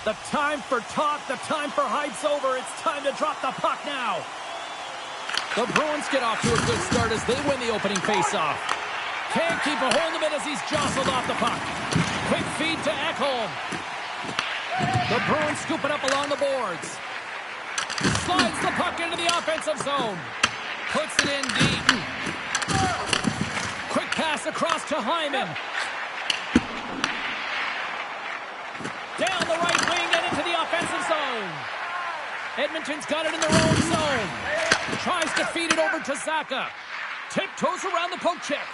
The time for talk, the time for hype's over. It's time to drop the puck now. The Bruins get off to a good start as they win the opening faceoff. Can't keep a hold of it as he's jostled off the puck. Quick feed to Ekholm. The Bruins scoop it up along the boards. Slides the puck into the offensive zone. Puts it in deep. Quick pass across to Hyman. Down the right wing and into the offensive zone. Edmonton's got it in their own zone. Tries to feed it over to Zacha. Tiptoes around the poke check.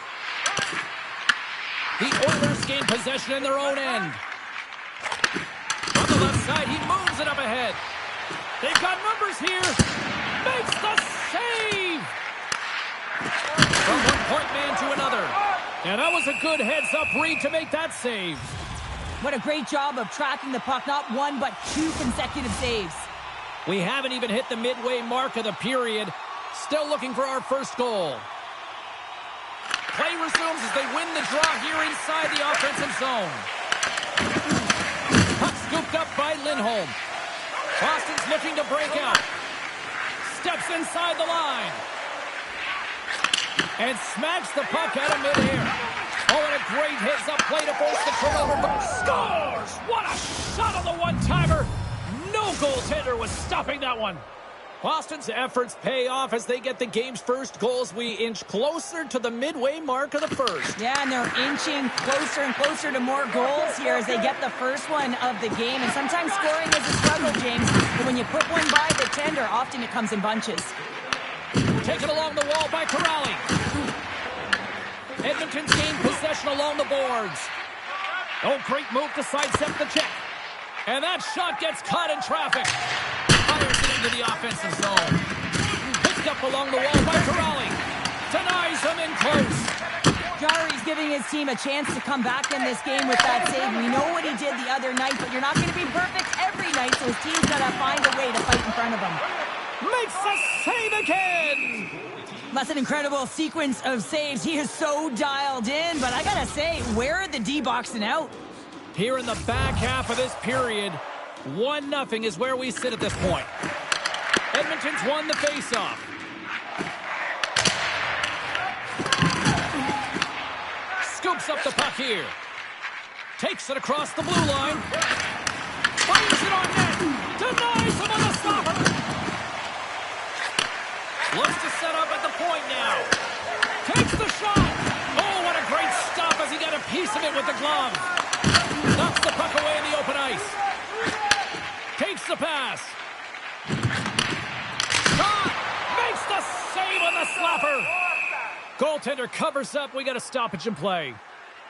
The Oilers gain possession in their own end. On the left side, he moves it up ahead. They've got numbers here. Makes the save! From one point man to another. And that was a good heads-up read to make that save. What a great job of tracking the puck. Not one, but two consecutive saves. We haven't even hit the midway mark of the period. Still looking for our first goal. Play resumes as they win the draw here inside the offensive zone. Puck scooped up by Lindholm. Boston's looking to break out. Steps inside the line. And smacks the puck out of midair. Oh, and a great heads-up play to force the turnover. Scores! What a shot on the one-timer! No goaltender was stopping that one. Boston's efforts pay off as they get the game's first goals. We inch closer to the midway mark of the first. Yeah, and they're inching closer and closer to more goals here as they get the first one of the game. And sometimes scoring is a struggle, James. But when you put one by the tender, often it comes in bunches. Taken along the wall by Corrali. Edmonton's gained possession along the boards. Oh, great move to sidestep the check. And that shot gets caught in traffic. Fires it into the offensive zone. Picked up along the wall by Corrali. Denies him in close. Jarry's giving his team a chance to come back in this game with that save. We know what he did the other night, but you're not going to be perfect every night, so his team's got to find a way to fight in front of him. Makes the save again! That's an incredible sequence of saves. He is so dialed in, but I got to say, where are the D-boxing out? Here in the back half of this period, 1-0 is where we sit at this point. Edmonton's won the faceoff. Scoops up the puck here. Takes it across the blue line. Fires it on net. Denies him on the stopper. Looks to set up at the point now. Takes the shot. Oh, what a great stop as he got a piece of it with the glove. Knocks the puck away in the open ice. Takes the pass. Shot! Makes the save on the slapper. Goaltender covers up. We got a stoppage in play.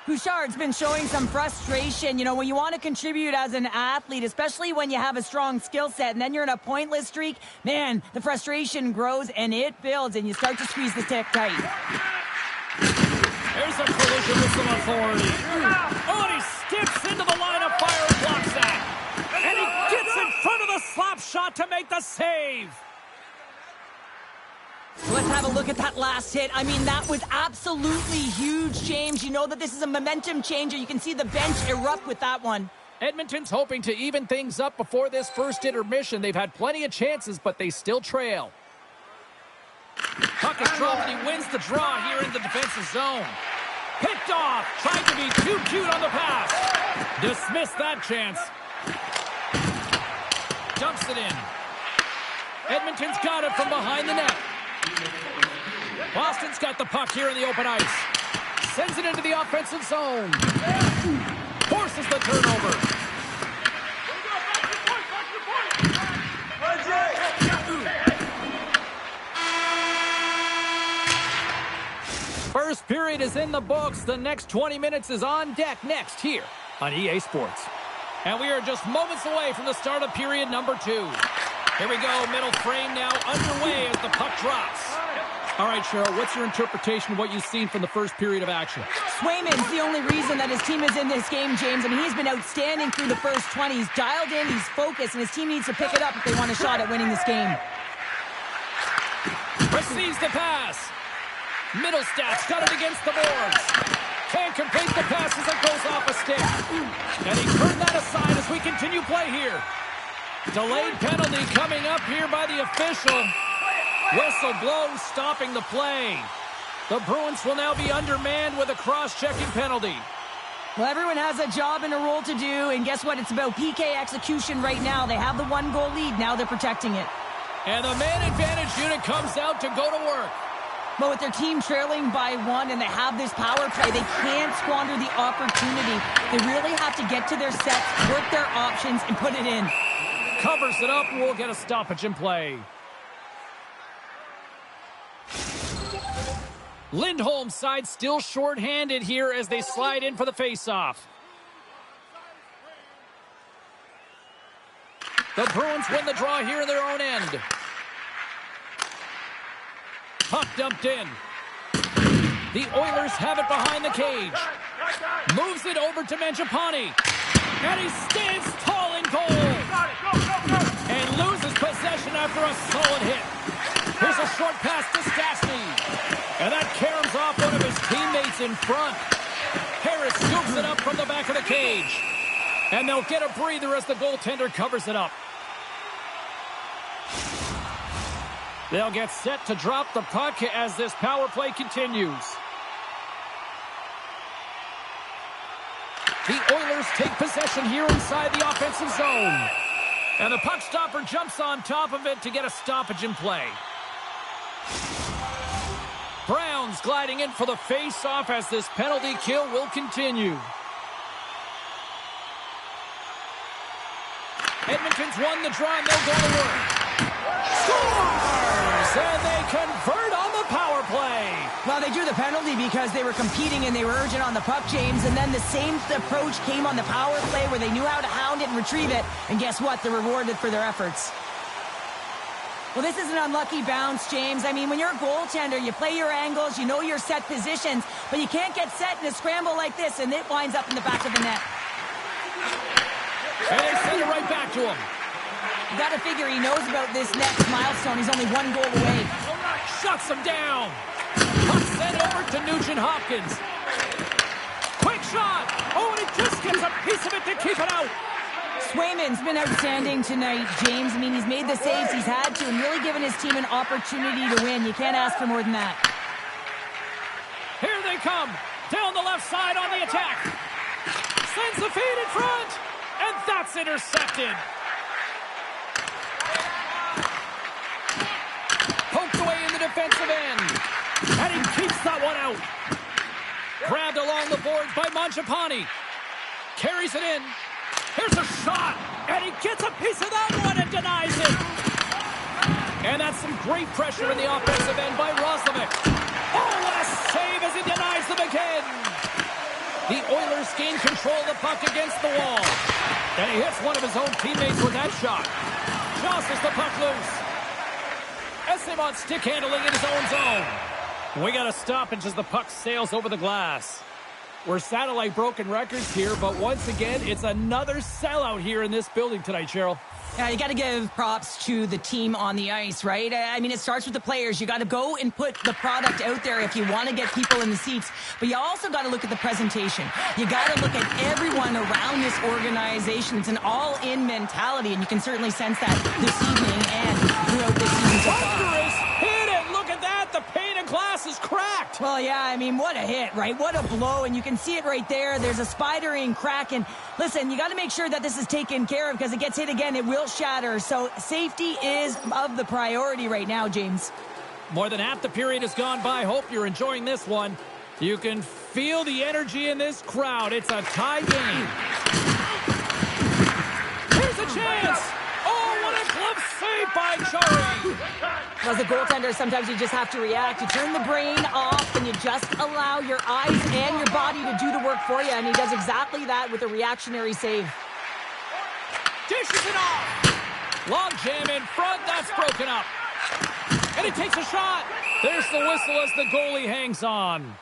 Bouchard's been showing some frustration. You know, when you want to contribute as an athlete, especially when you have a strong skill set, and then you're in a pointless streak, man, the frustration grows and it builds, and you start to squeeze the stick tight. There's a collision with some authority. Oh, and he steps into the line of fire and blocks that. And he gets in front of the slap shot to make the save. So let's have a look at that last hit. I mean, that was absolutely huge, James. You know that this is a momentum changer. You can see the bench erupt with that one. Edmonton's hoping to even things up before this first intermission. They've had plenty of chances, but they still trail. Puck is dropped and he wins the draw here in the defensive zone. Picked off. Tried to be too cute on the pass. Dismissed that chance. Dumps it in. Edmonton's got it from behind the net. Boston's got the puck here in the open ice. Sends it into the offensive zone. Forces the turnover. First period is in the books. The next 20 minutes is on deck next here on EA Sports. And we are just moments away from the start of period number 2. Here we go, middle frame now underway as the puck drops. All right, Cheryl, what's your interpretation of what you've seen from the first period of action? Swayman's the only reason that his team is in this game, James. I mean, he's been outstanding through the first 20. He's dialed in, he's focused, and his team needs to pick it up if they want a shot at winning this game. Receives the pass. Middle stats got it against the boards. Can't complete the pass as it goes off a stick. And he turned that aside as we continue play here. Delayed penalty coming up here by the official. Whistle blows, stopping the play. The Bruins will now be undermanned with a cross-checking penalty. Well, everyone has a job and a role to do, and guess what? It's about PK execution right now. They have the 1-goal lead. Now they're protecting it. And the man advantage unit comes out to go to work. But with their team trailing by 1 and they have this power play, they can't squander the opportunity. They really have to get to their sets, work their options, and put it in. Covers it up, we'll get a stoppage in play. Lindholm's side still short-handed here as they slide in for the face-off. The Bruins win the draw here in their own end. Puck dumped in. The Oilers have it behind the cage. Moves it over to Mangiapane. And he stands tall in goal. And loses possession after a solid hit. Here's a short pass to Stastny. And that caroms off one of his teammates in front. Harris scoops it up from the back of the cage. And they'll get a breather as the goaltender covers it up. They'll get set to drop the puck as this power play continues. The Oilers take possession here inside the offensive zone. And the puck stopper jumps on top of it to get a stoppage in play. Browns gliding in for the face-off as this penalty kill will continue. Edmonton's won the draw and they'll go to work. Scores! And they convert on the power play. Well, they drew the penalty because they were competing and they were urgent on the puck, James. And then the same approach came on the power play where they knew how to hound it and retrieve it. And guess what? They're rewarded for their efforts. Well, this is an unlucky bounce, James. I mean, when you're a goaltender, you play your angles, you know your set positions, but you can't get set in a scramble like this, and it winds up in the back of the net. And they send it right back to him. You got to figure he knows about this next milestone. He's only 1 goal away. Shuts him down. Puck sent over to Nugent-Hopkins. Quick shot. Oh, and he just gets a piece of it to keep it out. Swayman's been outstanding tonight, James. I mean, he's made the saves he's had to and really given his team an opportunity to win. You can't ask for more than that. Here they come. Down the left side on the attack. Sends the feed in front. And that's intercepted. Poked away in the defensive end. And he keeps that one out. Grabbed along the boards by Mangiapane. Carries it in. Here's a shot, and he gets a piece of that one and denies it. And that's some great pressure in the offensive end by Roslovic. Oh, what a save as he denies them again. The Oilers gain control of the puck against the wall. And he hits one of his own teammates with that shot. Jostles the puck loose. Esteban stick handling in his own zone. We got a stoppage as the puck sails over the glass. We're satellite broken records here, but once again, it's another sellout here in this building tonight, Cheryl. Yeah, you got to give props to the team on the ice, right? I mean, it starts with the players. You got to go and put the product out there if you want to get people in the seats. But you also got to look at the presentation. You got to look at everyone around this organization. It's an all-in mentality, and you can certainly sense that this evening and throughout this season so far. Hit it! Look at that! The pane of glass is cracked! Well, yeah, I mean, what a hit, right? What a blow, and you can see it right there. There's a spidering crack, and listen, you got to make sure that this is taken care of because it gets hit again, it will shatter. So safety is of the priority right now, James. More than half the period has gone by. Hope you're enjoying this one. You can feel the energy in this crowd. It's a tie game. Here's a chance! Oh, what a glove save by Chari! As a goaltender, sometimes you just have to react. You turn the brain off and you just allow your eyes and your body to do the work for you, and he does exactly that with a reactionary save. Dishes it off! Log jam in front, that's broken up. And he takes a shot. There's the whistle as the goalie hangs on.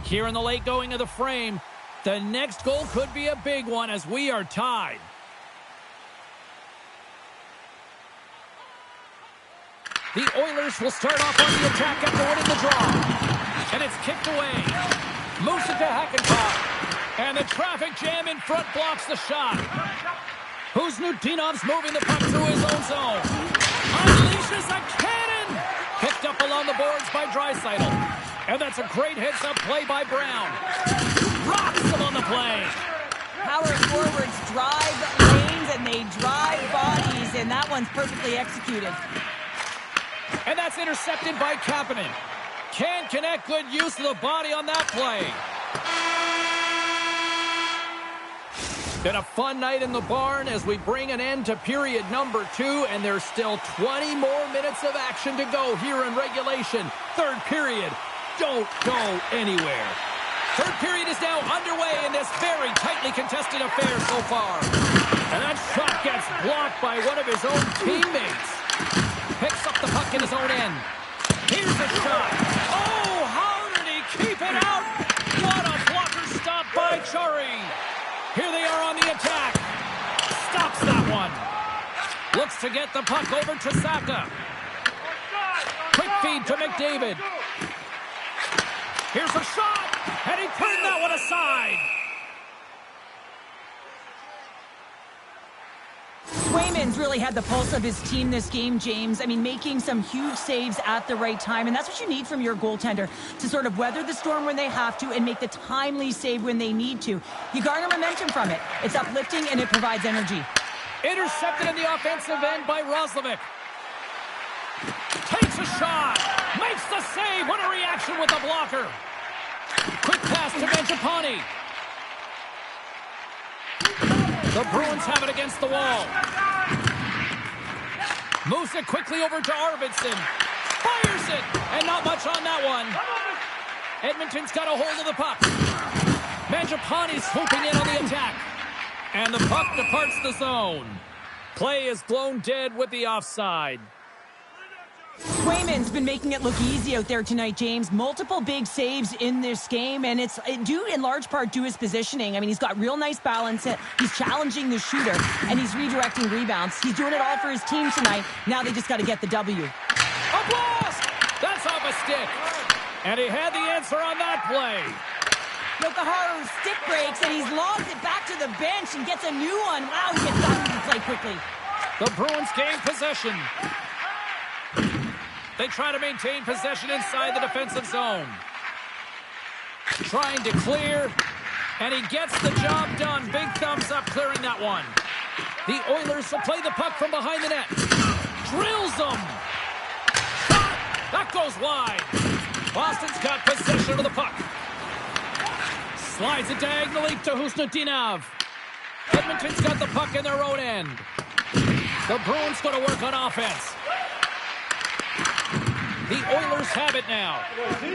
Here in the late going of the frame, the next goal could be a big one as we are tied. The Oilers will start off on the attack after winning the draw. And it's kicked away. Moves it to Hackenpah. And the traffic jam in front blocks the shot. Husnutinov's moving the puck through his own zone. Unleashes a cannon. Picked up along the boards by Draisaitl. And that's a great heads-up play by Brown. Rocks him on the play. Power forwards drive lanes and they drive bodies, and that one's perfectly executed. And that's intercepted by Kapanen. Can't connect. Good use of the body on that play. Been a fun night in the barn as we bring an end to period number 2, and there's still 20 more minutes of action to go here in regulation. Third period. Don't go anywhere. Third period is now underway in this very tightly contested affair so far. And that shot gets blocked by one of his own teammates. Picks up the puck in his own end. Here's a shot. Oh, how did he keep it out? What a blocker stop by Chari. Here they are on the attack. Stops that one. Looks to get the puck over to Saka. Quick feed to McDavid. Here's a shot, and he turned that one aside. Swayman's really had the pulse of his team this game, James. I mean, making some huge saves at the right time, and that's what you need from your goaltender, to sort of weather the storm when they have to and make the timely save when they need to. You garner momentum from it. It's uplifting, and it provides energy. Intercepted in the offensive end by Roslovic. Takes a shot. Makes the save. What a reaction with the blocker. Quick pass to Mangiapane. The Bruins have it against the wall. Moves it quickly over to Arvidsson. Fires it. And not much on that one. Edmonton's got a hold of the puck. Mangiapane swooping in on the attack. And the puck departs the zone. Play is blown dead with the offside. Swayman's been making it look easy out there tonight, James. Multiple big saves in this game, and it's due in large part to his positioning. I mean, he's got real nice balance. He's challenging the shooter, and he's redirecting rebounds. He's doing it all for his team tonight. Now they just got to get the W. A blast! That's off a stick. And he had the answer on that play. Yokoharu's stick breaks, and he's lobbed it back to the bench and gets a new one. Wow, he gets back into play quickly. The Bruins gain possession. They try to maintain possession inside the defensive zone. Trying to clear, and he gets the job done. Big thumbs up clearing that one. The Oilers will play the puck from behind the net. Drills them. Shot. That goes wide. Boston's got possession of the puck. Slides it diagonally to Husnutinov. Edmonton's got the puck in their own end. The Bruins going to work on offense. The Oilers have it now.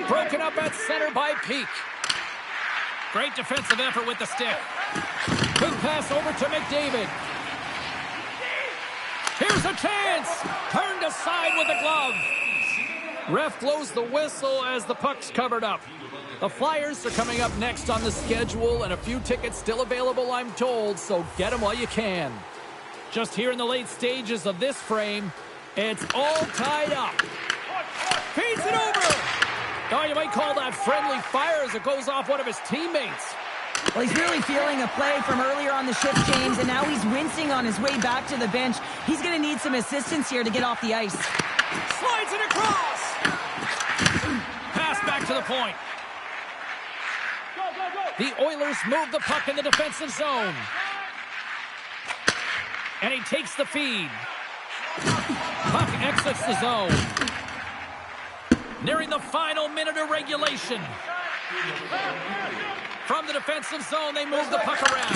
Broken up at center by Peak. Great defensive effort with the stick. Quick pass over to McDavid. Here's a chance. Turned aside with a glove. Ref blows the whistle as the puck's covered up. The Flyers are coming up next on the schedule, and a few tickets still available, I'm told, so get them while you can. Just here in the late stages of this frame, it's all tied up. Feeds it over. Oh, you might call that friendly fire as it goes off one of his teammates. Well, he's really feeling a play from earlier on the shift, James, and now he's wincing on his way back to the bench. He's going to need some assistance here to get off the ice. Slides it across. Pass back to the point. The Oilers move the puck in the defensive zone. And he takes the feed. Puck exits the zone. Nearing the final minute of regulation. From the defensive zone, they move the puck around.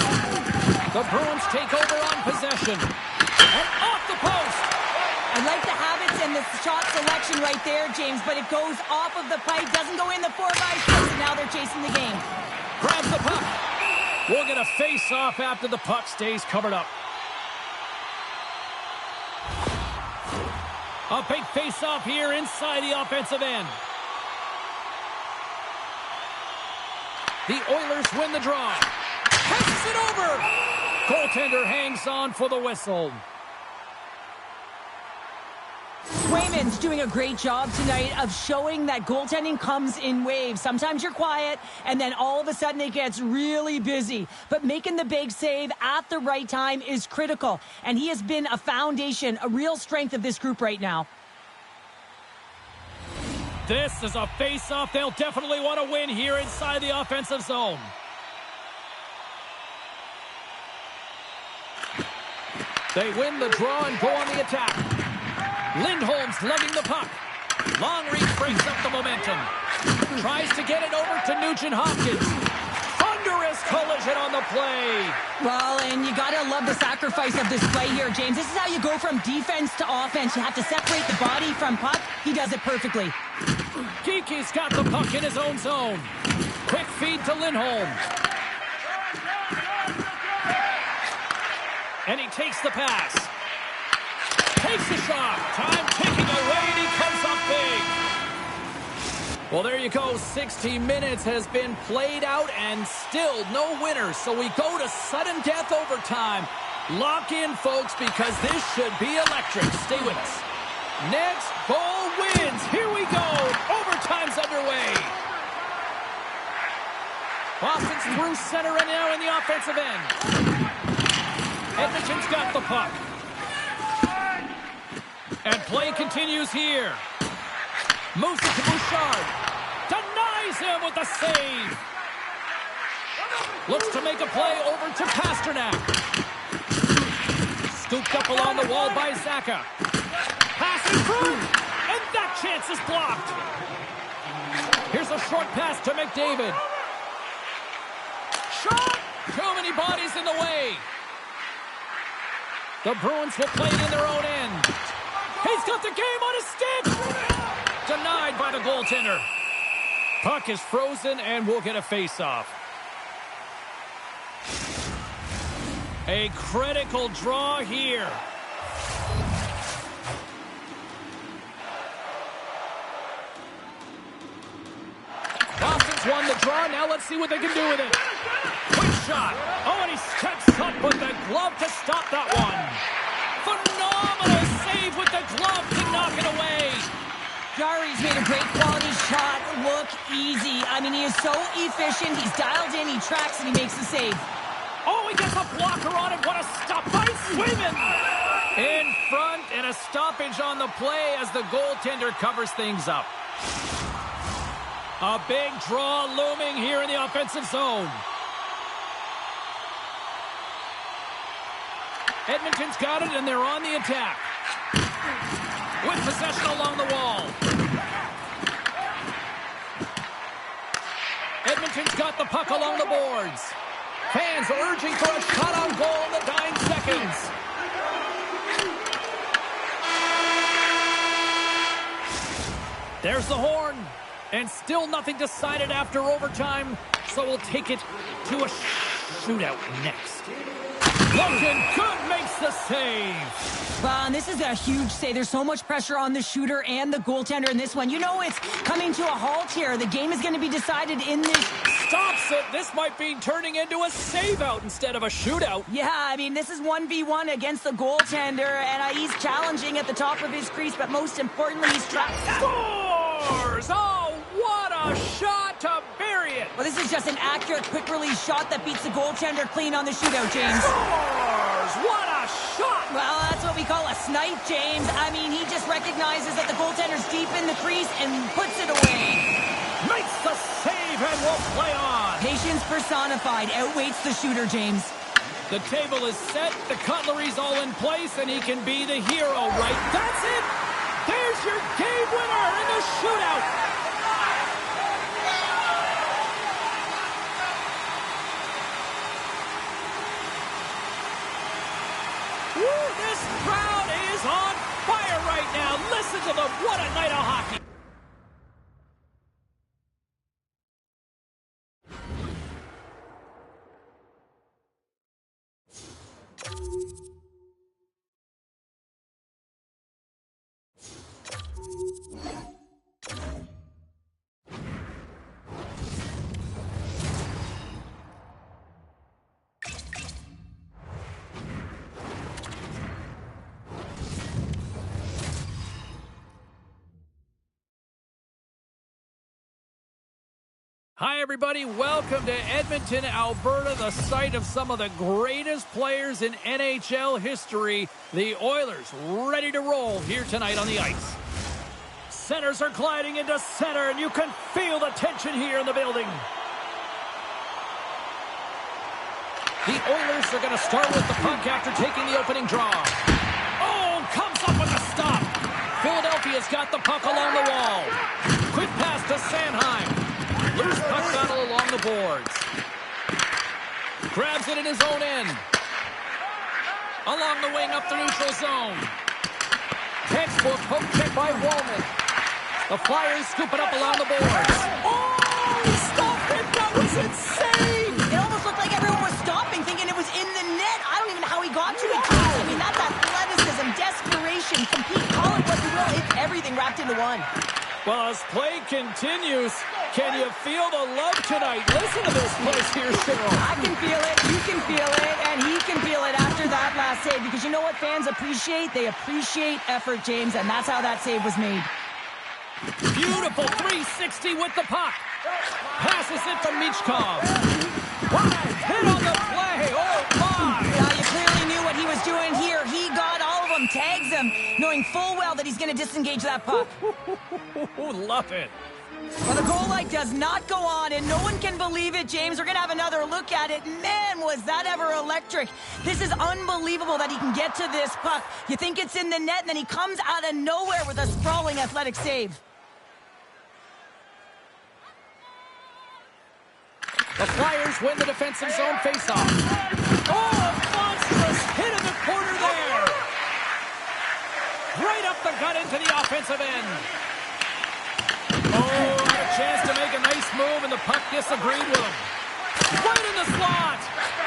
The Bruins take over on possession. And off the post. I like the habits and the shot selection right there, James, but it goes off of the pipe, doesn't go in the 4x6, and now they're chasing the game. Grabs the puck. We'll get a face-off after the puck stays covered up. A big face-off here inside the offensive end. The Oilers win the draw. Passes it over. Goaltender hangs on for the whistle. Swayman's doing a great job tonight of showing that goaltending comes in waves. Sometimes you're quiet, and then all of a sudden it gets really busy. But making the big save at the right time is critical, and he has been a foundation, a real strength of this group right now. This is a face-off they'll definitely want to win here inside the offensive zone. They win the draw and go on the attack. Lindholm's lugging the puck. Long reach breaks up the momentum. Tries to get it over to Nugent-Hopkins. Thunderous collision on the play. Well, and you gotta love the sacrifice of this play here, James. This is how you go from defense to offense. You have to separate the body from puck. He does it perfectly. Geeky's got the puck in his own zone. Quick feed to Lindholm. And he takes the pass. Takes the shot. Time ticking away, and he comes up big. Well, there you go. 60 minutes has been played out and still no winners. So we go to sudden death overtime. Lock in, folks, because this should be electric. Stay with us. Next goal wins. Here we go. Overtime's underway. Boston's through center and now in the offensive end. Edmonton's got the puck. And play continues here. Moves it to Bouchard. Denies him with the save. Looks to make a play over to Pasternak. Scooped up along the wall by Zaka. Pass in front. And that chance is blocked. Here's a short pass to McDavid. Shot. Too many bodies in the way. The Bruins will play it in their own end. He's got the game on his stick. Denied by the goaltender. Puck is frozen and we'll get a face-off. A critical draw here. Boston's won the draw. Now let's see what they can do with it. Quick shot. Oh, and he steps up with the glove to stop that one. Phenomenal save with the glove to knock it away. Jari's made a great quality shot look easy. I mean, he is so efficient. He's dialed in, he tracks, and he makes the save. Oh, he gets a blocker on it. What a stop by Swayman. In front, and a stoppage on the play as the goaltender covers things up. A big draw looming here in the offensive zone. Edmonton's got it, and they're on the attack. With possession along the wall. Edmonton's got the puck along the boards. Fans urging for a shot on goal in the dying seconds. There's the horn. And still nothing decided after overtime, so we'll take it to a shootout next. Looking good, makes the save. Well, and this is a huge save. There's so much pressure on the shooter and the goaltender in this one. You know it's coming to a halt here. The game is going to be decided in this. Stops it. This might be turning into a save-out instead of a shootout. Yeah, I mean, this is 1v1 against the goaltender, and he's challenging at the top of his crease, but most importantly, he's trapped. Scores! Oh, what a shot to bury it! Well, this is just an accurate, quick-release shot that beats the goaltender clean on the shootout, James. Scores! What a shot! Well, that's what we call a snipe, James. I mean, he just recognizes that the goaltender's deep in the crease and puts it away. Makes the save and will play on. Patience personified outweighs the shooter, James. The table is set, the cutlery's all in place, and he can be the hero, right? That's it! There's your game winner in the shootout! Woo, this crowd is on fire right now. Listen to them. What a night of hockey. Hi, everybody. Welcome to Edmonton, Alberta, the site of some of the greatest players in NHL history. The Oilers ready to roll here tonight on the ice. Centers are gliding into center, and you can feel the tension here in the building. The Oilers are going to start with the puck after taking the opening draw. Oh, comes up with a stop. Philadelphia's got the puck along the wall. Quick pass to Sanheim. Loose puck battle along the boards. Grabs it in his own end. Along the wing up the neutral zone. Textbook poke check by Wallman. The Flyers scoop it up along the boards. Oh, he stopped it. That was insane. It almost looked like everyone was stopping, thinking it was in the net. I don't even know how he got to it. I mean, that's athleticism, desperation, compete, call it what you will. It's everything wrapped into one. Well, as play continues, can you feel the love tonight? Listen to this place here, Cheryl. I can feel it, you can feel it, and he can feel it after that last save. Because you know what fans appreciate? They appreciate effort, James, and that's how that save was made. Beautiful 360 with the puck. Passes it to Michkov. Wide hit on the play. Oh, my. Yeah, you clearly knew what he was doing here. He got all of them, tags them, knowing full well that he's going to disengage that puck. Love it. Well, the goal light does not go on, and no one can believe it, James. We're going to have another look at it. Man, was that ever electric. This is unbelievable that he can get to this puck. You think it's in the net, and then he comes out of nowhere with a sprawling athletic save. The Flyers win the defensive zone faceoff. Oh, monstrous hit in the corner there. Right up the gut into the offensive end. Oh, had a chance to make a nice move, and the puck disagreed with him. Right in the slot.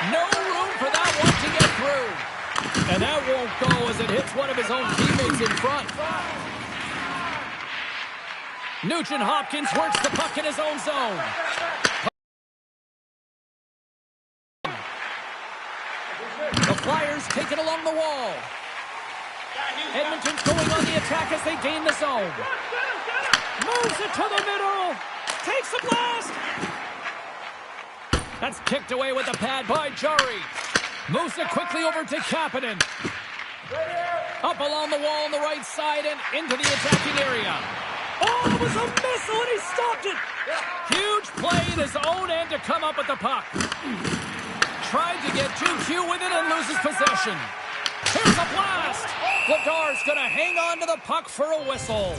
No room for that one to get through. And that won't go as it hits one of his own teammates in front. Nugent Hopkins works the puck in his own zone. The Flyers take it along the wall. Edmonton's going on the attack as they gain the zone. Moves it to the middle. Takes the blast. That's kicked away with the pad by Jari. Moves it quickly over to Kapanen. Up along the wall on the right side and into the attacking area. Oh, it was a missile and he stopped it. Huge play in his own end to come up with the puck. Tried to get too cute with it and loses possession. Here's a blast. Lagar's going to hang on to the puck for a whistle.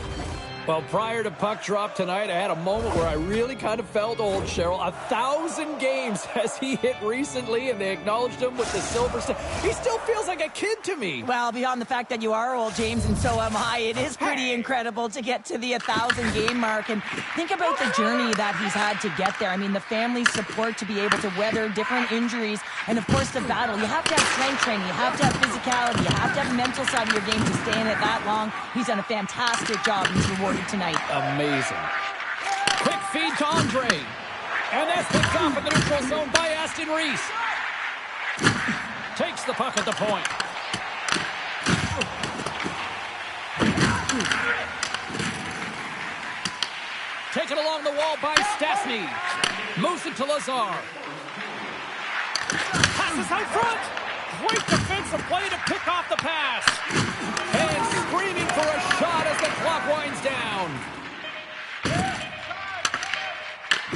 Well, prior to puck drop tonight, I had a moment where I really kind of felt old, Cheryl. 1,000 games has he hit recently, and they acknowledged him with the silver star. He still feels like a kid to me. Well, beyond the fact that you are old, James, and so am I, it is pretty incredible to get to the 1,000-game mark. And think about the journey that he's had to get there. I mean, the family support to be able to weather different injuries, and, of course, the battle. You have to have strength training. You have to have physicality. You have to have the mental side of your game to stay in it that long. He's done a fantastic job, and he's rewarded tonight. Amazing. Quick feed to Andre. And that's picked off in the neutral zone by Aston Reese. Takes the puck at the point. Taken along the wall by Stastny. Moves it to Lazar. Passes out front. Great defensive play to pick off the pass. And screaming for a shot as the clock winds down.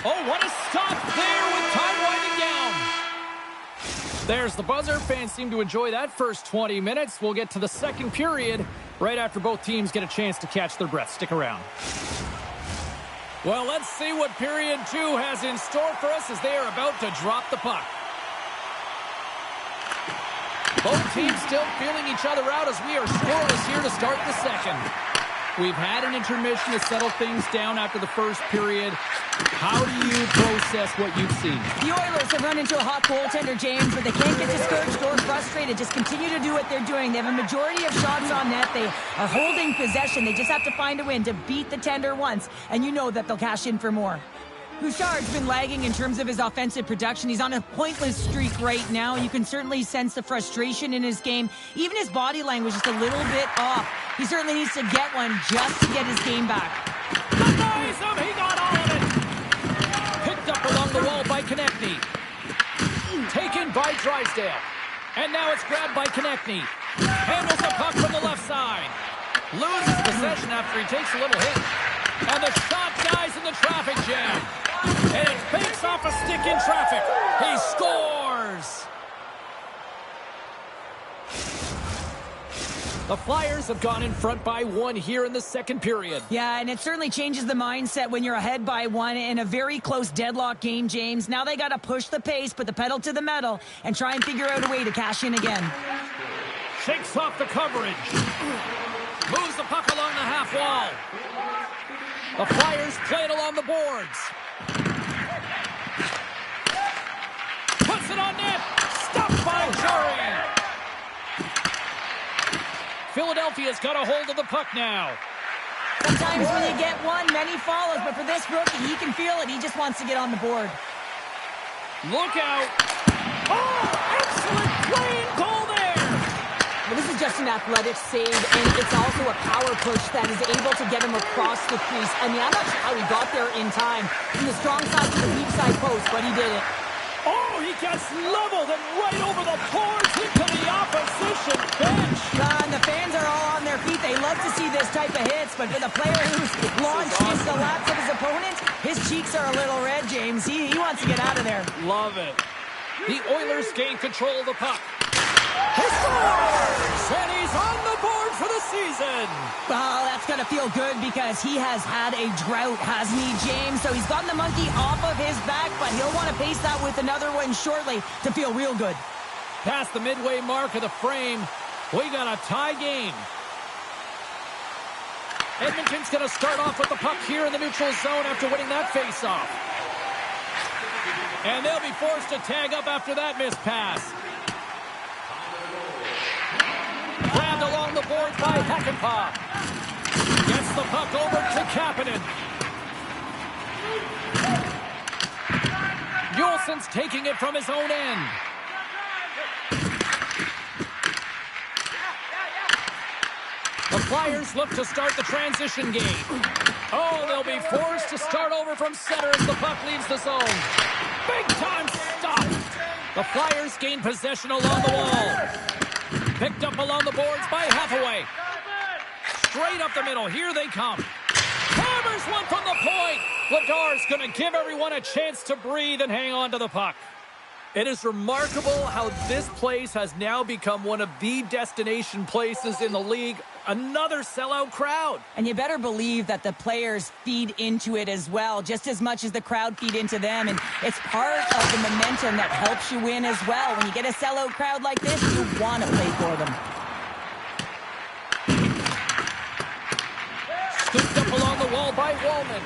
Oh, what a stop there with time winding down. There's the buzzer. Fans seem to enjoy that first 20 minutes. We'll get to the second period right after both teams get a chance to catch their breath. Stick around. Well, let's see what period 2 has in store for us as they are about to drop the puck. Both teams still feeling each other out as we are scoreless here to start the second. We've had an intermission to settle things down after the first period. How do you process what you've seen? The Oilers have run into a hot goaltender, James, but they can't get discouraged or frustrated. Just continue to do what they're doing. They have a majority of shots on net. They are holding possession. They just have to find a win to beat the tender once, and you know that they'll cash in for more. Bouchard's been lagging in terms of his offensive production. He's on a pointless streak right now. You can certainly sense the frustration in his game. Even his body language is a little bit off. He certainly needs to get one just to get his game back. He got all of it. Picked Konechny. Taken by Drysdale. And now it's grabbed by Konechny. Handles the puck from the left side. Loses possession after he takes a little hit. And the shot dies in the traffic jam. And it banks off a stick in traffic. He scores! The Flyers have gone in front by 1 here in the second period. Yeah, and it certainly changes the mindset when you're ahead by 1 in a very close deadlock game, James. Now they got to push the pace, put the pedal to the metal, and try and figure out a way to cash in again. Shakes off the coverage. Moves the puck along the half wall. The Flyers play it along the boards. Puts it on net. Stopped by Drury. Philadelphia's got a hold of the puck now. Sometimes when you get one, many follows, but for this rookie, he can feel it. He just wants to get on the board. Look out. Oh, excellent playing goal there. Well, this is just an athletic save, and it's also a power push that is able to get him across the crease. I mean, I'm not sure how he got there in time. From the strong side to the weak side post, but he did it. Oh, he gets leveled and right over the boards into the opposition bench. And the fans are all on their feet. They love to see this type of hits, but for the player who's launched into the laps of his opponent, his cheeks are a little red, James. He wants to get out of there. Love it. The Oilers gain control of the puck. He scores! And he's on the board for the season. Oh, that's going to feel good because he has had a drought, hasn't he, James? So he's gotten the monkey off of his back, but he'll want to pace that with another one shortly to feel real good. Past the midway mark of the frame, we got a tie game. Edmonton's going to start off with the puck here in the neutral zone after winning that faceoff. And they'll be forced to tag up after that missed pass. Grabbed along the boards by Hakanpää. Gets the puck over to Kapanen. Julsen's taking it from his own end. The Flyers look to start the transition game. Oh, they'll be forced to start over from center as the puck leaves the zone. Big time stop. The Flyers gain possession along the wall. Picked up along the boards by Hathaway. Straight up the middle. Here they come. Hammers one from the point. Ladar's going to give everyone a chance to breathe and hang on to the puck. It is remarkable how this place has now become one of the destination places in the league. Another sellout crowd. And you better believe that the players feed into it as well, just as much as the crowd feed into them. And it's part of the momentum that helps you win as well. When you get a sellout crowd like this, you want to play for them. Scooped up along the wall by Wallman.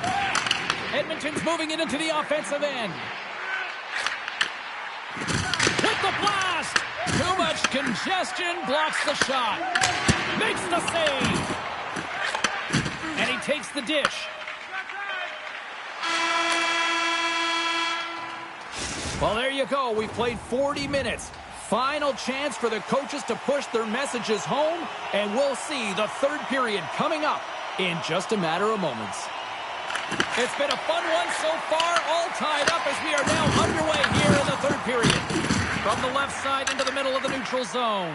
Edmonton's moving it into the offensive end. With the blast! Too much congestion, blocks the shot. Makes the save. And he takes the dish. Well, there you go. We played 40 minutes. Final chance for the coaches to push their messages home, and we'll see the third period coming up in just a matter of moments. It's been a fun one so far, all tied up as we are now underway here in the third period. From the left side into the middle of the neutral zone.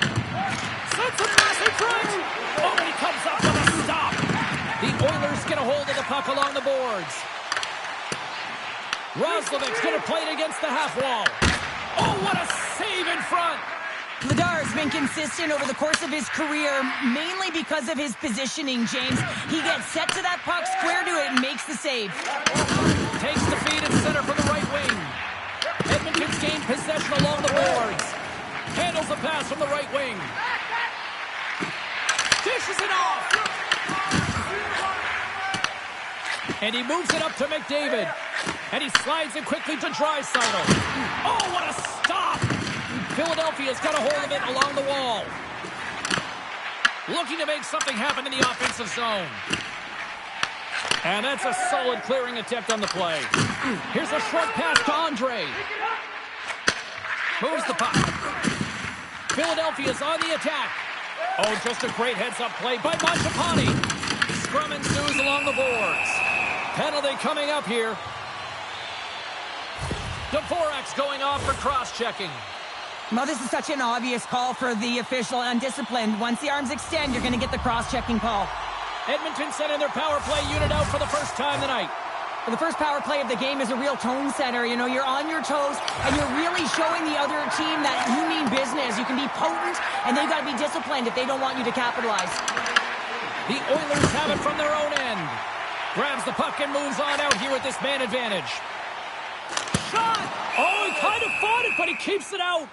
Sets a massive front. Oh, and he comes up with a stop. The Oilers get a hold of the puck along the boards. Roslovic's going to play it against the half wall. Oh, what a save in front. Ladar's been consistent over the course of his career, mainly because of his positioning, James. He gets set to that puck, square to it, and makes the save. Takes the feed and center for the right wing. Edmonton's gained possession along the boards. Handles the pass from the right wing. Dishes it off. And he moves it up to McDavid. And he slides it quickly to Draisaitl. Oh, what a stop! Philadelphia's got a hold of it along the wall. Looking to make something happen in the offensive zone. And that's a solid clearing attempt on the play. Here's a short pass to Andre. Moves the puck. Philadelphia's on the attack. Oh, just a great heads-up play by Mangiapane. Scrum ensues along the boards. Penalty coming up here. Dvorak's going off for cross-checking. Well, this is such an obvious call for the official, undisciplined. Once the arms extend, you're going to get the cross-checking call. Edmonton sending their power play unit out for the first time tonight. Well, the first power play of the game is a real tone setter. You know, you're on your toes, and you're really showing the other team that you mean business. You can be potent, and they've got to be disciplined if they don't want you to capitalize. The Oilers have it from their own end. Grabs the puck and moves on out here with this man advantage. Shot! Oh, he kind of fought it, but he keeps it out.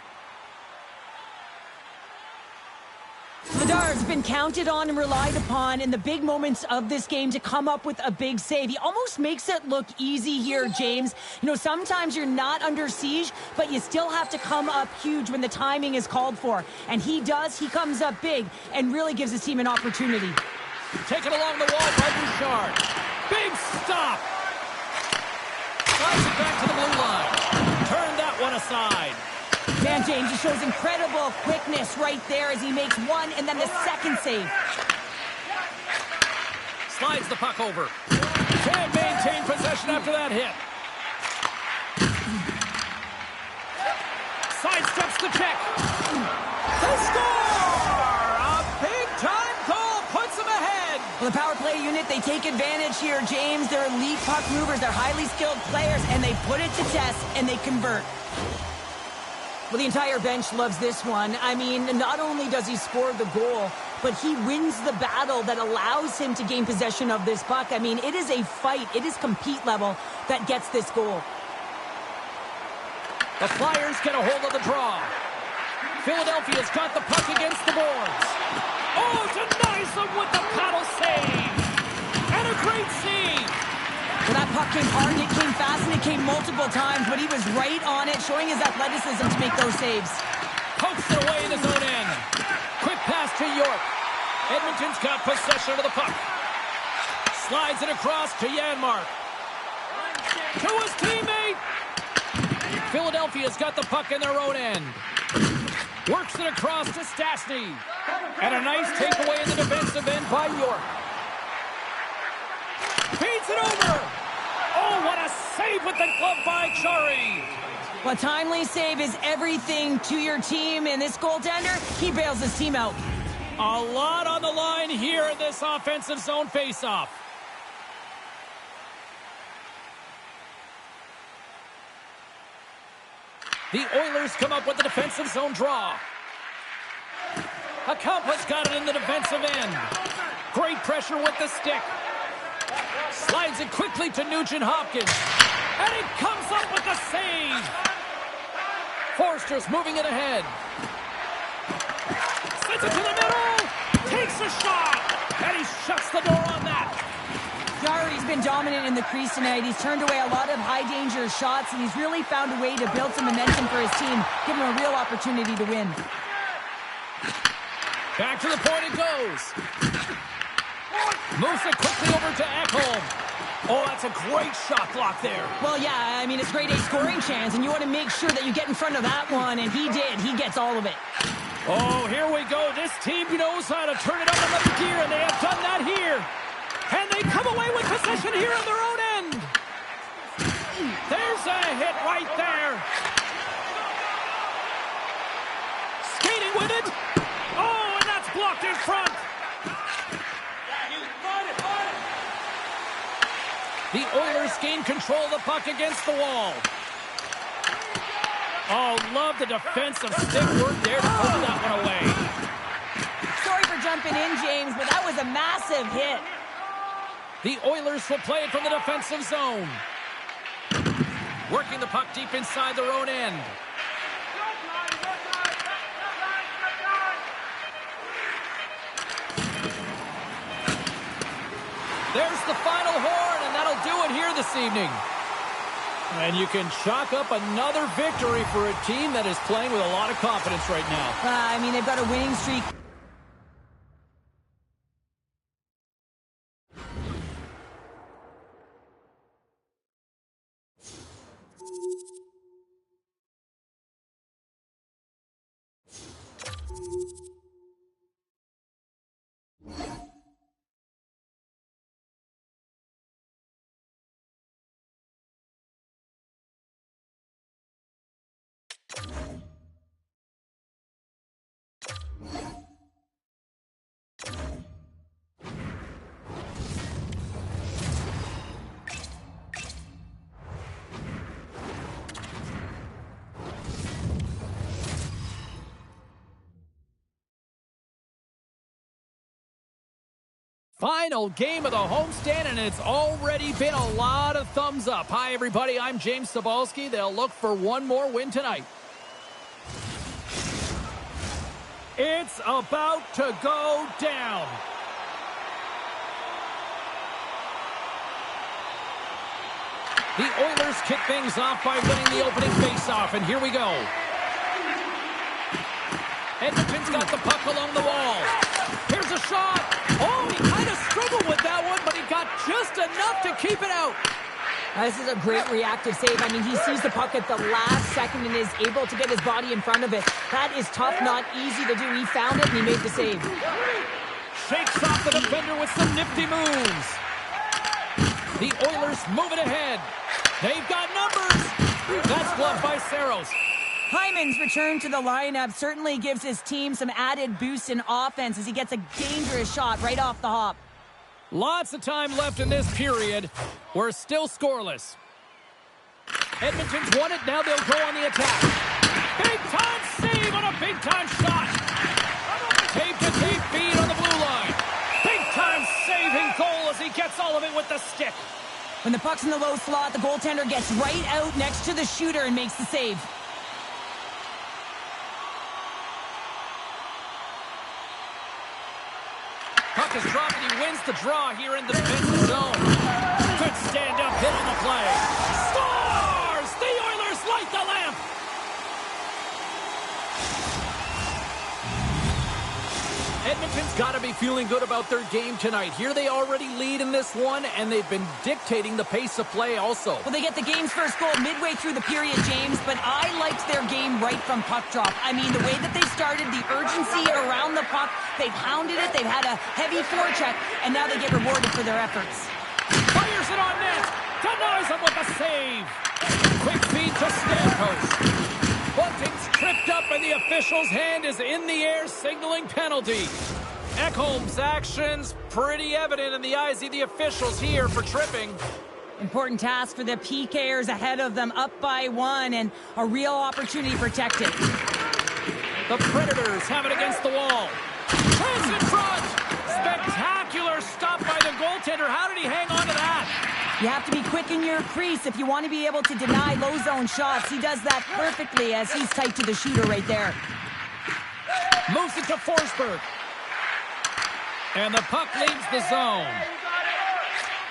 Vladar has been counted on and relied upon in the big moments of this game to come up with a big save. He almost makes it look easy here, James. You know, sometimes you're not under siege, but you still have to come up huge when the timing is called for. And he does. He comes up big and really gives his team an opportunity. Taken along the wall by Bouchard. Big stop. Slides it back to the blue line. Turn that one aside. Man, James, he shows incredible quickness right there as he makes one and then the second save. Slides the puck over. Can't maintain possession after that hit. Sidesteps the check. They score! A big-time goal puts them ahead. Well, the power play unit, they take advantage here, James. They're elite puck movers. They're highly skilled players, and they put it to test, and they convert. Well, the entire bench loves this one. I mean, not only does he score the goal, but he wins the battle that allows him to gain possession of this puck. I mean, it is a fight. It is compete level that gets this goal. The Flyers get a hold of the draw. Philadelphia's got the puck against the boards. Oh, denies them with the paddle save. And a great save. Well, that puck came hard, it came fast, and it came multiple times, but he was right on it, showing his athleticism to make those saves. Pokes it away in his own end. Quick pass to York. Edmonton's got possession of the puck. Slides it across to Janmark. To his teammate. Philadelphia's got the puck in their own end. Works it across to Stastny. And a nice takeaway in the defensive end by York. Feeds it over. Oh, what a save with the glove by Chari. Well, timely save is everything to your team, and this goaltender, he bails his team out. A lot on the line here in this offensive zone faceoff. The Oilers come up with the defensive zone draw. Akampa's got it in the defensive end. Great pressure with the stick. Slides it quickly to Nugent-Hopkins. And he comes up with the save. Forster's moving it ahead. Sends it to the middle. Takes a shot. And he shuts the door on that. Jarry's been dominant in the crease tonight. He's turned away a lot of high-danger shots, and he's really found a way to build some momentum for his team, give him a real opportunity to win. Back to the point it goes. Moves it quickly over to Ekholm. Oh, that's a great shot block there. Well, yeah, I mean, it's grade A scoring chance, and you want to make sure that you get in front of that one, and he did. He gets all of it. Oh, here we go. This team knows how to turn it up another gear, and they have done that here. And they come away with possession here on their own end. There's a hit right there. Skating with it. Oh, and that's blocked in front. The Oilers gain control of the puck against the wall. Oh, love the defensive stick work there to pull that one away. Sorry for jumping in, James, but that was a massive hit. The Oilers will play it from the defensive zone. Working the puck deep inside their own end. There's the final horn, and that'll do it here this evening. And you can chalk up another victory for a team that is playing with a lot of confidence right now. I mean, they've got a winning streak. Final game of the homestand, and it's already been a lot of thumbs up. Hi, everybody. I'm James Cebulski. They'll look for one more win tonight. It's about to go down. The Oilers kick things off by winning the opening faceoff, and here we go. Edmonton's got the puck along the wall. Here's a shot. Oh, he kind of struggled with that one, but he got just enough to keep it out. This is a great reactive save. I mean, he sees the puck at the last second and is able to get his body in front of it. That is tough, not easy to do. He found it, and he made the save. Shakes off the defender with some nifty moves. The Oilers move it ahead. They've got numbers. That's gloved by Saros. Hyman's return to the lineup certainly gives his team some added boost in offense as he gets a dangerous shot right off the hop. Lots of time left in this period. We're still scoreless. Edmonton's won it. Now they'll go on the attack. Big-time save on a big-time shot. Tape-to-tape feed on the blue line. Big-time saving goal as he gets all of it with the stick. When the puck's in the low slot, the goaltender gets right out next to the shooter and makes the save. Puck is dropped and he wins the draw here in the defensive zone. Good stand-up hit on the play. Scores! The Oilers light the lamp! Edmonton's got to be feeling good about their game tonight. Here they already lead in this one, and they've been dictating the pace of play also. Well, they get the game's first goal midway through the period, James, but I liked their game right from puck drop. I mean, the way that they started, the urgency around the puck, they pounded it, they've had a heavy forecheck, and now they get rewarded for their efforts. Fires it on net! Denies him with a save! Quick feed to Stamkos. Bunting's tripped up and the official's hand is in the air signaling penalty. Ekholm's actions pretty evident in the eyes of the officials here for tripping. Important task for the PKers ahead of them, up by 1 and a real opportunity protected. The Predators have it against the wall. Chance in front! Spectacular stop by the goaltender. How did he hang on to that? You have to be quick in your crease if you want to be able to deny low zone shots. He does that perfectly as he's tight to the shooter right there. Moves it to Forsberg. And the puck leaves the zone.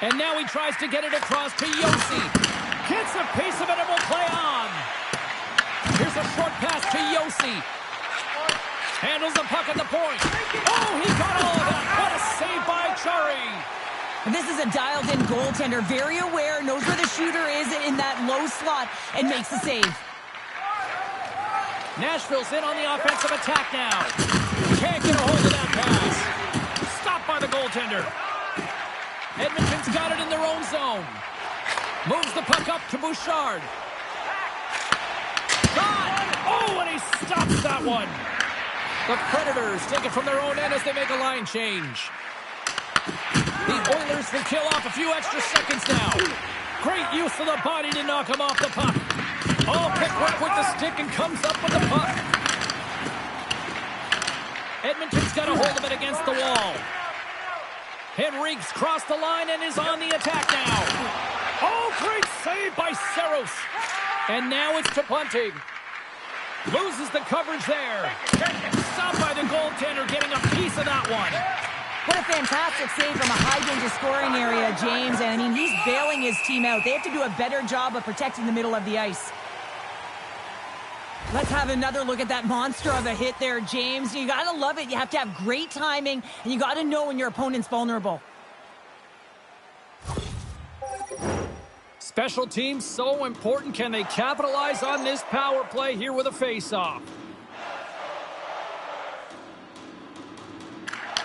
And now he tries to get it across to Yossi. Gets a piece of it and will play on. Here's a short pass to Yossi. Handles the puck at the point. Oh, he got all of that. What a save by Chari. And this is a dialed-in goaltender, very aware, knows where the shooter is in that low slot, and makes the save. Nashville's in on the offensive attack now. Can't get a hold of that pass. Stopped by the goaltender. Edmonton's got it in their own zone. Moves the puck up to Bouchard. Gone! Oh, and he stops that one. The Predators take it from their own end as they make a line change. The Oilers will kill off a few extra seconds now. Great use of the body to knock him off the puck. Oh, Pickwick with the stick and comes up with the puck. Edmonton's got a hold of it against the wall. Henrique's crossed the line and is on the attack now. Oh, great save by Saros. And now it's to Bunting. Loses the coverage there. Stopped by the goaltender, getting a piece of that one. What a fantastic save from a high-danger scoring area, James. And, I mean, he's bailing his team out. They have to do a better job of protecting the middle of the ice. Let's have another look at that monster of a hit there, James. You got to love it. You have to have great timing, and you got to know when your opponent's vulnerable. Special teams so important. Can they capitalize on this power play here with a face-off?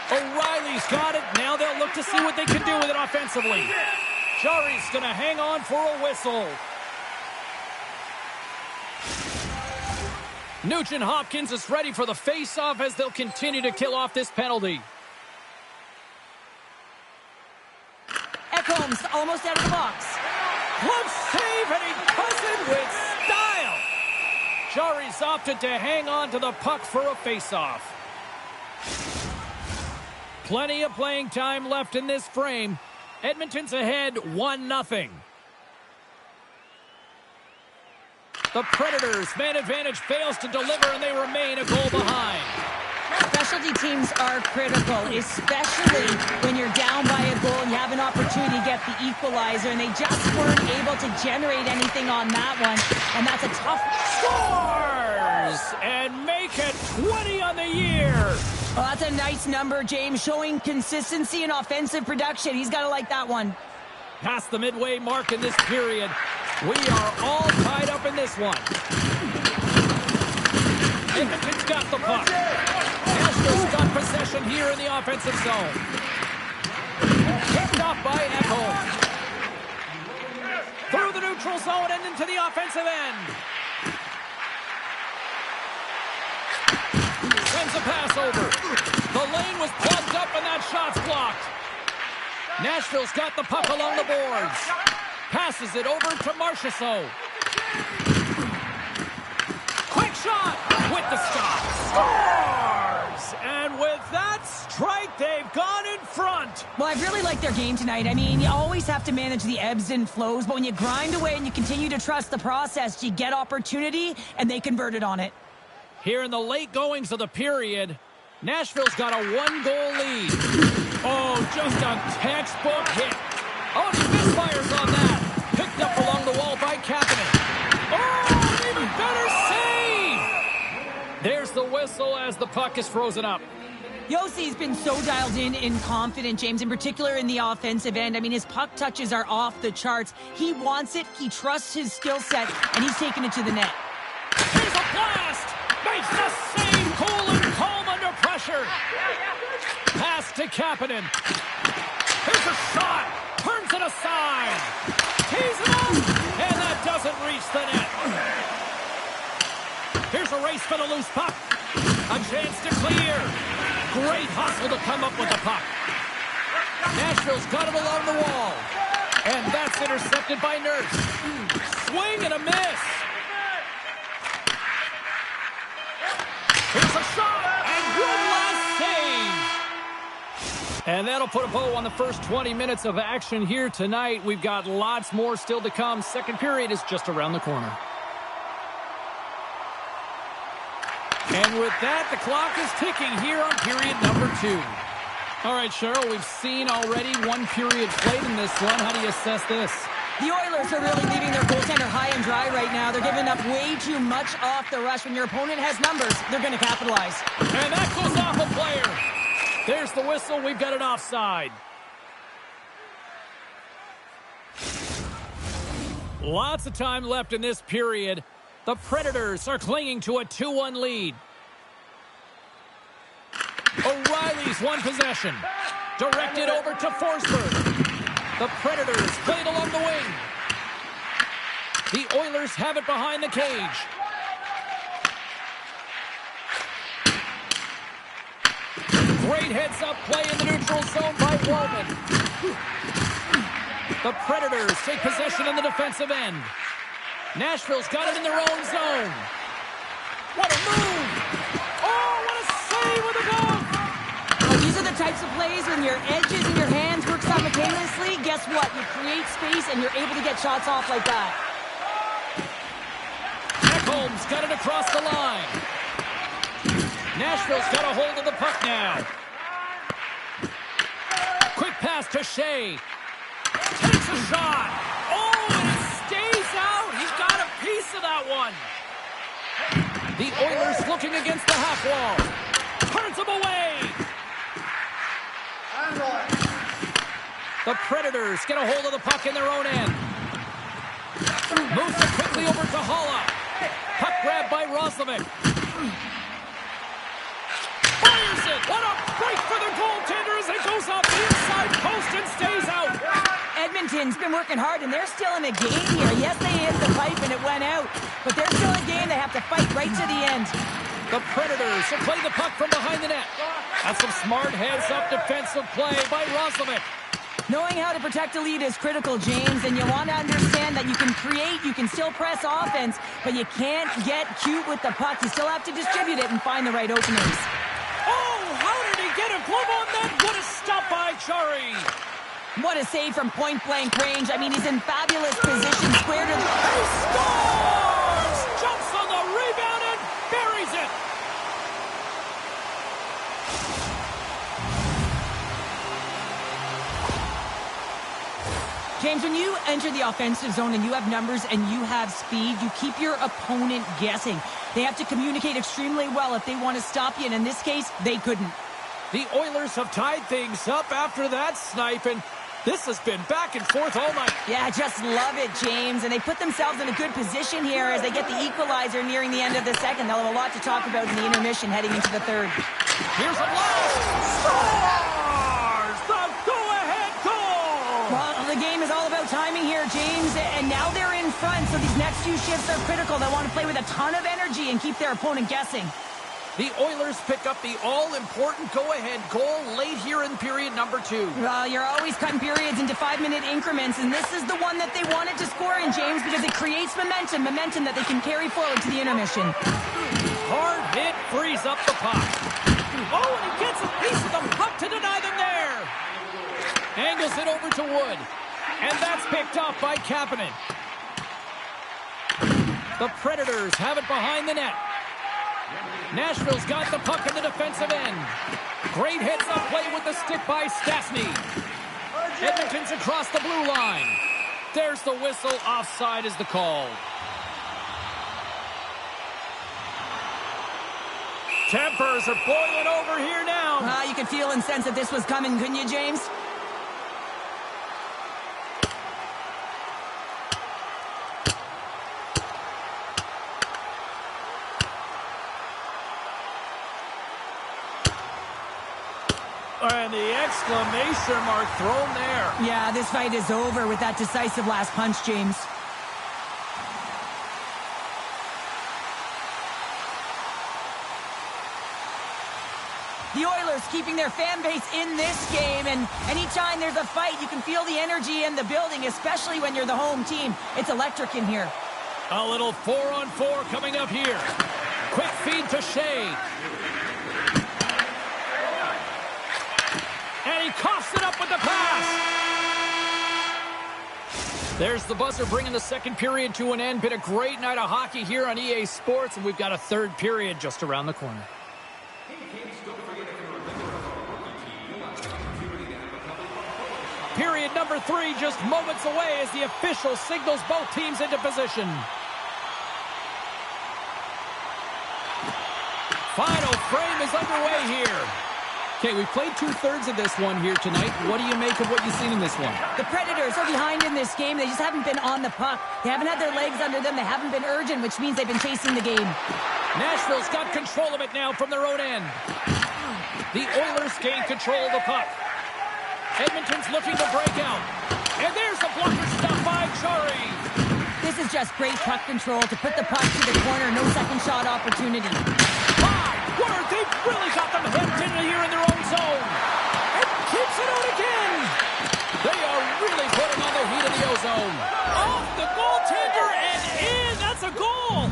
O'Reilly's got it. Now they'll look to see what they can do with it offensively. Chari's going to hang on for a whistle. Nugent Hopkins is ready for the face-off as they'll continue to kill off this penalty. Ekholm's almost out of the box. Close save, and he does it with style. Jarry's opted to hang on to the puck for a face-off. Plenty of playing time left in this frame. Edmonton's ahead 1-0. The Predators' man advantage fails to deliver, and they remain a goal behind. Specialty teams are critical, especially when you're down by a goal and you have an opportunity to get the equalizer, and they just weren't able to generate anything on that one, and that's a tough... Scores! And make it 20 on the year! Well, that's a nice number, James, showing consistency and offensive production. He's got to like that one. Past the midway mark in this period, we are all tied up in this one. Edmonton's got the puck. Nashville's got possession here in the offensive zone. Picked up by Ekholm. Through the neutral zone and into the offensive end. Sends a pass over. The lane was plugged up and that shot's blocked. Nashville's got the puck along the boards. Passes it over to Marchessault. Quick shot with the stop. Scores! And with that strike, they've gone in front. Well, I really like their game tonight. I mean, you always have to manage the ebbs and flows, but when you grind away and you continue to trust the process, you get opportunity, and they converted on it. Here in the late goings of the period, Nashville's got a 1-goal lead. Oh, just a textbook hit. Oh, he misfires on that. Picked up along the wall by Kapanen. Oh, an even better save! There's the whistle as the puck is frozen up. Yossi's been so dialed in and confident, James, in particular in the offensive end. I mean, his puck touches are off the charts. He wants it, he trusts his skill set, and he's taking it to the net. Here's a blast! Makes the save, cool and calm under pressure. Pass to Kapanen. Here's a shot. Turns it aside. Tees it up. And that doesn't reach the net. Here's a race for the loose puck. A chance to clear. Great hustle to come up with the puck. Nashville's got it along the wall. And that's intercepted by Nurse. Swing and a miss. Here's a shot. And one last save. And that'll put a bow on the first 20 minutes of action here tonight. We've got lots more still to come. Second period is just around the corner. And with that, the clock is ticking here on period number 2. All right, Cheryl, we've seen already one period played in this one. How do you assess this? The Oilers are really leaving their goaltender high and dry right now. They're giving up way too much off the rush. When your opponent has numbers, they're going to capitalize. And that goes off a player. There's the whistle. We've got it offside. Lots of time left in this period. The Predators are clinging to a 2-1 lead. O'Reilly's won possession. Directed over to Forsberg. The Predators played along the wing. The Oilers have it behind the cage. Great heads-up play in the neutral zone by Roman. The Predators take possession in the defensive end. Nashville's got it in their own zone. What a move! Oh, what a save with a glove! Well, these are the types of plays when your edges and your hands work simultaneously. Guess what? You create space and you're able to get shots off like that. Ekholm's got it across the line. Nashville's got a hold of the puck now. Quick pass to Shea. Takes a shot. Oh, and it stays out. He's got a piece of that one. The Oilers looking against the half wall. Turns him away. The Predators get a hold of the puck in their own end. Moves it quickly over to Haula. Puck grab by Roslovic. Fires it. What a break for the goaltender as it goes off the inside post and stays out. Edmonton's been working hard, and they're still in a game here. Yes, they hit the pipe and it went out, but they're still in a game. They have to fight right right to the end. The Predators will play the puck from behind the net. That's some smart heads-up defensive play by Roslovic. Knowing how to protect a lead is critical, James, and you want to understand that you can create, you can still press offense, but you can't get cute with the puck. You still have to distribute it and find the right openings. Oh, how did he get a glove on that? What a stop by Chari. What a save from point-blank range. I mean, he's in fabulous position, square to the... He scores! Jumps on the rebound and buries it. James, when you enter the offensive zone and you have numbers and you have speed, you keep your opponent guessing. They have to communicate extremely well if they want to stop you, and in this case, they couldn't. The Oilers have tied things up after that snipe, and this has been back and forth all night. Yeah, just love it, James. And they put themselves in a good position here as they get the equalizer nearing the end of the second. They'll have a lot to talk about in the intermission heading into the third. Here's a blast! Scores! The go-ahead goal! Well, the game is all about timing here, James. And now they're in front, so these next few shifts are critical. They want to play with a ton of energy and keep their opponent guessing. The Oilers pick up the all-important go-ahead goal late here in period number 2. Well, you're always cutting periods into 5-minute increments, and this is the one that they wanted to score in, James, because it creates momentum that they can carry forward to the intermission. Hard hit frees up the puck. Oh, and he gets a piece of the puck to deny them there. Angles it over to Wood, and that's picked up by Kapanen. The Predators have it behind the net. Nashville's got the puck in the defensive end. Great heads-up play with the stick by Stastny. Edmonton's across the blue line. There's the whistle. Offside is the call. Tempers are boiling over here now. You could feel and sense that this was coming, couldn't you, James? And the exclamation mark thrown there. Yeah, this fight is over with that decisive last punch, James. The Oilers keeping their fan base in this game, and anytime there's a fight, you can feel the energy in the building, especially when you're the home team. It's electric in here. A little 4-on-4 coming up here. Quick feed to Shea. And he coughs it up with the pass. There's the buzzer bringing the second period to an end. Been a great night of hockey here on EA Sports, and we've got a third period just around the corner. Period number 3 just moments away as the official signals both teams into position. Final frame is underway here. Okay, we've played 2/3 of this one here tonight. What do you make of what you've seen in this one? The Predators are behind in this game. They just haven't been on the puck. They haven't had their legs under them. They haven't been urgent, which means they've been chasing the game. Nashville's got control of it now from their own end. The Oilers gain control of the puck. Edmonton's looking to break out. And there's the blocker stop by Chari. This is just great puck control to put the puck to the corner. No second shot opportunity. Word, they've really got them hemmed in here in their own zone. And keeps it out again. They are really putting on the heat of the ozone. Off the goaltender and in. That's a goal.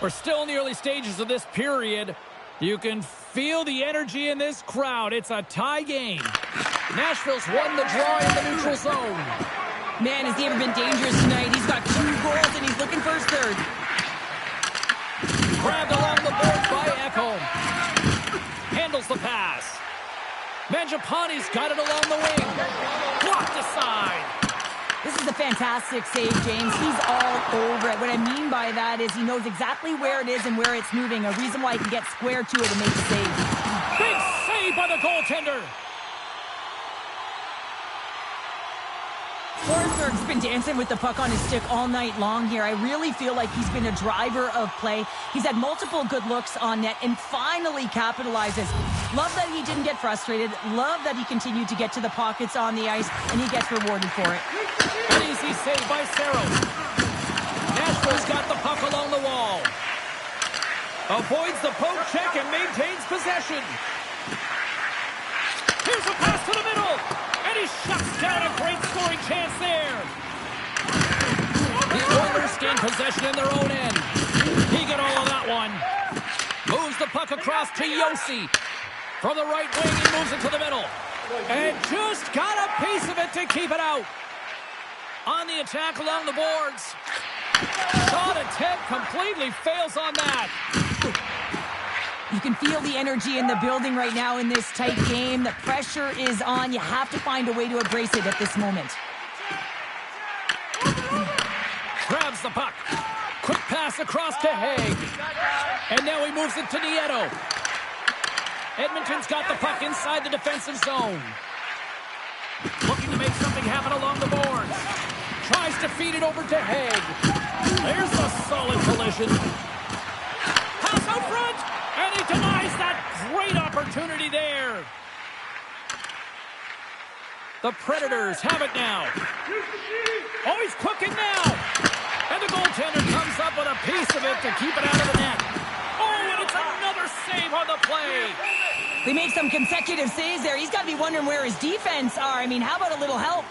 We're still in the early stages of this period. You can feel the energy in this crowd. It's a tie game. Nashville's won the draw in the neutral zone. Man, has he ever been dangerous tonight? He's got 2 goals and he's looking for his third. Grabbed along the boards by Ekholm. Handles the pass. Mangiapane's got it along the wing. Blocked aside. This is a fantastic save, James. He's all over it. What I mean by that is he knows exactly where it is and where it's moving. A reason why he can get square to it and make the save. Big save by the goaltender. Forsberg's been dancing with the puck on his stick all night long here. I really feel like he's been a driver of play. He's had multiple good looks on net and finally capitalizes. Love that he didn't get frustrated. Love that he continued to get to the pockets on the ice, and he gets rewarded for it. An easy save by Saros. Nashville's got the puck along the Avoids the poke check and maintains possession. Here's a pass to the middle. And he shuts down a great scoring chance there. The Oilers gain possession in their own end. He got all of that one. Moves the puck across to Yossi. From the right wing, he moves it to the middle. And just got a piece of it to keep it out. On the attack along the boards. Shot attempt completely fails on that. You can feel the energy in the building right now in this tight game. The pressure is on. You have to find a way to embrace it at this moment. Grabs the puck. Quick pass across to Haig. And now he moves it to Nieto. Edmonton's got the puck inside the defensive zone. Looking to make something happen along the boards. Tries to feed it over to Haig. There's a solid collision. Pass out front. And he denies that great opportunity there. The Predators have it now. Oh, he's cooking now. And the goaltender comes up with a piece of it to keep it out of the net. Oh, and it's another save on the play. They made some consecutive saves there. He's got to be wondering where his defense are. I mean, how about a little help?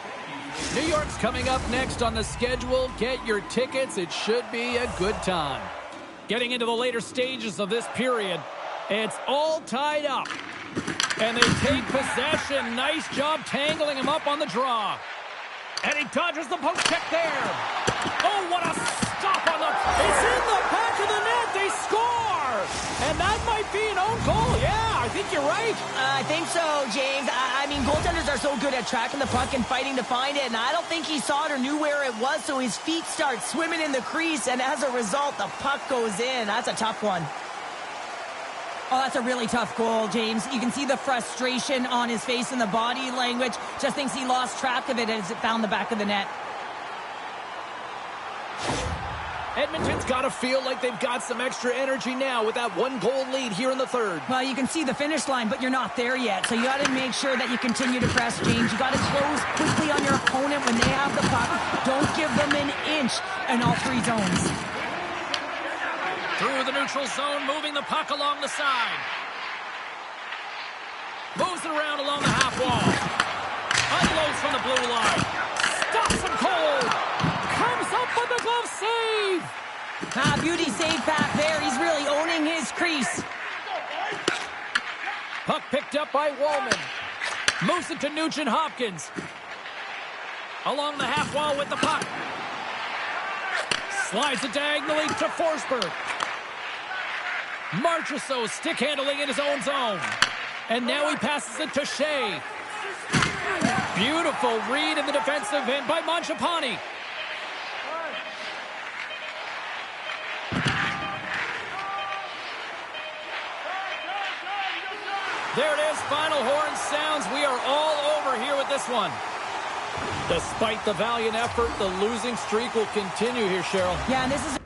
New York's coming up next on the schedule. Get your tickets. It should be a good time. Getting into the later stages of this period, it's all tied up. And they take possession. Nice job tangling him up on the draw. And he dodges the poke check there. Oh, what a stop on the... It's in the back of the net. They score. And that might be an own goal. Yeah, I think you're right. I think so, James. I mean, goaltenders are so good at tracking the puck and fighting to find it, and I don't think he saw it or knew where it was, so his feet start swimming in the crease, and as a result, the puck goes in. That's a tough one. Oh, that's a really tough goal, James. You can see the frustration on his face and the body language. Just thinks he lost track of it as it found the back of the net. Edmonton's got to feel like they've got some extra energy now with that 1-goal lead here in the third. Well, you can see the finish line, but you're not there yet. So you got to make sure that you continue to press, James. You got to close quickly on your opponent when they have the puck. Don't give them an inch in all three zones. Through the neutral zone, moving the puck along the side. Moves it around along the half wall. Unloads from the blue line. Stops him cold. Comes up with the glove save. Beauty save pack there. He's really owning his crease. Puck picked up by Wallman. Moves it to Nugent-Hopkins. Along the half wall with the puck. Slides it diagonally to Forsberg. Marchessault stick handling in his own zone. And now he passes it to Shea. Beautiful read in the defensive end by Mangiapane. There it is, final horn sounds. We are all over here with this one. Despite the valiant effort, the losing streak will continue here, Cheryl. Yeah, and this is...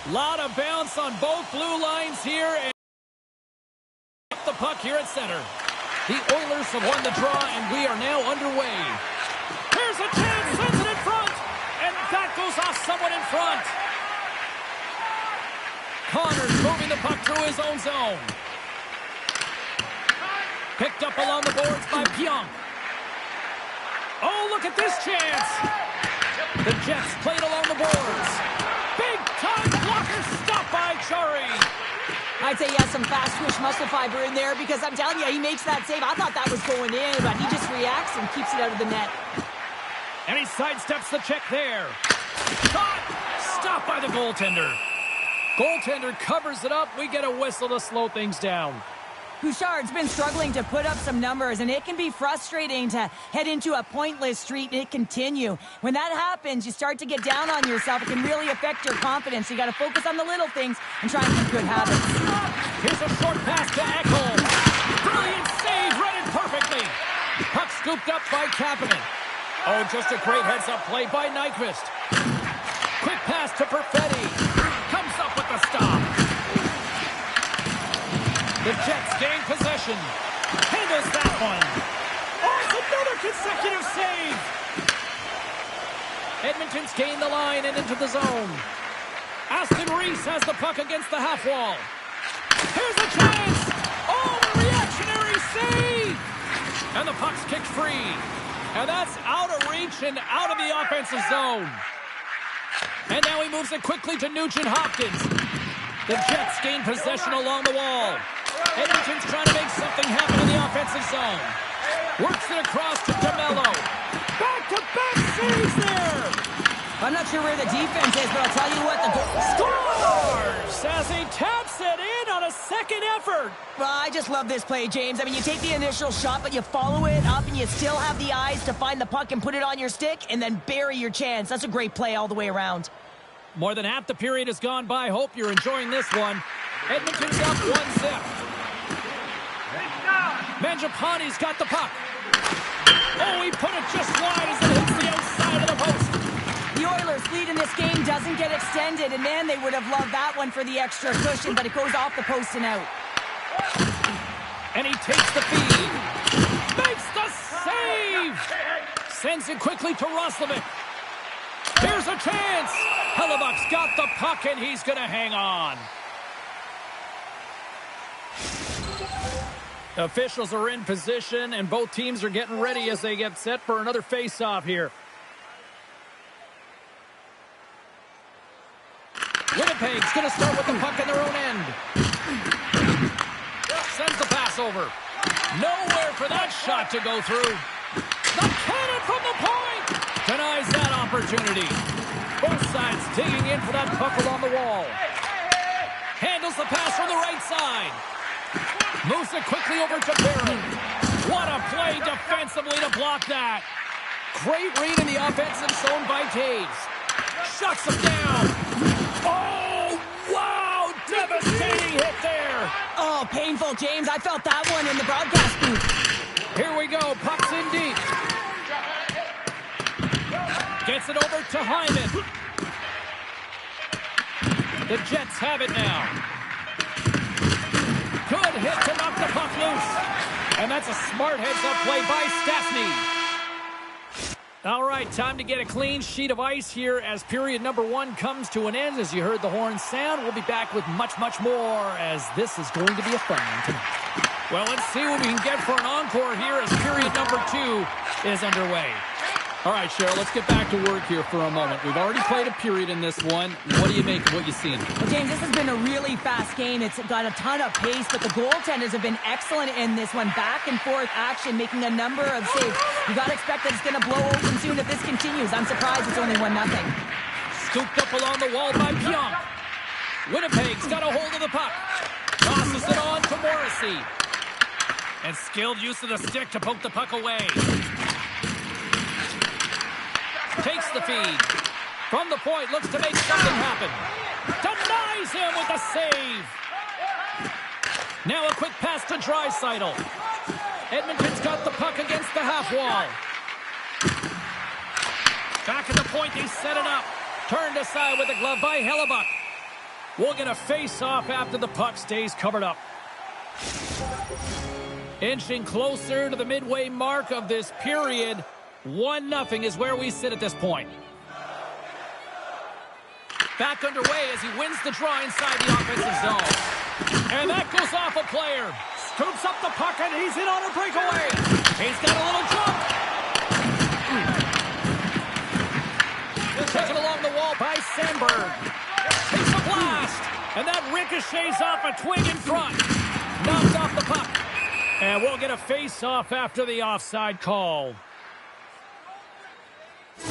Lot of bounce on both blue lines here. And the puck here at center. The Oilers have won the draw, and we are now underway. Here's a chance, sends it in front. And that goes off someone in front. Connors moving the puck through his own zone. Picked up along the boards by Pionk. Oh, look at this chance. The Jets played along the boards. Big time blocker stop by Chari. I'd say he has some fast twitch muscle fiber in there because I'm telling you, he makes that save. I thought that was going in, but he just reacts and keeps it out of the net. And he sidesteps the check there. Shot! Stopped by the goaltender. Goaltender covers it up. We get a whistle to slow things down. Bouchard's been struggling to put up some numbers, and it can be frustrating to head into a pointless streak and continue. When that happens, you start to get down on yourself. It can really affect your confidence. You got to focus on the little things and try and keep good habits. Here's a short pass to Ekholm. Brilliant save, read it perfectly. Puck scooped up by Kapanen. Oh, just a great heads-up play by Nyquist. Quick pass to Perfetti. Comes up with the stop. The Jets gain possession. Handles that one. Oh, it's another consecutive save. Edmonton's gained the line and into the zone. Aston Reese has the puck against the half wall. Here's a chance. Oh, a reactionary save. And the puck's kicked free. And that's out of reach and out of the offensive zone. And now he moves it quickly to Nugent-Hopkins. The Jets gain possession along the wall. Edmonton's trying to make something happen in the offensive zone. Works it across to DeMello. Back-to-back saves there. I'm not sure where the defense is, but I'll tell you what, the goal scores as he taps it in on a second effort. Well, I just love this play, James. I mean, you take the initial shot, but you follow it up, and you still have the eyes to find the puck and put it on your stick, and then bury your chance. That's a great play all the way around. More than half the period has gone by. Hope you're enjoying this one. Edmonton's up 1-0. Mangiapane's got the puck. Oh, he put it just wide as it hits the outside of the post. The Oilers' lead in this game doesn't get extended, and man, they would have loved that one for the extra cushion, but it goes off the post and out. And he takes the feed. Makes the save! Sends it quickly to Roslovic. Here's a chance! Hellebuck's got the puck, and he's going to hang on. Officials are in position, and both teams are getting ready as they get set for another face-off here. Winnipeg's going to start with the puck in their own end. Sends the pass over. Nowhere for that shot to go through. The cannon from the point! Denies that opportunity. Both sides digging in for that puck along the wall. Handles the pass from the right side. Moves it quickly over to Barron. What a play defensively to block that. Great read in the offensive zone by Taves. Shuts him down. Oh, wow! Devastating hit there. Oh, painful, James. I felt that one in the broadcast booth. Here we go. Puck's in deep. Gets it over to Hyman. The Jets have it now. Good hit to knock the puck loose. And that's a smart heads-up play by Stastny. All right, time to get a clean sheet of ice here as period number 1 comes to an end. As you heard the horn sound, we'll be back with much, much more as this is going to be a fun one tonight. Well, let's see what we can get for an encore here as period number 2 is underway. All right, Cheryl, let's get back to work here for a moment. We've already played a period in this one. What do you make of what you've seen? Well, James, this has been a really fast game. It's got a ton of pace, but the goaltenders have been excellent in this one. Back and forth action, making a number of saves. You got to expect that it's going to blow open soon if this continues. I'm surprised it's only 1-0. Scooped up along the wall by Pionk. Winnipeg's got a hold of the puck. Tosses it on to Morrissey. And skilled use of the stick to poke the puck away. Takes the feed. From the point, looks to make something happen. Denies him with a save. Now a quick pass to Draisaitl. Edmonton's got the puck against the half wall. Back at the point, they set it up. Turned aside with a glove by Hellebuck. We'll get a face-off after the puck stays covered up. Inching closer to the midway mark of this period. 1-0 is where we sit at this point. Back underway as he wins the draw inside the offensive zone. And that goes off a player. Scoops up the puck and he's in on a breakaway. He's got a little jump. Taken along the wall by Sandberg. Takes a blast. And that ricochets off a twig in front. Knocked off the puck. And we'll get a face-off after the offside call.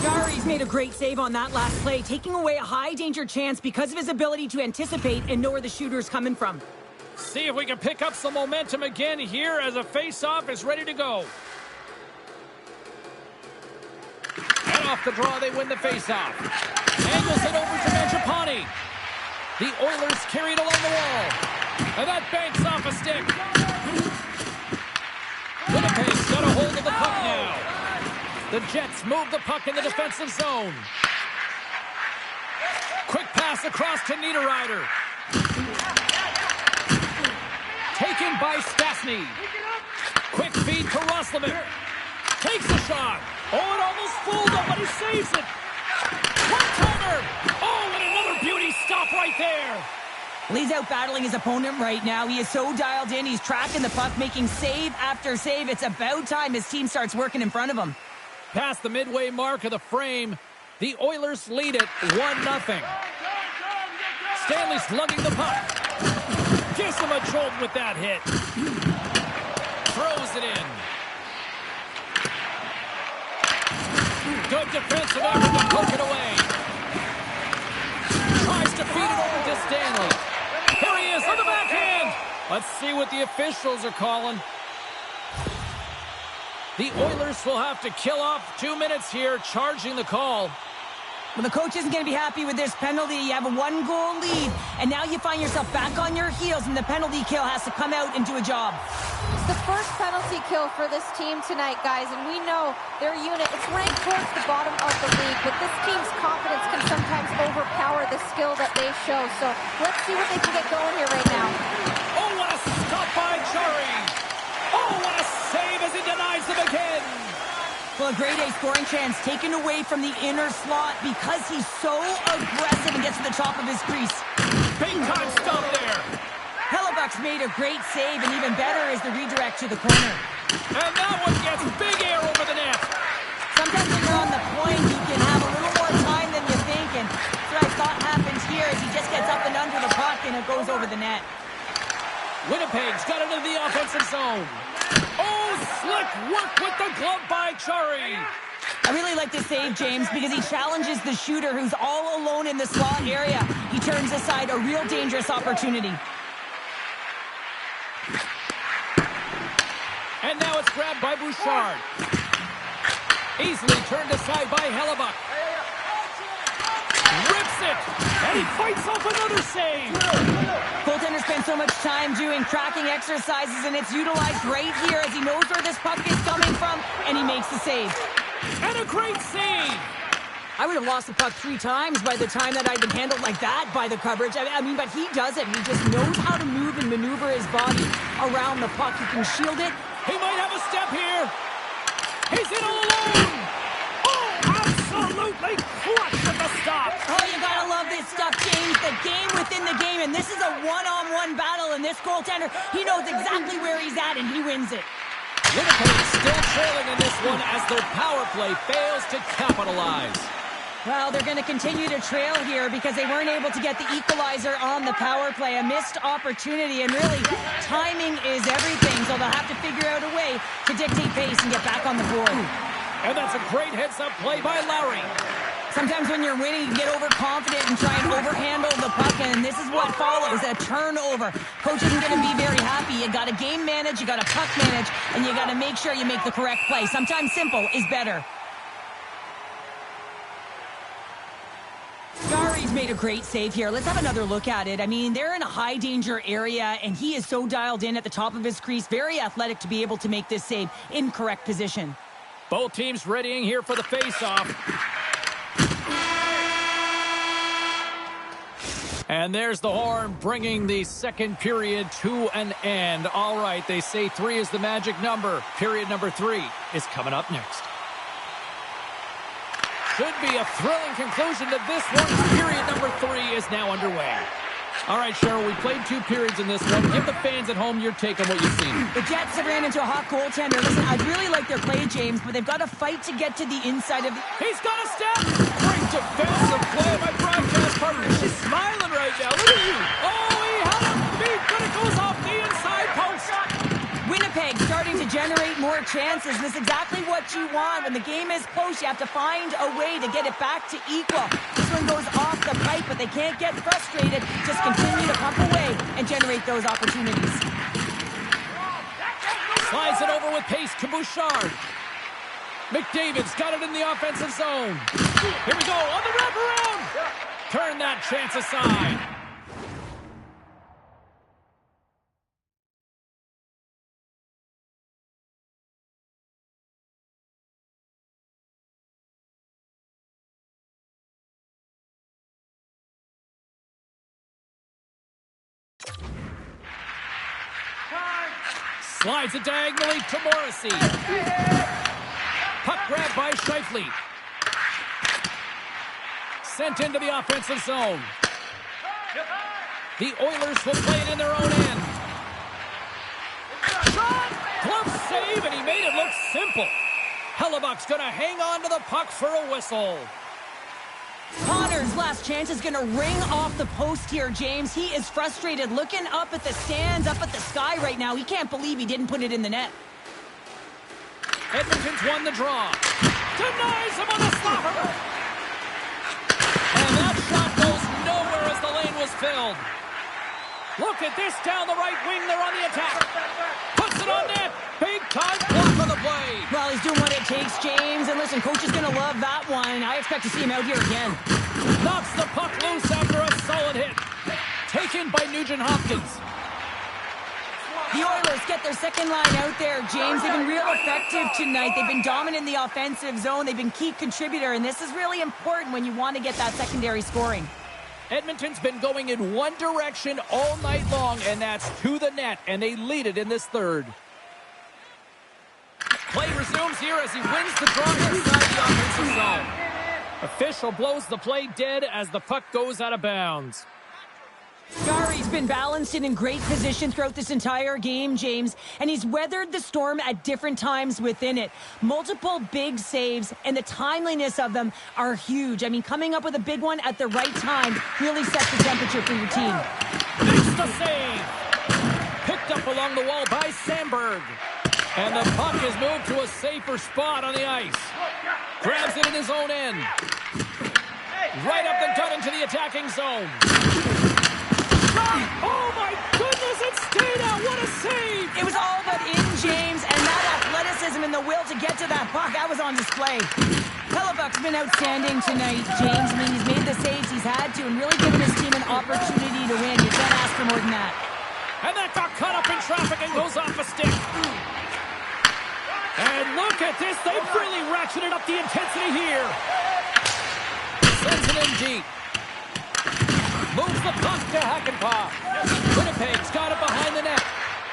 Jarry's made a great save on that last play, taking away a high-danger chance because of his ability to anticipate and know where the shooter's coming from. See if we can pick up some momentum again here as a face-off is ready to go. And off the draw, they win the face-off. Angles it over to Mangiapane. The Oilers carry it along the wall. And that banks off a stick. Winnipeg's got a hold of the puck now. The Jets move the puck in the defensive zone. Quick pass across to Niederreiter. Taken by Stastny. Quick feed to Roslovic. Takes the shot. Oh, it almost fooled him, but he saves it. One-timer. Oh, and another beauty stop right there. Well, he's out battling his opponent right now. He is so dialed in. He's tracking the puck, making save after save. It's about time his team starts working in front of him. Past the midway mark of the frame, the Oilers lead it 1-0. Stanley slugging the puck. Gives him a jolt with that hit. Throws it in. Good defensive effort to poke it away. Tries to feed it over to Stanley. Here he is on the backhand. Let's see what the officials are calling. The Oilers will have to kill off 2 minutes here, charging the call. Well, the coach isn't going to be happy with this penalty. You have a 1-goal lead, and now you find yourself back on your heels, and the penalty kill has to come out and do a job. It's the first penalty kill for this team tonight, guys, and we know their unit, it's ranked towards the bottom of the league, but this team's confidence can sometimes overpower the skill that they show. So let's see what they can get going here right now. Oh, what a stop by Jarry! Oh, what a save as he denies them again! Well, a grade A scoring chance taken away from the inner slot because he's so aggressive and gets to the top of his crease. Big time stop there. Hellebuck's made a great save, and even better is the redirect to the corner. And that one gets big air over the net. Sometimes when you're on the point, you can have a little more time than you think, and that's what I thought happens here is he just gets up and under the puck and it goes over the net. Winnipeg's got into the offensive zone. Oh, slick work with the glove by Jarry. I really like this save, James, because he challenges the shooter who's all alone in the slot area. He turns aside a real dangerous opportunity. And now it's grabbed by Bouchard. Easily turned aside by Hellebuck. Rips it, and he fights off another save. Goaltender spends so much time doing tracking exercises, and it's utilized right here as he knows where this puck is coming from, and he makes the save. And a great save. I would have lost the puck 3 times by the time that I'd been handled like that by the coverage. I mean, but he doesn't. He just knows how to move and maneuver his body around the puck. He can shield it. He might have a step here. He's in all alone. Oh, absolutely clutch at the stop. Oh, you gotta love this stuff, James. The game within the game, and this is a one-on-one battle, and this goaltender, he knows exactly where he's at, and he wins it. Winnipeg still trailing in this one as their power play fails to capitalize. Well, they're going to continue to trail here because they weren't able to get the equalizer on the power play. A missed opportunity, and really, timing is everything, so they'll have to figure out a way to dictate pace and get back on the board. And that's a great heads-up play by Lowry. Sometimes when you're winning, you get overconfident and try and overhandle the puck, and this is what follows, a turnover. Coach isn't going to be very happy. You got to game manage, you got to puck manage, and you got to make sure you make the correct play. Sometimes simple is better. Jarry's made a great save here. Let's have another look at it. I mean, they're in a high-danger area, and he is so dialed in at the top of his crease. Very athletic to be able to make this save in correct position. Both teams readying here for the face-off. And there's the horn, bringing the second period to an end. All right, they say 3 is the magic number. Period number 3 is coming up next. Should be a thrilling conclusion to this one. Period number 3 is now underway. All right, Cheryl, we played 2 periods in this one. Give the fans at home your take on what you've seen. The Jets have ran into a hot goaltender. Listen, I really like their play, James, but they've got to fight to get to the inside of the... He's got a step! Great defensive play. My broadcast partner, she's smiling right now. Look at you. Oh! Winnipeg starting to generate more chances. This is exactly what you want. When the game is close, you have to find a way to get it back to equal. This one goes off the pipe, but they can't get frustrated. Just continue to pump away and generate those opportunities. Slides it over with pace to Bouchard. McDavid's got it in the offensive zone. Here we go on the wraparound. Turn that chance aside. Slides it diagonally to Morrissey. Puck grabbed by Scheifele. Sent into the offensive zone. The Oilers will play it in their own end. Shot! Glove save, and he made it look simple. Hellebuck's going to hang on to the puck for a whistle. Connor's last chance is going to ring off the post here, James. He is frustrated, looking up at the stands, up at the sky right now. He can't believe he didn't put it in the net. Edmonton's won the draw. Denies him on the stopper. And that shot goes nowhere as the lane was filled. Look at this down the right wing. They're on the attack. Puts it on net. Big time block on the play. Well, he's doing what it takes, James. And listen, coach is going to love that one. I expect to see him out here again. Knocks the puck loose after a solid hit. Taken by Nugent Hopkins. The Oilers get their second line out there, James. They've been real effective tonight. They've been dominant in the offensive zone. They've been key contributor, and this is really important when you want to get that secondary scoring. Edmonton's been going in one direction all night long, and that's to the net, and they lead it in this third. Play resumes here as he wins the draw inside the offensive zone. Official blows the play dead as the puck goes out of bounds. Jarry's been balanced and in great position throughout this entire game, James, and he's weathered the storm at different times within it. Multiple big saves, and the timeliness of them are huge. I mean, coming up with a big one at the right time really sets the temperature for your team. Makes the save. Picked up along the wall by Sandberg. And the puck is moved to a safer spot on the ice. Grabs it in his own end. Right up the gut into the attacking zone. Oh my goodness, it stayed out. What a save. It was all but in, James, and that athleticism and the will to get to that puck, that was on display. Hellebuck's been outstanding tonight, James. I mean, he's made the saves he's had to and really given his team an opportunity to win. You can't ask for more than that. And that got caught up in traffic and goes off a stick. And look at this. They've really ratcheted up the intensity here. Sends it in deep. Moves the puck to Hakanpää. Winnipeg's got it behind the net.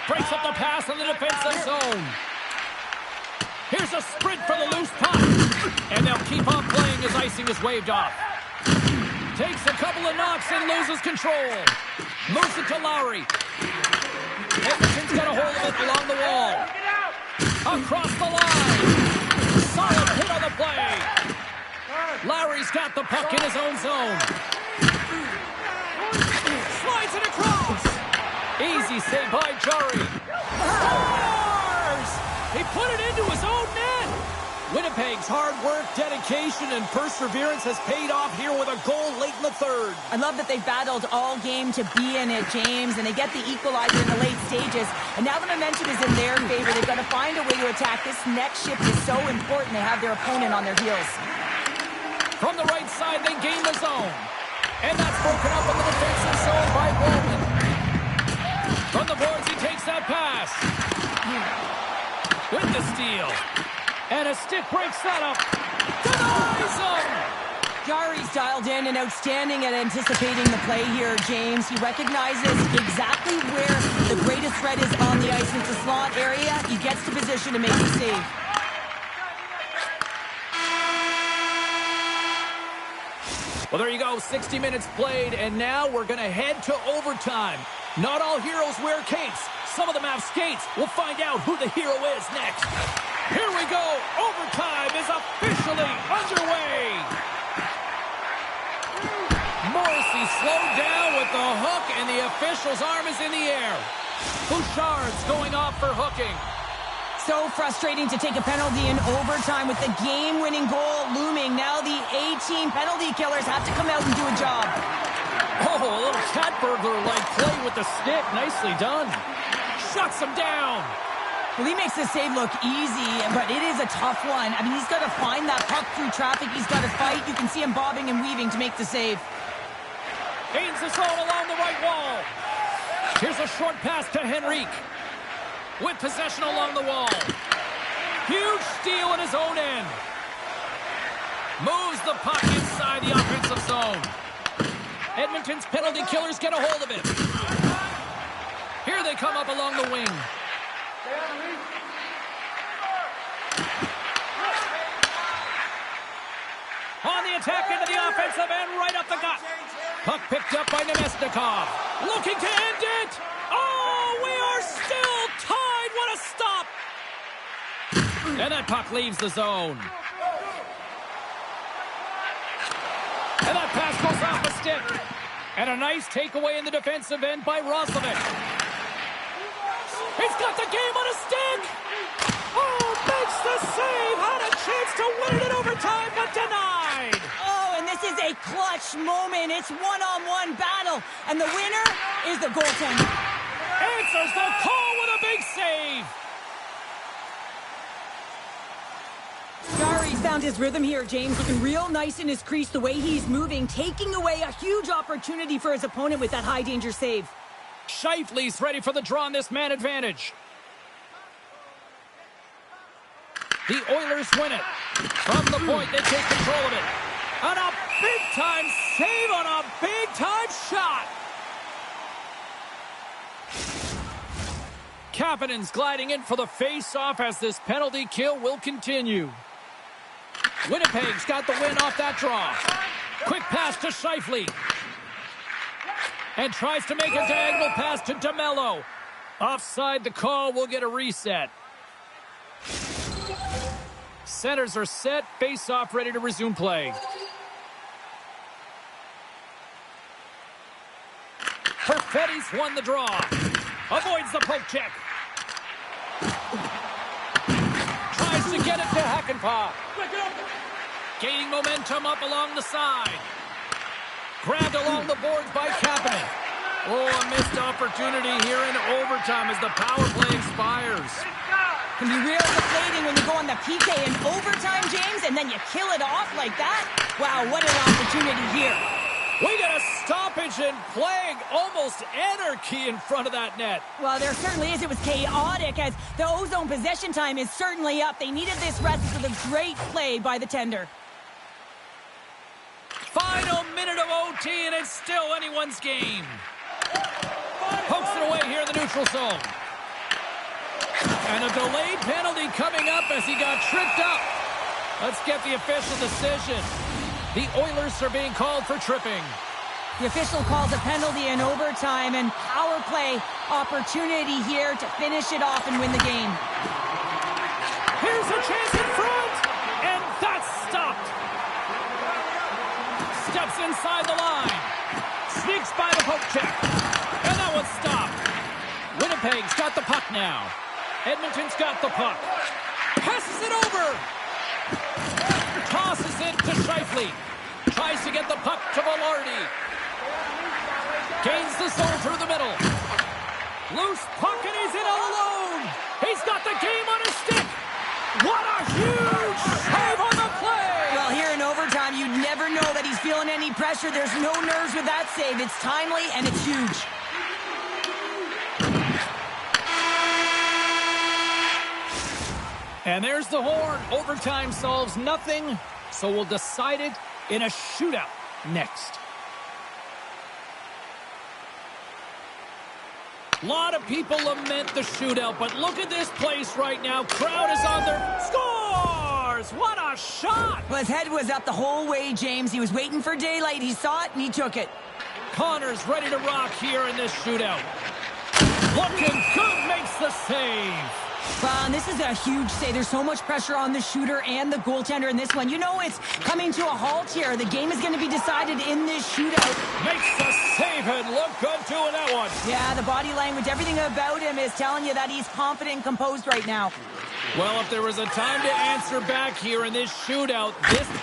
Breaks up the pass in the defensive zone. Here's a sprint for the loose puck. And they'll keep on playing as icing is waved off. Takes a couple of knocks and loses control. Moves it to Lowry. Edmonton's got a hold of it along the wall. Across the line. Solid hit on the play. Lowry's got the puck in his own zone. Slides it across. Easy save by Jarry. Scores! He put it into his own net. Winnipeg's hard work, dedication, and perseverance has paid off here with a goal late in the third. I love that they've battled all game to be in it, James, and they get the equalizer in the late stages. And now the momentum is in their favor. They've got to find a way to attack. This next shift is so important. They have their opponent on their heels. From the right side, they gain the zone. And that's broken up in the defensive zone by Bowman. From the boards, he takes that pass. With the steal. And a stick breaks that up. Denies him! Jarry's dialed in and outstanding at anticipating the play here, James. He recognizes exactly where the greatest threat is on the ice. It's a slot area. He gets to position to make the save. Well, there you go. 60 minutes played, and now we're going to head to overtime. Not all heroes wear capes. Some of them have skates. We'll find out who the hero is next. Here we go. Overtime is officially underway. Morrissey slowed down with the hook, and the official's arm is in the air. Bouchard's going off for hooking. So frustrating to take a penalty in overtime with the game-winning goal looming. Now the A-team penalty killers have to come out and do a job. Oh, a little cat burglar-like play with the stick. Nicely done. Shuts him down. Well, he makes the save look easy, but it is a tough one. I mean, he's got to find that puck through traffic. He's got to fight. You can see him bobbing and weaving to make the save. Gains the zone along the right wall. Here's a short pass to Henrique. With possession along the wall. Huge steal in his own end. Moves the puck inside the offensive zone. Edmonton's penalty killers get a hold of it. Here they come up along the wing. On the attack into the offensive end, right up the gut. Puck picked up by Nemesnikov. Looking to end it. Oh, we are still tied. What a stop. And that puck leaves the zone. And that pass goes off the stick. And a nice takeaway in the defensive end by Roslovic. He's got the game on a stick. Oh, makes the save. Had a chance to win it in overtime, but denied. Oh, and this is a clutch moment. It's one-on-one battle. And the winner is the goaltender. Answers the call with a big save. Jarry's found his rhythm here, James. Looking real nice in his crease, the way he's moving, taking away a huge opportunity for his opponent with that high-danger save. Scheifele's ready for the draw on this man advantage. The Oilers win it. From the point, they take control of it. And a big-time save on a big-time shot. Kapanen's gliding in for the face-off as this penalty kill will continue. Winnipeg's got the win off that draw. Quick pass to Scheifele. And tries to make a diagonal pass to DeMello. Offside, the call will get a reset. Centers are set, face-off ready to resume play. Perfetti's won the draw. Avoids the poke check. Tries to get it to Hakanpää. Gaining momentum up along the side. Grabbed along the boards by Kapanen. Oh, a missed opportunity here in overtime as the power play expires. Can be real deflating when you go on the PK in overtime, James, and then you kill it off like that? Wow, what an opportunity here. We got a stoppage and plague, almost anarchy in front of that net. Well, there certainly is. It was chaotic as the Ozone possession time is certainly up. They needed this rest for the great play by the tender. Final minute of OT, and it's still anyone's game. Pokes it away here in the neutral zone. And a delayed penalty coming up as he got tripped up. Let's get the official decision. The Oilers are being called for tripping. The official calls a penalty in overtime and power play opportunity here to finish it off and win the game. Here's a chance in front, and that's stopped. Steps inside the line. Sneaks by the poke check. And that one's stopped. Winnipeg's got the puck now. Edmonton's got the puck. Passes it over. Tosses it to Scheifele. Tries to get the puck to Velarde. Gains the zone through the middle. Loose puck and he's in all alone. He's got the game on his stick. What a huge save on the play. Well, here in overtime, you'd never know that he's feeling any pressure. There's no nerves with that save. It's timely and it's huge. And there's the horn. Overtime solves nothing, so we'll decide it in a shootout next. A lot of people lament the shootout, but look at this place right now. Crowd is on their scores. What a shot. Well, his head was up the whole way, James. He was waiting for daylight. He saw it and he took it. Connor's ready to rock here in this shootout. Looking good, makes the save. Well, and this is a huge save. There's so much pressure on the shooter and the goaltender in this one. You know it's coming to a halt here. The game is going to be decided in this shootout. Makes the save and look good doing that one. Yeah, the body language, everything about him is telling you that he's confident and composed right now. Well, if there was a time to answer back here in this shootout,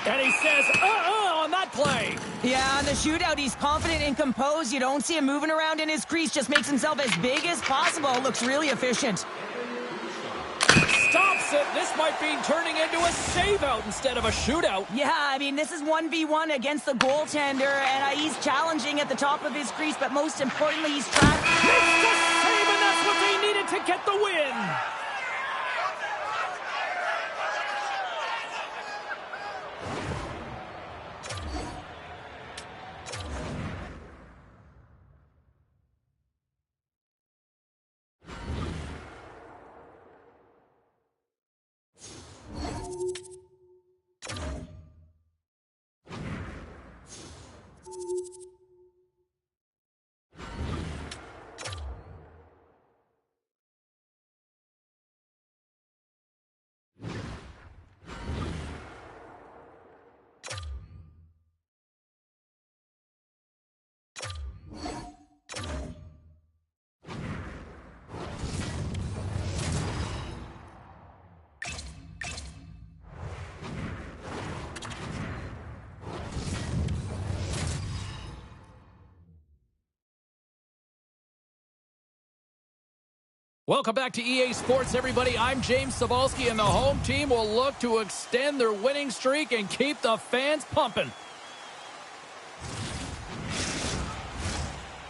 and he says, on that play. Yeah, in the shootout, he's confident and composed. You don't see him moving around in his crease, just makes himself as big as possible. Looks really efficient. Stops it. This might be turning into a save-out instead of a shootout. Yeah, I mean, this is 1v1 against the goaltender, and he's challenging at the top of his crease, but most importantly, he's trapped. Makes the save, and that's what they needed to get the win. Welcome back to EA Sports, everybody. I'm James Cebulski, and the home team will look to extend their winning streak and keep the fans pumping.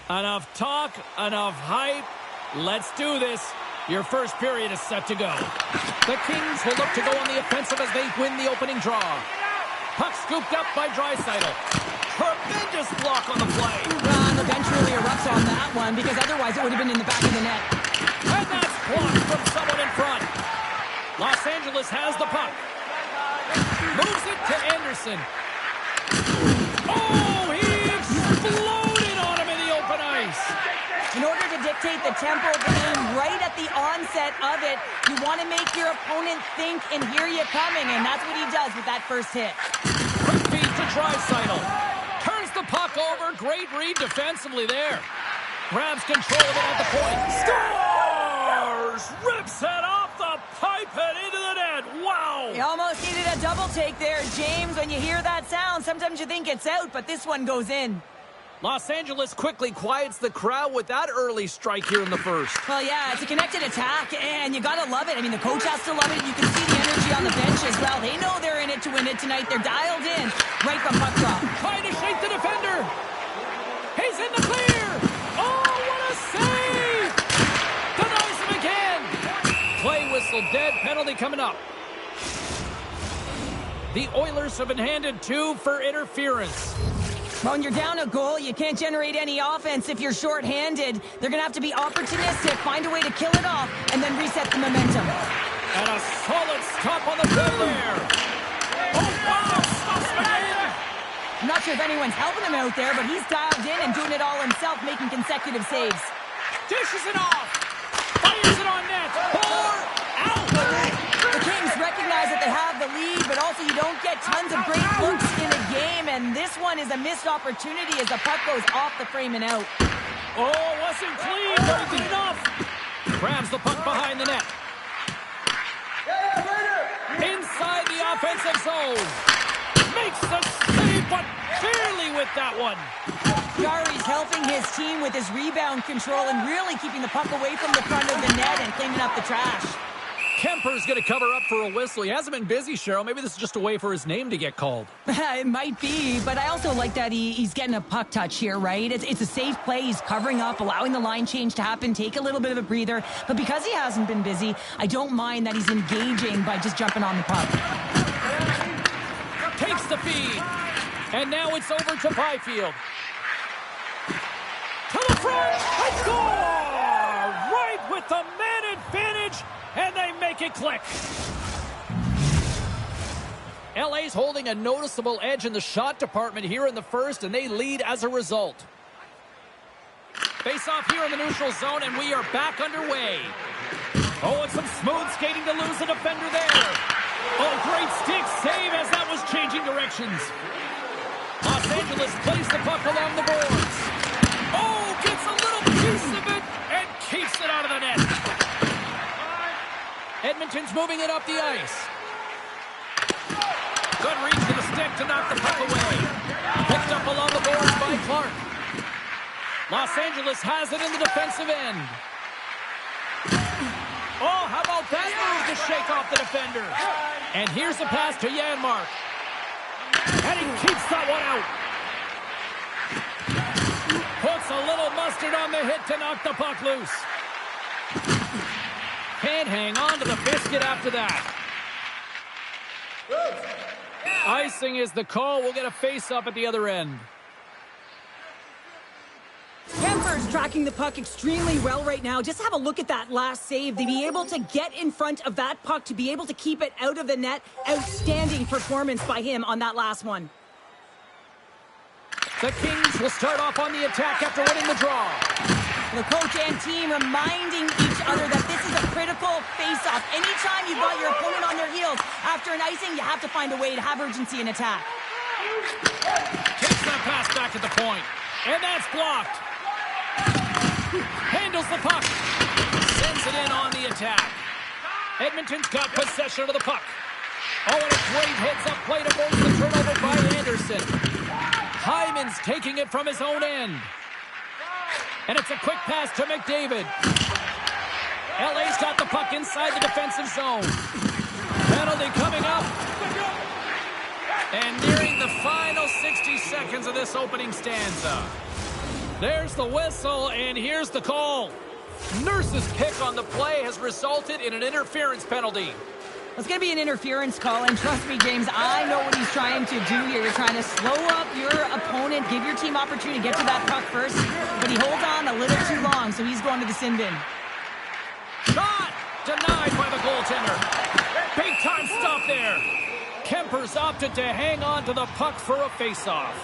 Enough talk, enough hype. Let's do this. Your first period is set to go. The Kings will look to go on the offensive as they win the opening draw. Puck scooped up by Draisaitl. Tremendous block on the play. The bench really erupts on that one, because otherwise it would have been in the back of the net. And that's blocked from someone in front. Los Angeles has the puck. Moves it to Anderson. Oh, he exploded on him in the open ice. In order to dictate the tempo of the game right at the onset of it, you want to make your opponent think and hear you coming, and that's what he does with that first hit. Quick feed to Draisaitl. Turns the puck over. Great read defensively there. Grabs control of it at the point. Scores! Rips it off the pipe and into the net. Wow! You almost needed a double take there, James. When you hear that sound, sometimes you think it's out, but this one goes in. Los Angeles quickly quiets the crowd with that early strike here in the first. Well, yeah, it's a connected attack, and you gotta love it. I mean, the coach has to love it. You can see the energy on the bench as well. They know they're in it to win it tonight. They're dialed in right from puck drop. Trying to shake the defender. He's in the clear. Oh, what a save! Denies him again. Play whistle dead. Penalty coming up. The Oilers have been handed 2 for interference. When you're down a goal, you can't generate any offense if you're shorthanded. They're going to have to be opportunistic, find a way to kill it off, and then reset the momentum. And a solid stop on the field there. Oh, wow! Stops him again. I'm not sure if anyone's helping him out there, but he's dialed in and doing it all himself, making consecutive saves. Dishes it off. Fires it on net. Or out. The Kings recognize that they have the lead, but also you don't get tons of great looks in a game, and this one is a missed opportunity as the puck goes off the frame and out. Oh, wasn't clean, but good enough. Grabs the puck behind the net. Inside the offensive zone. Makes the save, but barely with that one. Jari's helping his team with his rebound control and really keeping the puck away from the front of the net and cleaning up the trash. Kemper's going to cover up for a whistle. He hasn't been busy, Cheryl. Maybe this is just a way for his name to get called. It might be, but I also like that he's getting a puck touch here, right? It's a safe play. He's covering up, allowing the line change to happen, take a little bit of a breather. But because he hasn't been busy, I don't mind that he's engaging by just jumping on the puck. Takes the feed. And now it's over to Byfield. To the front. A score! Right with the man advantage. And they make it click. LA's holding a noticeable edge in the shot department here in the first, and they lead as a result. Face off here in the neutral zone, and we are back underway. Oh, and some smooth skating to lose the defender there. Oh, great stick save as that was changing directions. Los Angeles plays the puck along the boards. Oh, gets a little piece of it and keeps it out of the net. Edmonton's moving it up the ice. Good reach to the stick to knock the puck away. Picked up along the boards by Clark. Los Angeles has it in the defensive end. Oh, how about that move to shake off the defender? And here's a pass to Janmark. And he keeps that one out. Puts a little mustard on the hit to knock the puck loose. Can't hang on to the biscuit after that. Icing is the call. We'll get a face-up at the other end. Kemper's tracking the puck extremely well right now. Just have a look at that last save. To be able to get in front of that puck, to be able to keep it out of the net, outstanding performance by him on that last one. The Kings will start off on the attack after winning the draw. The coach and team reminding each other that this is a critical face-off. Anytime you've got your opponent on their heels after an icing, you have to find a way to have urgency in attack. Takes that pass back at the point. And that's blocked. Handles the puck. Sends it in on the attack. Edmonton's got possession of the puck. Oh, and a great heads-up play to force the turnover by Anderson. Hyman's taking it from his own end. And it's a quick pass to McDavid. LA's got the puck inside the defensive zone. Penalty coming up. And nearing the final 60 seconds of this opening stanza. There's the whistle, and here's the call. Nurse's pick on the play has resulted in an interference penalty. It's going to be an interference call, and trust me, James, I know what he's trying to do here. You're trying to slow up your opponent, give your team opportunity to get to that puck first, but he holds on a little too long, so he's going to the sin bin. Shot! Denied by the goaltender. Big time stop there. Kemper's opted to hang on to the puck for a face-off.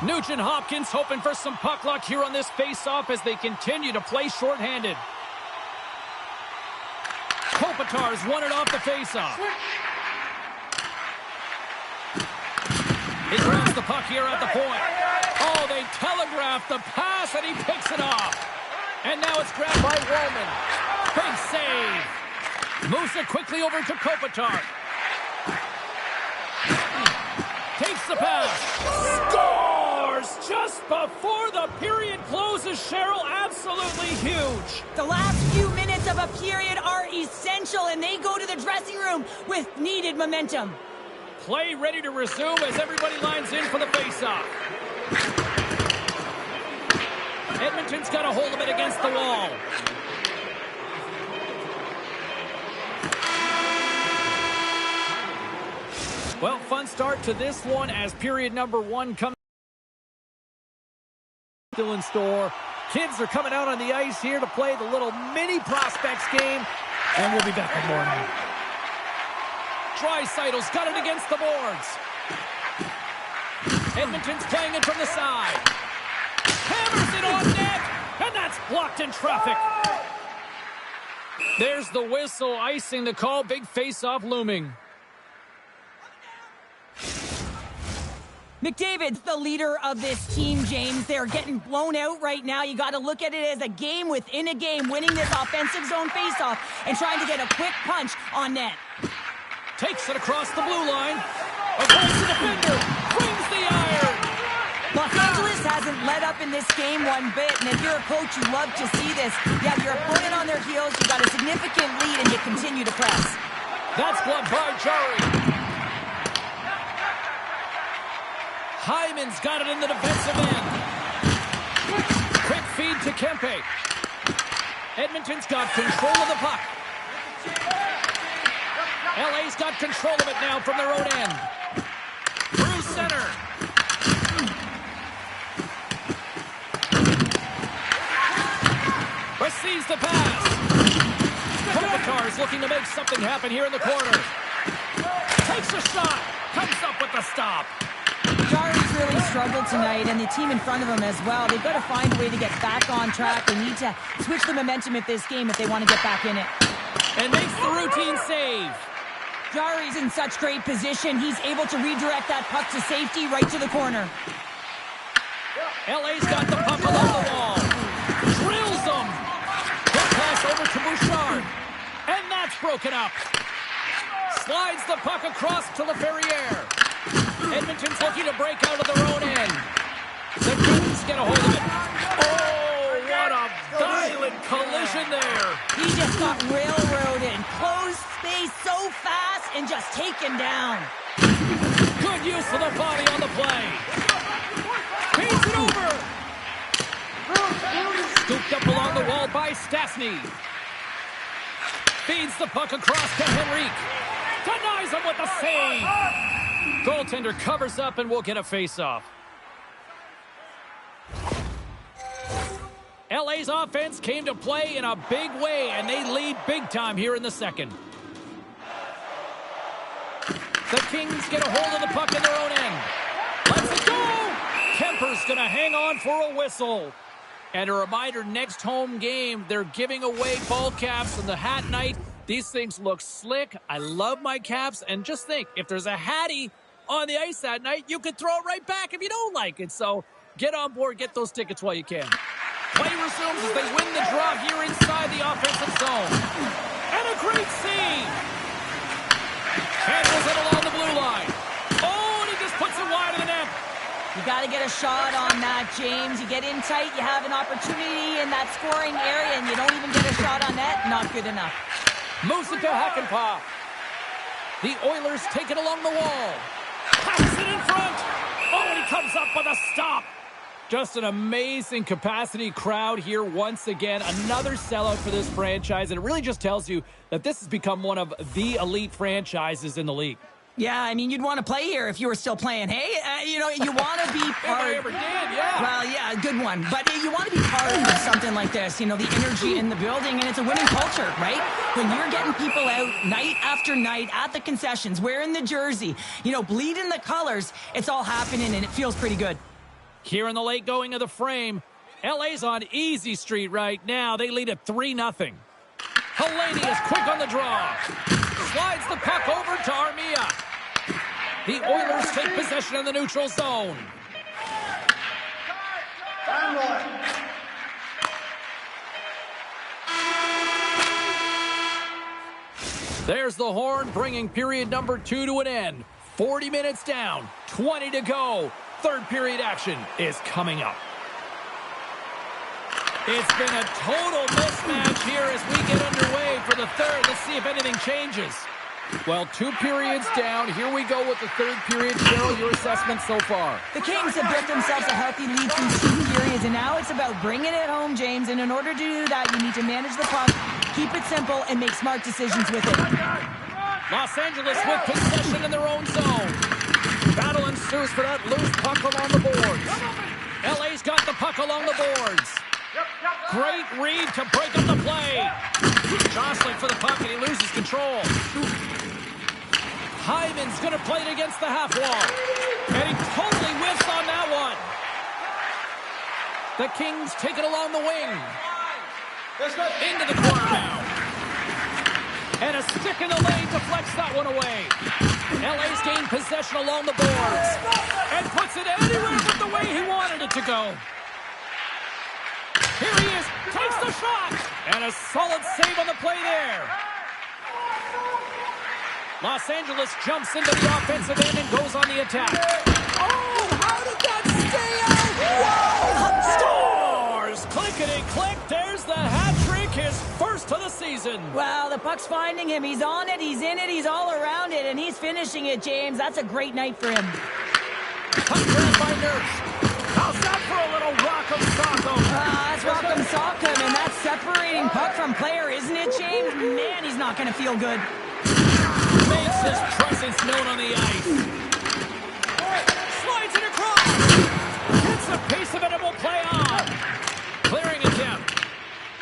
Nugent Hopkins hoping for some puck luck here on this face-off as they continue to play shorthanded. Kopitar's won it off the face-off. He grabs the puck here at the point. Oh, they telegraph the pass and he picks it off. And now it's grabbed by Roman. Big save. Moves it quickly over to Kopitar. Takes the pass. Scores just before the period closes, Cheryl. Absolutely huge. The last few minutes of a period are essential, and they go to the dressing room with needed momentum. Play ready to resume as everybody lines in for the faceoff. Edmonton's got a hold of it against the wall. Well, fun start to this one as period number one comes still in store. Kids are coming out on the ice here to play the little mini prospects game, and we'll be back in morning. Draisaitl's got it against the boards. Edmonton's playing it from the side. Hammers it on net, and that's blocked in traffic. There's the whistle, icing the call. Big face-off looming. McDavid's the leader of this team, James. They're getting blown out right now. You got to look at it as a game within a game, winning this offensive zone faceoff and trying to get a quick punch on net. Takes it across the blue line. Avoids the defender. Brings the iron. Los Angeles hasn't let up in this game one bit, and if you're a coach, you love to see this. You have your opponent on their heels, you got a significant lead, and you continue to press. That's gloved by Jari. Hyman's got it in the defensive end. Quick feed to Kempe. Edmonton's got control of the puck. LA's got control of it now from their own end. Through center. Receives the pass. Kopitar's looking to make something happen here in the corner. Takes a shot. Comes up with the stop. Jari's really struggled tonight, and the team in front of them as well. They've got to find a way to get back on track. They need to switch the momentum of this game if they want to get back in it. And makes the routine save. Jari's in such great position. He's able to redirect that puck to safety right to the corner. LA's got the puck along the wall. Drills them. Good pass over to Bouchard. And that's broken up. Slides the puck across to LaFerriere. Edmonton's looking to break out of their own end. The Kings get a hold of it. Oh, what a violent collision there. He just got railroaded. Closed space so fast and just taken down. Good use of the body on the play. Feeds it over. Scooped up along the wall by Stastny. Feeds the puck across to Henrique. Denies him with the save. Goaltender covers up and we'll get a face-off. LA's offense came to play in a big way, and they lead big time here in the second. The Kings get a hold of the puck in their own end. Let's it go! Kemper's going to hang on for a whistle. And a reminder, next home game, they're giving away ball caps on the hat night. These things look slick. I love my caps. And just think, if there's a Hattie on the ice that night, you could throw it right back if you don't like it. So get on board, get those tickets while you can. Play resumes as they win the draw here inside the offensive zone. And a great save. Handles it along the blue line. Oh, and he just puts it wide of the net. You got to get a shot on that, James. You get in tight, you have an opportunity in that scoring area, and you don't even get a shot on net. Not good enough. Moves it to Hakanpää. The Oilers take it along the wall. Packs it in front. Oh, and he comes up with a stop. Just an amazing capacity crowd here once again. Another sellout for this franchise, and it really just tells you that this has become one of the elite franchises in the league. Yeah, I mean, you'd want to play here if you were still playing. Hey, you want to be part... If I ever did, yeah. Well, yeah, good one. But you want to be part of something like this, the energy in the building, and it's a winning culture, right? When you're getting people out night after night at the concessions, wearing the jersey, bleeding the colors, it's all happening, and it feels pretty good. Here in the late going of the frame, LA's on easy street right now. They lead at 3-0. Helene is quick on the draw. Slides the puck over to Armia. The Oilers take possession in the neutral zone. There's the horn, bringing period number 2 to an end. 40 minutes down, 20 to go. Third period action is coming up. It's been a total mismatch here as we get underway for the third. Let's see if anything changes. Well, 2 periods down. Here we go with the third period. Cheryl, your assessment so far? The Kings have built themselves a healthy lead through 2 periods, and now it's about bringing it home, James. And in order to do that, you need to manage the puck, keep it simple, and make smart decisions with it. Los Angeles with possession in their own zone. Battle ensues for that loose puck along the boards. LA's got the puck along the boards. Great read to break up the play. Jostling for the puck, and he loses control. Hyman's going to play it against the half wall. And he totally whiffs on that one. The Kings take it along the wing. Into the corner now. And a stick in the lane deflects that one away. LA's gained possession along the boards. And puts it anywhere but the way he wanted it to go. Here he is, takes the shot, and a solid save on the play there. Los Angeles jumps into the offensive end and goes on the attack. Oh, how did that stay out? Whoa! Scores! Clickety-click, there's the hat trick, his first of the season. Well, the puck's finding him. He's on it, he's in it, he's all around it, and he's finishing it, James. That's a great night for him. Puck grabbed by Nurse. How's that for a little rock'em sock'em? That's rock'em sock'em, and that's separating puck from player, isn't it, James? Man, he's not going to feel good. Makes his presence known on the ice. Slides it across. Hits the pace of it and will play on. Clearing attempt.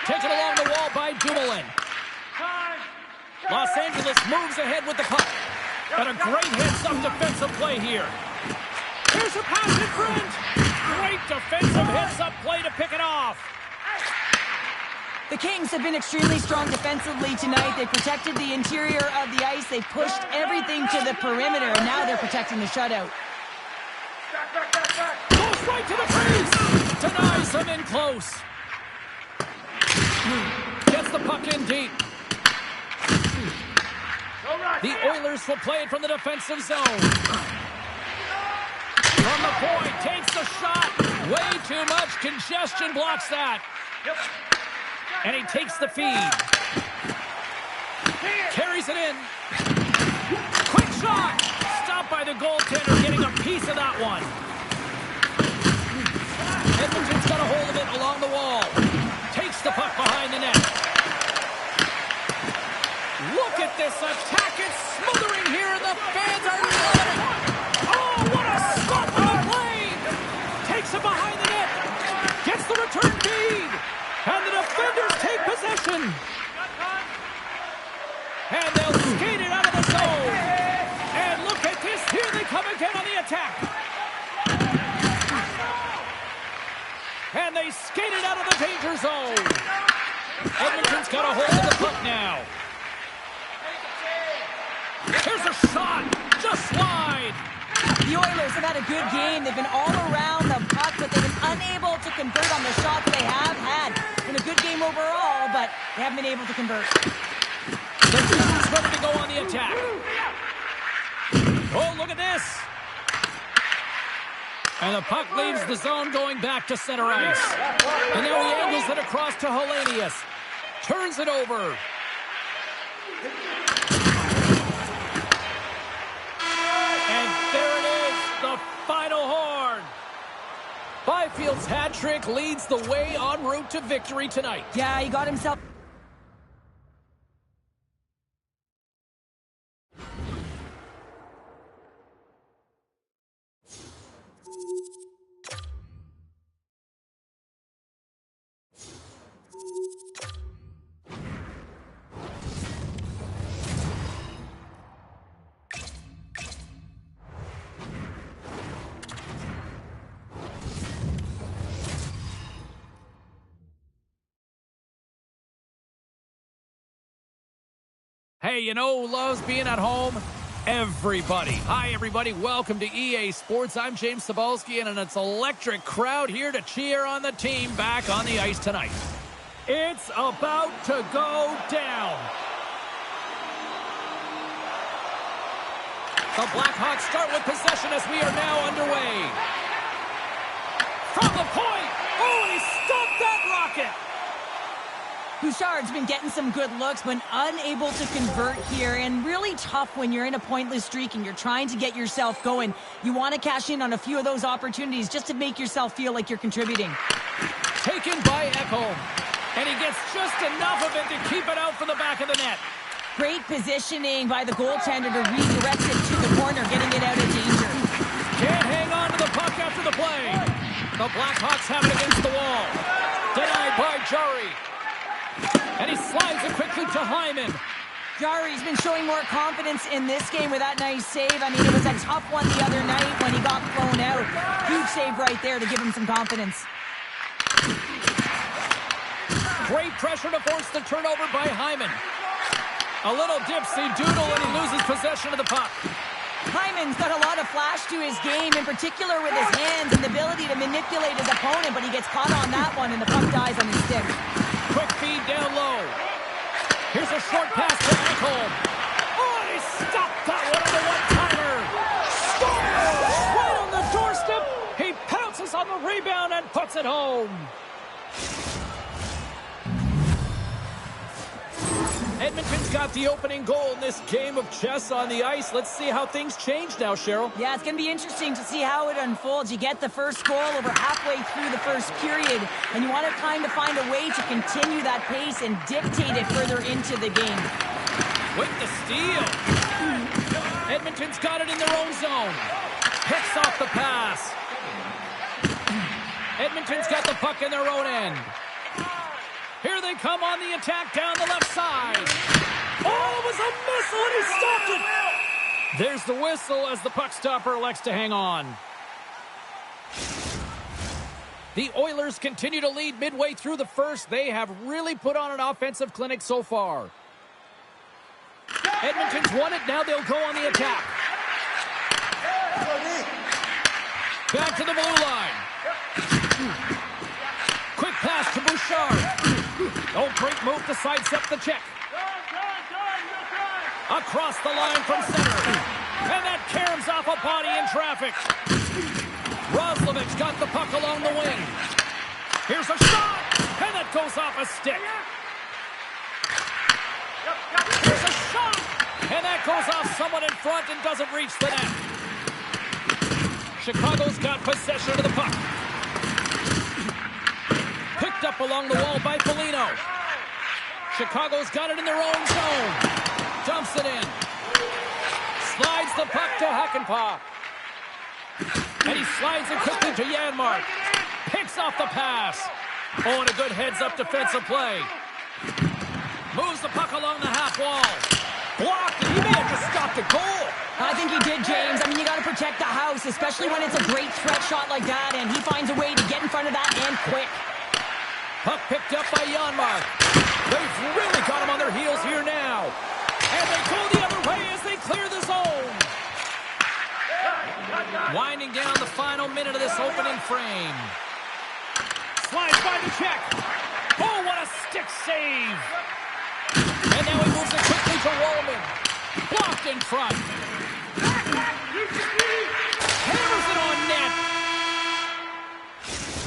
Taken along the wall by Dumoulin. Los Angeles moves ahead with the puck. And a great heads-up defensive play here. Here's a pass in front. Great defensive hits-up play to pick it off. The Kings have been extremely strong defensively tonight. They protected the interior of the ice. They pushed everything to the perimeter, and now they're protecting the shutout. Goes right to the crease. Denies him in close. Gets the puck in deep. The Oilers will play it from the defensive zone. From the point, takes the shot. Way too much congestion blocks that. And he takes the feed. Carries it in. Quick shot. Stopped by the goaltender, getting a piece of that one. Edmonton's got a hold of it along the wall. Takes the puck behind the net. Look at this attack. It's smothering here, and the fans are loving it. Oh, what a stop on the play. Takes it behind the net. Gets the return feed. And the defenders take possession. And they'll skate it out of the zone. And look at this. Here they come again on the attack. And they skate it out of the danger zone. Edmonton's got a hold of the puck now. Here's a shot. Just wide. The Oilers have had a good game. They've been all around the puck, but they've been unable to convert on the shots they have had. It's been a good game overall, but they haven't been able to convert. The team's ready to go on the attack. Oh, look at this. And the puck leaves the zone going back to center ice. And now he angles it across to Hellenius. Turns it over. And there it is, the final horn. Byfield's hat trick leads the way en route to victory tonight. Yeah, he got himself... Hey, you know who loves being at home? Everybody. Hi, everybody. Welcome to EA Sports. I'm James Cebulski, and it's an electric crowd here to cheer on the team back on the ice tonight. It's about to go down. The Blackhawks start with possession as we are now underway. From the point. Oh, and he stopped that rocket. Bouchard's been getting some good looks, but unable to convert here, and really tough when you're in a pointless streak and you're trying to get yourself going. You want to cash in on a few of those opportunities just to make yourself feel like you're contributing. Taken by Ekholm, and he gets just enough of it to keep it out from the back of the net. Great positioning by the goaltender to redirect it to the corner, getting it out of danger. Can't hang on to the puck after the play. The Blackhawks have it against the wall. Denied by Jari. And he slides it quickly to Hyman. Jari's been showing more confidence in this game with that nice save. I mean, it was a tough one the other night when he got thrown out. Huge save right there to give him some confidence. Great pressure to force the turnover by Hyman. A little dipsy doodle and he loses possession of the puck. Hyman's got a lot of flash to his game, in particular with his hands and the ability to manipulate his opponent, but he gets caught on that one and the puck dies on his stick. Quick feed down low. Here's a short pass to Ekholm. Oh, and he stopped that one on the one-timer. Scores! Right on the doorstep. He pounces on the rebound and puts it home. Edmonton's got the opening goal in this game of chess on the ice. Let's see how things change now, Cheryl. Yeah, it's going to be interesting to see how it unfolds. You get the first goal over halfway through the first period, and you want to kind of find a way to continue that pace and dictate it further into the game. With the steal. Edmonton's got it in their own zone. Picks off the pass. Edmonton's got the puck in their own end. Here they come on the attack down the left side. Oh, it was a missile and he stopped it. There's the whistle as the puck stopper elects to hang on. The Oilers continue to lead midway through the first. They have really put on an offensive clinic so far. Edmonton's won it. Now they'll go on the attack. Back to the blue line. Quick pass to Bouchard. Oh, great move to sidestep the check. Across the line from center. And that caroms off a body in traffic. Roslovic's got the puck along the wing. Here's a shot, and that goes off a stick. Here's a shot, and that goes off someone in front and doesn't reach the net. Chicago's got possession of the puck. Picked up along the wall by Foligno. Chicago's got it in their own zone. Dumps it in. Slides the puck to Hakanpää. And he slides it quickly to Janmark. Picks off the pass. Oh, and a good heads-up defensive play. Moves the puck along the half wall. Blocked. He may have just stopped a goal. I think he did, James. I mean, you got to protect the house, especially when it's a great threat shot like that, and he finds a way to get in front of that and quick. Puck picked up by Janmark. They've really got him on their heels here now. And they go the other way as they clear the zone. Winding down the final minute of this opening frame. Slides by the check. Oh, what a stick save. And now he moves it quickly to Wallman. Blocked in front. Hammers it on net.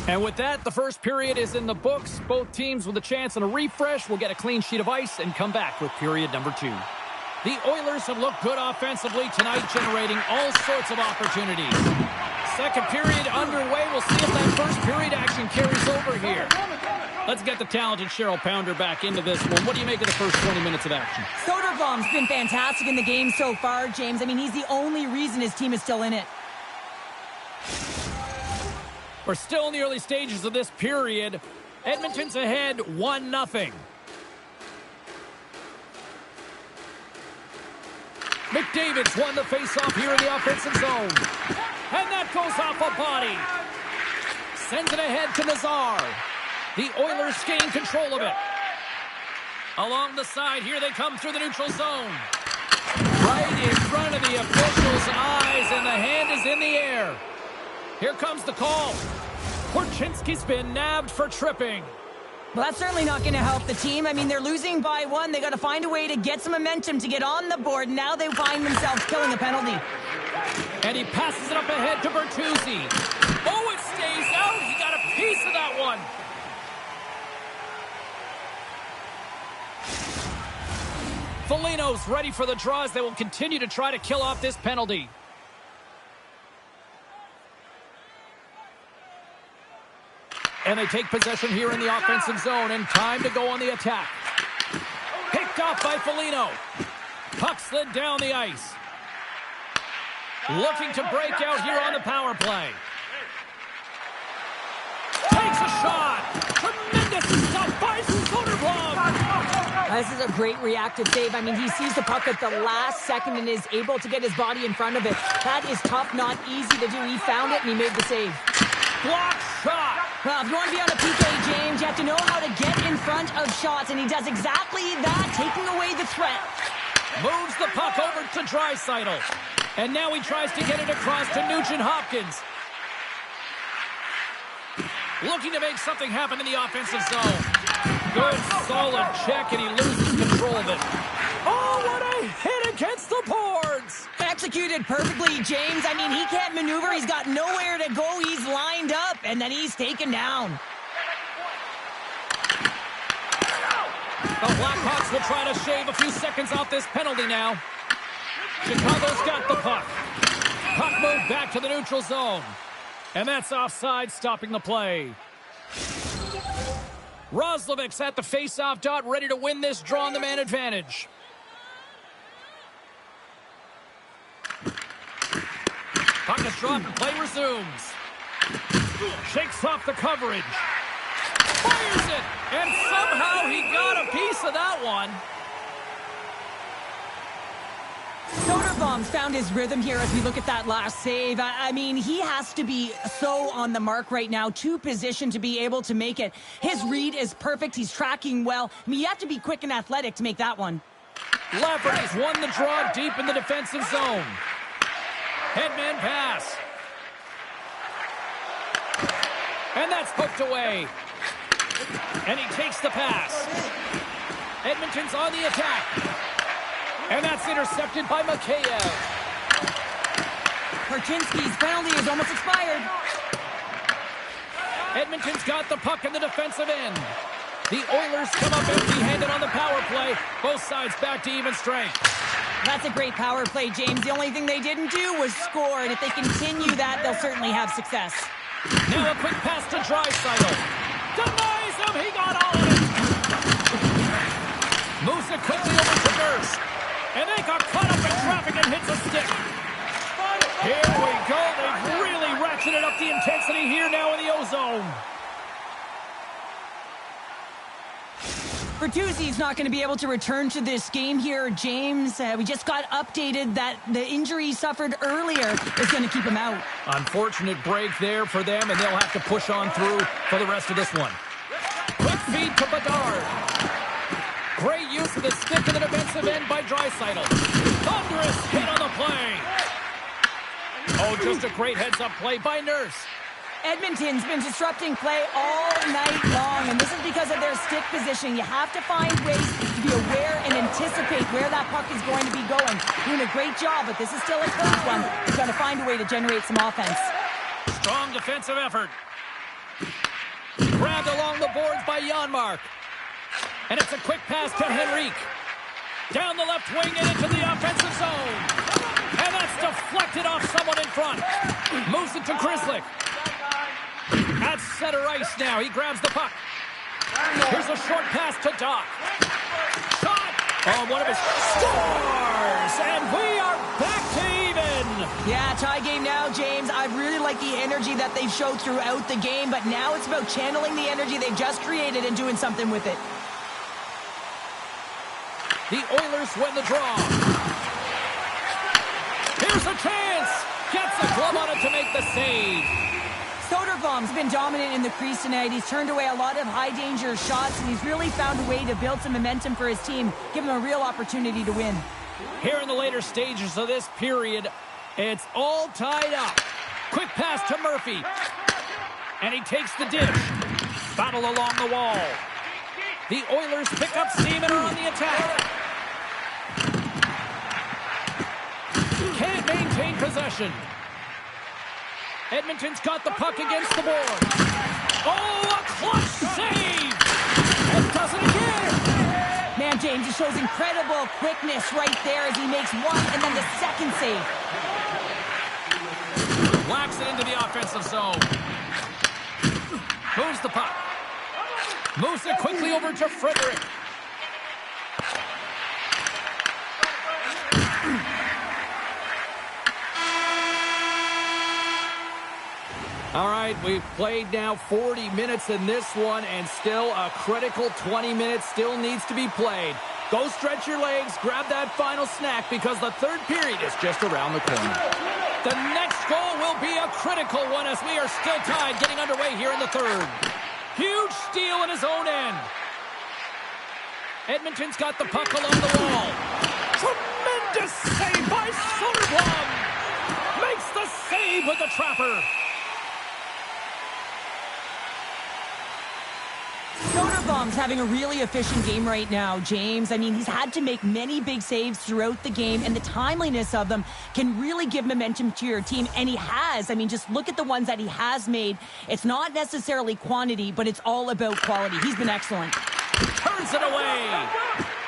And with that, the first period is in the books. Both teams with a chance and a refresh will get a clean sheet of ice and come back with period number 2. The Oilers have looked good offensively tonight, generating all sorts of opportunities. Second period underway. We'll see if that first period action carries over here. Let's get the talented Cheryl Pounder back into this one. What do you make of the first 20 minutes of action? Soderblom's been fantastic in the game so far, James. I mean, he's the only reason his team is still in it. We're still in the early stages of this period. Edmonton's ahead 1-0. McDavid's won the faceoff here in the offensive zone. And that goes off a body. Sends it ahead to Nazar. The Oilers gain control of it. Along the side, here they come through the neutral zone. Right in front of the official's eyes, and the hand is in the air. Here comes the call. Korchinski's been nabbed for tripping. Well, that's certainly not going to help the team. I mean, they're losing by 1. They got to find a way to get some momentum to get on the board. Now they find themselves killing a penalty. And he passes it up ahead to Bertuzzi. Oh, it stays out. He got a piece of that one. Foligno's ready for the draws. They will continue to try to kill off this penalty. And they take possession here in the offensive zone, and time to go on the attack. Picked off by Foligno. Puck slid down the ice. Looking to break out here on the power play. Takes a shot. Tremendous stuff by Soderblom. This is a great reactive save. I mean, he sees the puck at the last second and is able to get his body in front of it. That is tough, not easy to do. He found it, and he made the save. Block shot. Well, if you want to be on a PK, James, you have to know how to get in front of shots, and he does exactly that, taking away the threat. Moves the puck over to Draisaitl. And now he tries to get it across to Nugent-Hopkins. Looking to make something happen in the offensive zone. Good, solid check, and he loses control of it. Oh, what a hit against the boards! Executed perfectly, James. I mean, he can't maneuver. He's got nowhere to go. He's lined up, and then he's taken down. The Blackhawks will try to shave a few seconds off this penalty now. Chicago's got the puck. Puck moved back to the neutral zone. And that's offside, stopping the play. Roslovic's at the face-off dot, ready to win this draw on the man advantage. Puck is dropped and play resumes. Shakes off the coverage. Fires it! And somehow he got a piece of that one. Soderblom's found his rhythm here as we look at that last save. I mean, he has to be so on the mark right now, to position to be able to make it. His read is perfect. He's tracking well. I mean, you have to be quick and athletic to make that one. Lafferty's won the draw deep in the defensive zone. Headman pass. And that's hooked away. And he takes the pass. Edmonton's on the attack. And that's intercepted by Mikheyev. Korchinski's penalty is almost expired. Edmonton's got the puck in the defensive end. The Oilers come up empty-handed on the power play. Both sides back to even strength. That's a great power play, James. The only thing they didn't do was score, and if they continue that, they'll certainly have success. Now a quick pass to Draisaitl. Denies him. He got all of it. Moves it quickly over to Nurse. And they got caught up in traffic and hits a stick. Here we go. They've really ratcheted up the intensity here now in the O-zone. Bertuzzi's not going to be able to return to this game here, James. We just got updated that the injury he suffered earlier is going to keep him out. Unfortunate break there for them, and they'll have to push on through for the rest of this one. Quick feed to Bedard. Great use of the stick in the defensive end by Draisaitl. Thunderous hit on the play. Oh, just a great heads-up play by Nurse. Edmonton's been disrupting play all night long, and this is because of their stick position. You have to find ways to be aware and anticipate where that puck is going to be going. Doing a great job, but this is still a close one. You've got to find a way to generate some offense. Strong defensive effort. Grabbed along the boards by Janmark. And it's a quick pass to Henrique. Down the left wing and into the offensive zone. And that's deflected off someone in front. Moves it to Grzelcyk. At center ice now. He grabs the puck. Here's a short pass to Doc. Shot! Oh, one of his scores! And we are back to even! Yeah, tie game now, James. I really like the energy that they've showed throughout the game, but now it's about channeling the energy they've just created and doing something with it. The Oilers win the draw. Here's a chance! Gets a glove on it to make the save. Soderblom's been dominant in the crease tonight. He's turned away a lot of high-danger shots, and he's really found a way to build some momentum for his team, give him a real opportunity to win. Here in the later stages of this period, it's all tied up. Quick pass to Murphy. And he takes the dish. Battle along the wall. The Oilers pick up steam and are on the attack. Can't maintain possession. Edmonton's got the puck against the board. Oh, a clutch save! And does it again! Man, James, he shows incredible quickness right there as he makes one and then the second save. Whacks it into the offensive zone. Moves the puck. Moves it quickly over to Frederick. All right, we've played now 40 minutes in this one, and still a critical 20 minutes still needs to be played. Go stretch your legs, grab that final snack, because the third period is just around the corner. The next goal will be a critical one as we are still tied, getting underway here in the third. Huge steal in his own end. Edmonton's got the puck along the wall. Tremendous save by Soderblom. Makes the save with the trapper. Soderblom's having a really efficient game right now, James. I mean, he's had to make many big saves throughout the game, and the timeliness of them can really give momentum to your team, and he has. I mean, just look at the ones that he has made. It's not necessarily quantity, but it's all about quality. He's been excellent. Turns it away.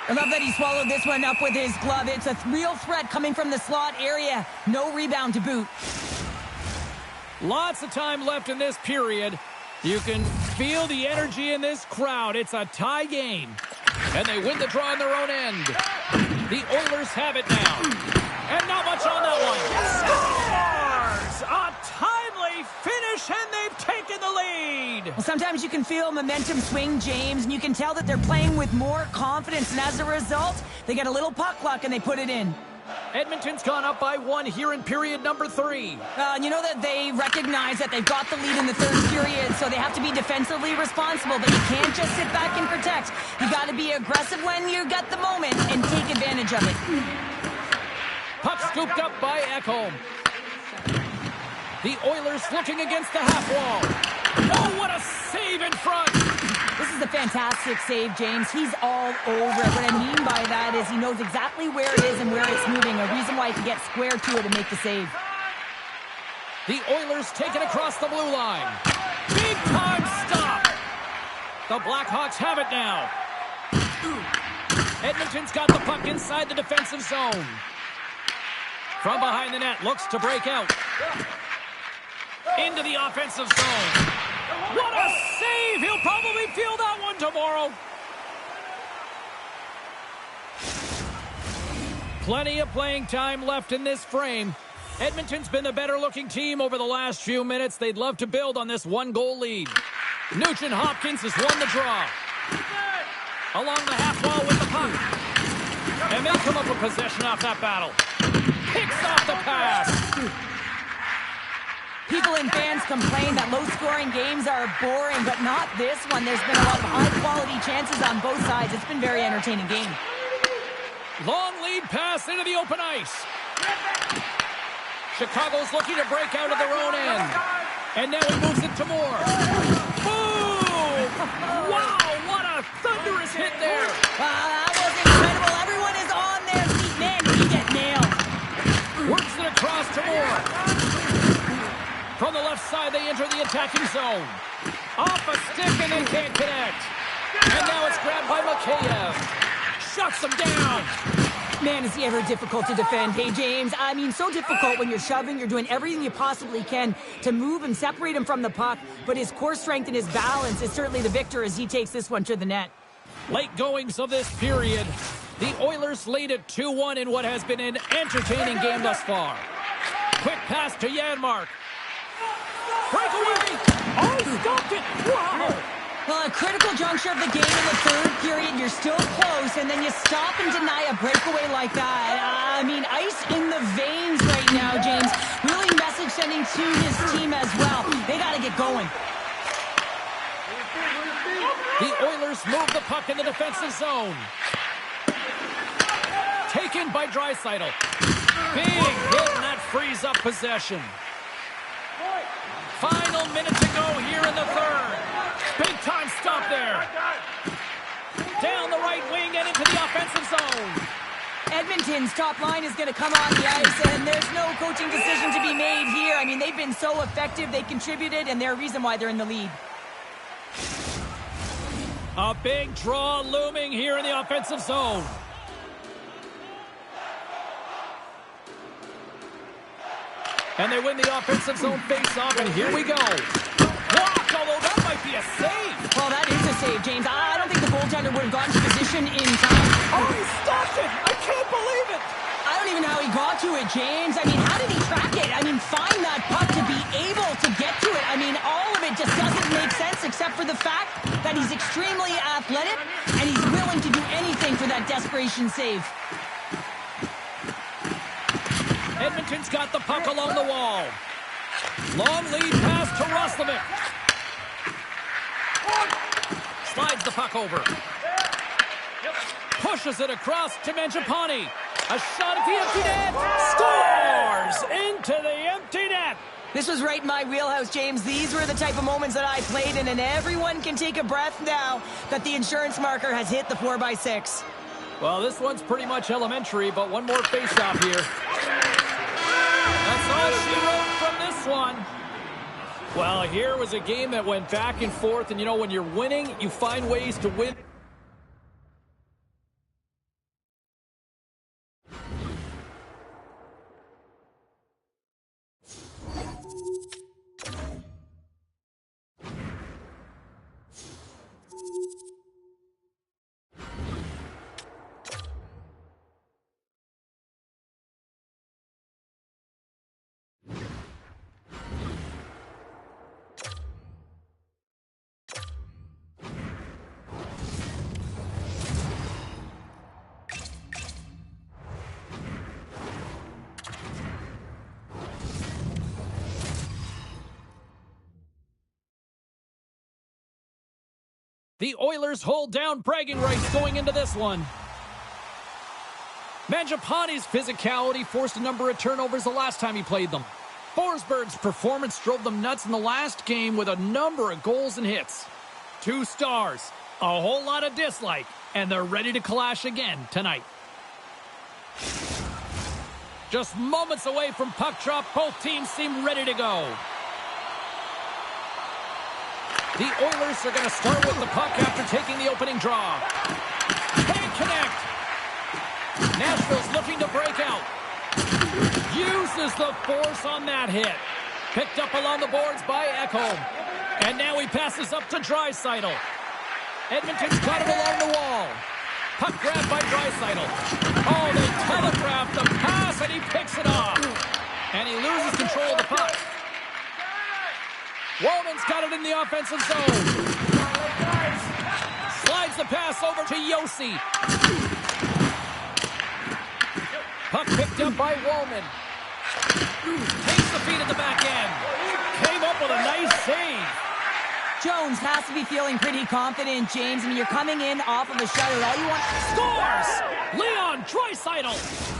I love that he swallowed this one up with his glove. It's a real threat coming from the slot area. No rebound to boot. Lots of time left in this period. You can feel the energy in this crowd. It's a tie game. And they win the draw on their own end. The Oilers have it now. And not much on that one. Scores! A timely finish, and they've taken the lead. Well, sometimes you can feel momentum swing, James, and you can tell that they're playing with more confidence. And as a result, they get a little puck luck and they put it in. Edmonton's gone up by 1 here in period number 3. You know that they recognize that they've got the lead in the third period, so they have to be defensively responsible, but you can't just sit back and protect. You got to be aggressive when you get the moment and take advantage of it. Puck scooped up by Ekholm. The Oilers looking against the half wall. Oh, what a save in front! This is a fantastic save, James. He's all over it. What I mean by that is he knows exactly where it is and where it's moving, a reason why he can get square to it and make the save. The Oilers take it across the blue line. Big time stop! The Blackhawks have it now. Edmonton's got the puck inside the defensive zone. From behind the net, looks to break out. Into the offensive zone. What a save! He'll probably feel that one tomorrow. Plenty of playing time left in this frame. Edmonton's been the better-looking team over the last few minutes. They'd love to build on this one-goal lead. Nugent Hopkins has won the draw. Along the half wall with the puck. And they come up with possession off that battle. Picks off the pass. People and fans complain that low-scoring games are boring, but not this one. There's been a lot of high-quality chances on both sides. It's been a very entertaining game. Long lead pass into the open ice. Chicago's looking to break out of their own end. And now he moves it to Moore. Boom! Wow, what a thunderous hit there. That was incredible. Everyone is on their feet. Man, he get nailed. Works it across to Moore. From the left side, they enter the attacking zone. Off a stick, and they can't connect. And now it's grabbed by Mikheyev. Shuts them down. Man, is he ever difficult to defend. Hey, James, I mean, so difficult when you're shoving. You're doing everything you possibly can to move and separate him from the puck. But his core strength and his balance is certainly the victor as he takes this one to the net. Late goings of this period. The Oilers lead at 2-1 in what has been an entertaining game thus far. Quick pass to Janmark. Breakaway! Oh, he stopped it! Wow! Well, a critical juncture of the game in the third period, you're still close, and then you stop and deny a breakaway like that. I mean, ice in the veins right now, James. Really message sending to his team as well. They got to get going. The Oilers move the puck in the defensive zone. Taken by Draisaitl. Big hit, and that frees up possession. Final minute to go here in the third. Big time stop there. Down the right wing and into the offensive zone. Edmonton's top line is going to come on the ice, and there's no coaching decision to be made here. I mean, they've been so effective. They contributed, and they're a reason why they're in the lead. A big draw looming here in the offensive zone. And they win the offensive zone face-off, and here we go. Blocked, although that might be a save. Well, that is a save, James. I don't think the goaltender would have gotten to position in time. Oh, he stopped it! I can't believe it! I don't even know how he got to it, James. I mean, how did he track it? I mean, find that puck to be able to get to it. I mean, all of it just doesn't make sense except for the fact that he's extremely athletic and he's willing to do anything for that desperation save. Edmonton's got the puck along the wall. Long lead pass to Roslovic. Slides the puck over. Pushes it across to Mangiapane. A shot at the empty net. Scores into the empty net. This was right in my wheelhouse, James. These were the type of moments that I played in, and everyone can take a breath now that the insurance marker has hit the 4x6. Well, this one's pretty much elementary, but one more face-off here. That's all she wrote from this one. Well, here was a game that went back and forth, and you know, when you're winning, you find ways to win. The Oilers hold down bragging rights going into this one. Mangiapane's physicality forced a number of turnovers the last time he played them. Forsberg's performance drove them nuts in the last game with a number of goals and hits. 2 stars, a whole lot of dislike, and they're ready to clash again tonight. Just moments away from puck drop, both teams seem ready to go. The Oilers are going to start with the puck after taking the opening draw. Can't connect. Nashville's looking to break out. Uses the force on that hit. Picked up along the boards by Ekholm. And now he passes up to Draisaitl. Edmonton's got it along the wall. Puck grabbed by Draisaitl. Oh, they telegraph the pass, and he picks it off. And he loses control of the puck. Wallman's got it in the offensive zone. Slides the pass over to Yossi. Puck picked up by Wallman. Takes the feed at the back end. Came up with a nice save. Jones has to be feeling pretty confident, James. I mean, you're coming in off of a shutout. All you want... Scores! Leon Draisaitl!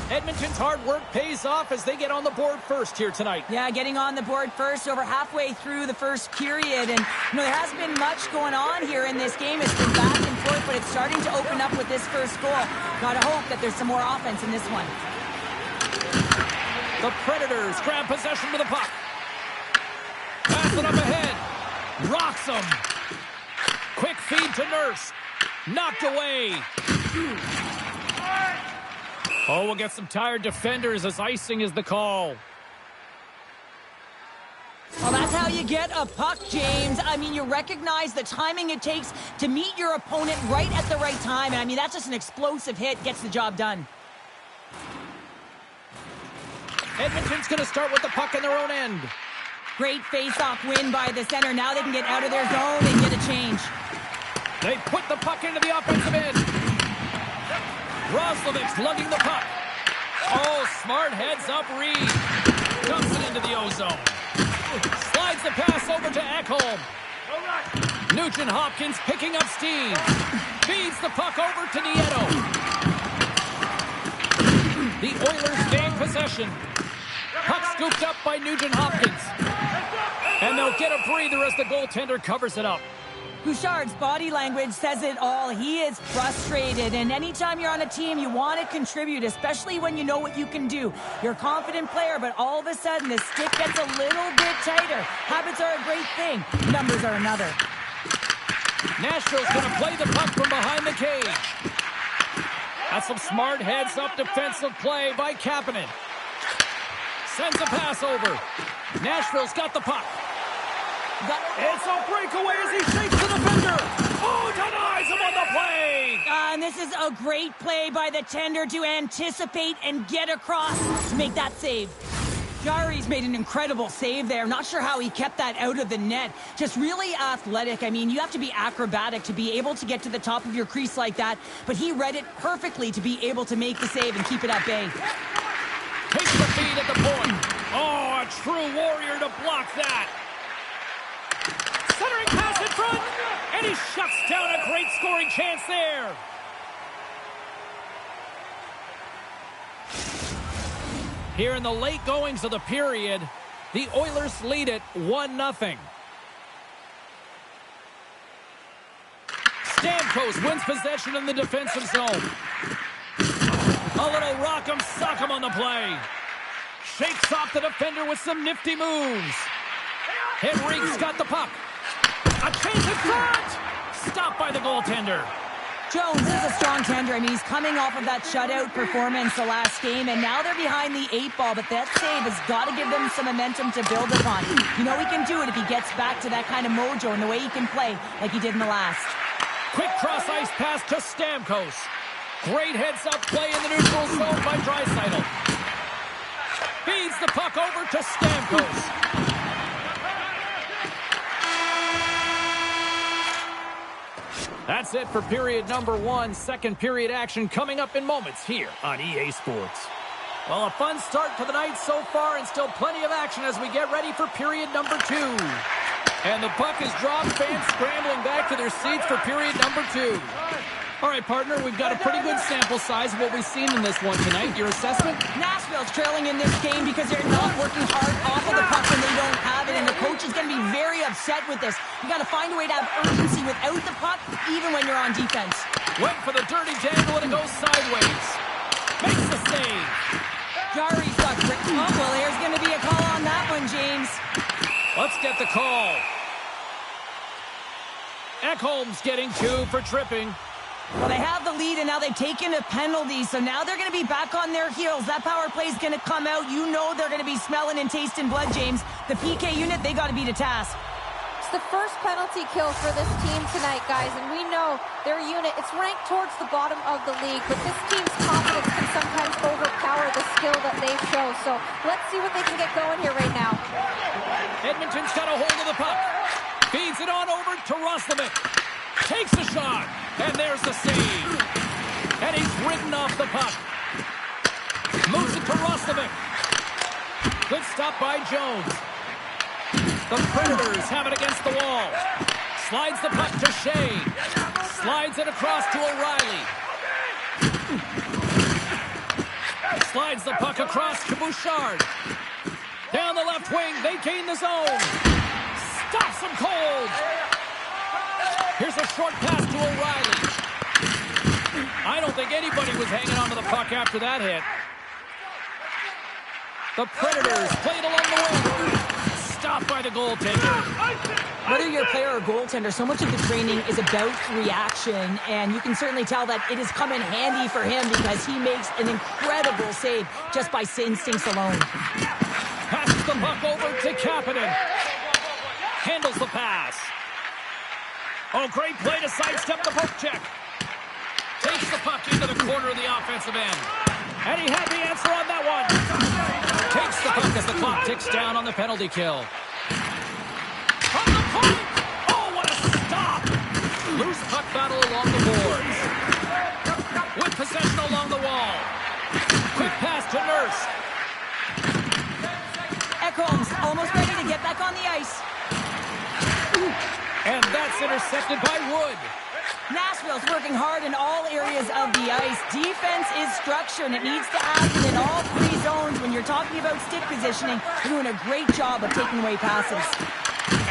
Edmonton's hard work pays off as they get on the board first here tonight. Yeah, getting on the board first over halfway through the first period. And, there hasn't been much going on here in this game. It's been back and forth, but it's starting to open up with this first goal. Gotta hope that there's some more offense in this one. The Predators grab possession with the puck. Pass it up ahead. Rocks him. Quick feed to Nurse. Knocked away. Oh, we'll get some tired defenders as icing is the call. Well, that's how you get a puck, James. I mean, you recognize the timing it takes to meet your opponent right at the right time. And I mean, that's just an explosive hit. Gets the job done. Edmonton's going to start with the puck in their own end. Great face-off win by the center. Now they can get out of their zone and get a change. They put the puck into the offensive end. Roslovic's lugging the puck. Oh, smart heads up Reed. Dumps it into the O-zone. Slides the pass over to Ekholm. Nugent Hopkins picking up steam. Feeds the puck over to Nieto. The Oilers gain possession. Puck scooped up by Nugent Hopkins. And they'll get a breather as the goaltender covers it up. Bouchard's body language says it all. He is frustrated, and anytime you're on a team, you want to contribute, especially when you know what you can do. You're a confident player, but all of a sudden, the stick gets a little bit tighter. Habits are a great thing. Numbers are another. Nashville's going to play the puck from behind the cage. That's some smart heads-up defensive play by Kapanen. Sends a pass over. Nashville's got the puck. It's a breakaway as he shakes the defender. Oh, denies him on the play. And this is a great play by the tender to anticipate and get across to make that save. Jari's made an incredible save there. Not sure how he kept that out of the net. Just really athletic. I mean, you have to be acrobatic to be able to get to the top of your crease like that. But he read it perfectly to be able to make the save and keep it at bay. Takes the feed at the point. Oh, a true warrior to block that. Centering pass in front, and he shuts down a great scoring chance there. Here in the late goings of the period, the Oilers lead it 1-0. Stamkos wins possession in the defensive zone. A little rock'em sock'em on the play. Shakes off the defender with some nifty moves. Henrique's got the puck. A chance in front! Stopped by the goaltender. Jones is a strong tender. I mean, he's coming off of that shutout performance the last game, and now they're behind the 8-ball, but that save has got to give them some momentum to build upon. You know he can do it if he gets back to that kind of mojo and the way he can play like he did in the last. Quick cross-ice pass to Stamkos. Great heads-up play in the neutral zone by Draisaitl. Feeds the puck over to Stamkos. That's it for period number 1. Second period action coming up in moments here on EA Sports. Well, a fun start to the night so far and still plenty of action as we get ready for period number 2. And the puck is dropped, fans scrambling back to their seats for period number 2. All right, partner, we've got a pretty good sample size of what we've seen in this one tonight. Your assessment? Nashville's trailing in this game because they're not working hard off of the puck when they don't have it, and the coach is going to be very upset with this. You got to find a way to have urgency without the puck, even when you're on defense. Went for the dirty dangle, and it goes sideways. Makes the save. Jari's got great. Oh, well, there's going to be a call on that one, James. Let's get the call. Ekholm's getting 2 for tripping. Well, they have the lead, and now they've taken a penalty, so now they're going to be back on their heels. That power play is going to come out. You know they're going to be smelling and tasting blood, James. The PK unit, they got to beat a task. It's the first penalty kill for this team tonight, guys, and we know their unit, it's ranked towards the bottom of the league, but this team's confidence can sometimes overpower the skill that they show. So let's see what they can get going here right now. Edmonton's got a hold of the puck. Feeds it on over to Roslovic. Takes a shot, and there's the save. And he's ridden off the puck. Moves it to Roslovic. Good stop by Jones. The Predators have it against the wall. Slides the puck to Shea. Slides it across to O'Reilly. Slides the puck across to Bouchard. Down the left wing, they gain the zone. Stops him cold. Here's a short pass to O'Reilly. I don't think anybody was hanging on to the puck after that hit. The Predators played along the wing. Stopped by the goaltender. Whether you're a player or goaltender, so much of the training is about reaction, and you can certainly tell that it has come in handy for him because he makes an incredible save just by instincts alone. Passes the puck over to Kapanen. Handles the pass. Oh, great play to sidestep the poke check. Takes the puck into the corner of the offensive end. And he had the answer on that one. Takes the puck as the clock ticks down on the penalty kill. From the point! Oh, what a stop! Loose puck battle along the boards. With possession along the wall. Quick pass to Nurse. Ekholm's almost ready to get back on the ice. And that's intercepted by Wood. Nashville's working hard in all areas of the ice. Defense is structure, and it needs to happen in all 3 zones. When you're talking about stick positioning, they're doing a great job of taking away passes.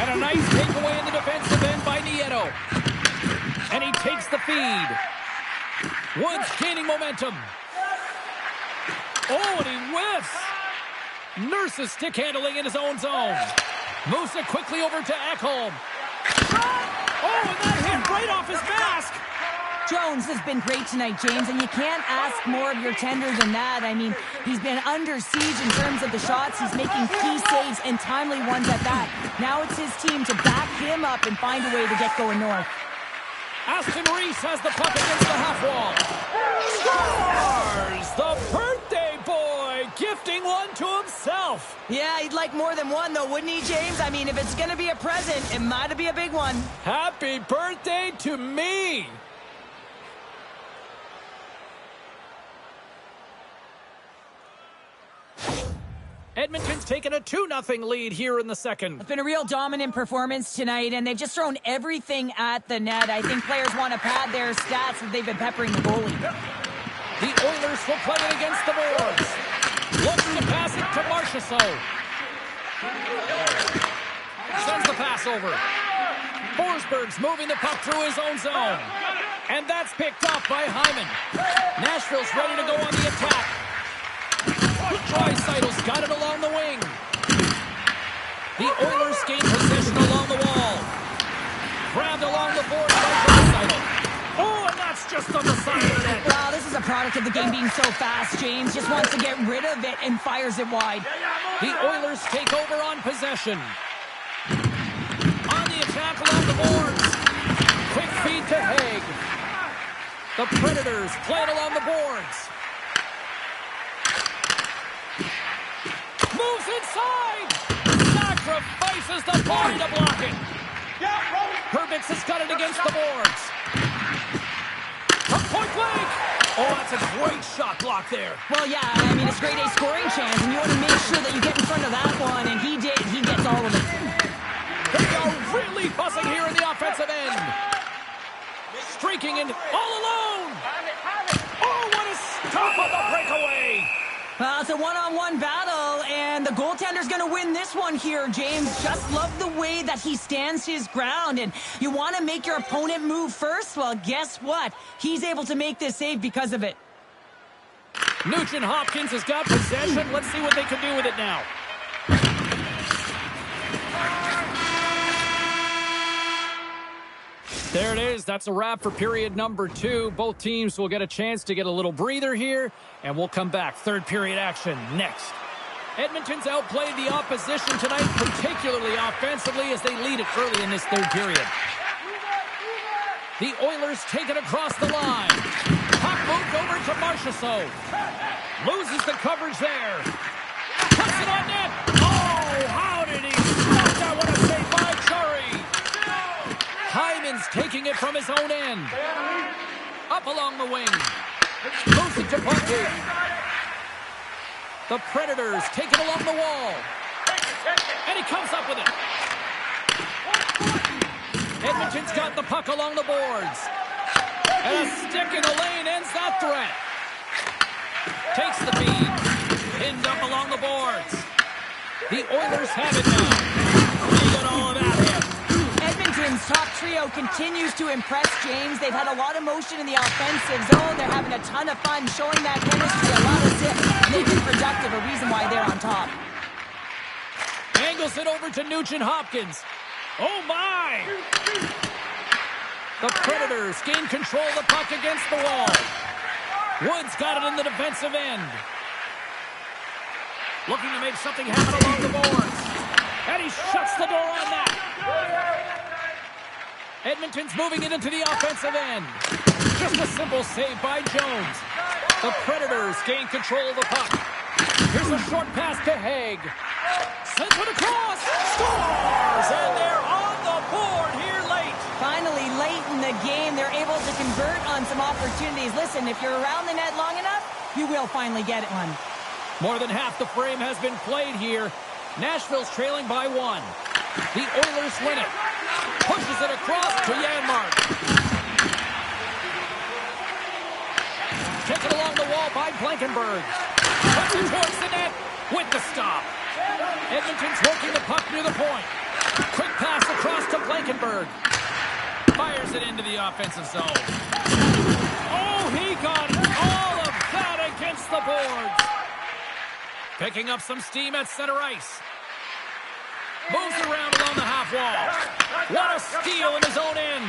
And a nice takeaway in the defensive end by Nieto. And he takes the feed. Woods gaining momentum. Oh, and he whiffs. Nurse's stick handling in his own zone. Moves it quickly over to Ekholm. Oh, and that hit right off his mask. Jones has been great tonight, James, and you can't ask more of your tender than that. I mean, he's been under siege in terms of the shots. He's making key saves and timely ones at that. Now it's his team to back him up and find a way to get going north. Aston Reese has the puck against the half wall. Scores! The birthday boy gifting one to himself. Yeah, he'd like more than one, though, wouldn't he, James? I mean, if it's going to be a present, it might be a big one. Happy birthday to me! Edmonton's taken a 2-0 lead here in the second. It's been a real dominant performance tonight, and they've just thrown everything at the net. I think players want to pad their stats if they've been peppering the goalie. The Oilers will play it against the boards. Looks to pass it to Marchessault. Sends the pass over. Forsberg's moving the puck through his own zone. And that's picked up by Hyman. Nashville's ready to go on the attack. Draisaitl's got it along the wing. The Oilers gain possession along the wall. Grabbed along the board by Draisaitl. Oh, and that's just on the side of the net. Wow, this is a product of the game being so fast. James just wants to get rid of it and fires it wide. The Oilers take over on possession. On the attack along the boards. Quick feed to Haig. The Predators play it along the boards. Moves inside! Sacrifices the body to block it. Herbix has got it against the boards. From point blank! Oh, that's a great shot block there. Well, yeah, I mean, it's grade A scoring chance, and you want to make sure that you get in front of that one, and he did. He gets all of it. They are really fussing here in the offensive end. Streaking in all alone. Oh, what a stop on the breakaway. Well, it's a one-on-one battle, and the goaltender's going to win this one here, James. Just love the way that he stands his ground, and you want to make your opponent move first? Well, guess what? He's able to make this save because of it. Nugent Hopkins has got possession. Let's see what they can do with it now. There it is. That's a wrap for period number 2. Both teams will get a chance to get a little breather here, and we'll come back. Third period action next. Edmonton's outplayed the opposition tonight, particularly offensively, as they lead it early in this third period. The Oilers take it across the line. Puck moved over to Marchessault. Loses the coverage there. Puts it on net. Oh, how did he stop that? What a save by Curry. Hyman's taking it from his own end. Up along the wing. Moves it to Bunting. The Predators take it along the wall. And he comes up with it. Edmonton's got the puck along the boards. And a stick in the lane ends that threat. Takes the feed. Pinned up along the boards. The Oilers have it now. We got all of that hit. Edmonton's top trio continues to impress, James. They've had a lot of motion in the offensive zone. They're having a ton of fun showing that chemistry, a lot of zips, and they've been productive, a reason why they're on top. Angles it over to Nugent Hopkins. Oh, my! The Predators gain control of the puck against the wall. Woods got it in the defensive end. Looking to make something happen along the boards. And he shuts the door on that. Edmonton's moving it into the offensive end. Just a simple save by Jones. The Predators gain control of the puck. Here's a short pass to Haig. Sends it across. Scores! And they're on the board here late. Finally, late in the game, they're able to convert on some opportunities. Listen, if you're around the net long enough, you will finally get it one. More than half the frame has been played here. Nashville's trailing by 1. The Oilers win it. Pushes it across to Janmark. Taken along the wall by Blankenberg. Puts it towards the net with the stop. Edmonton's working the puck near the point. Quick pass across to Blankenberg. Fires it into the offensive zone. Oh, he got all of that against the boards. Picking up some steam at center ice. Moves around along the half wall. What a steal in his own end.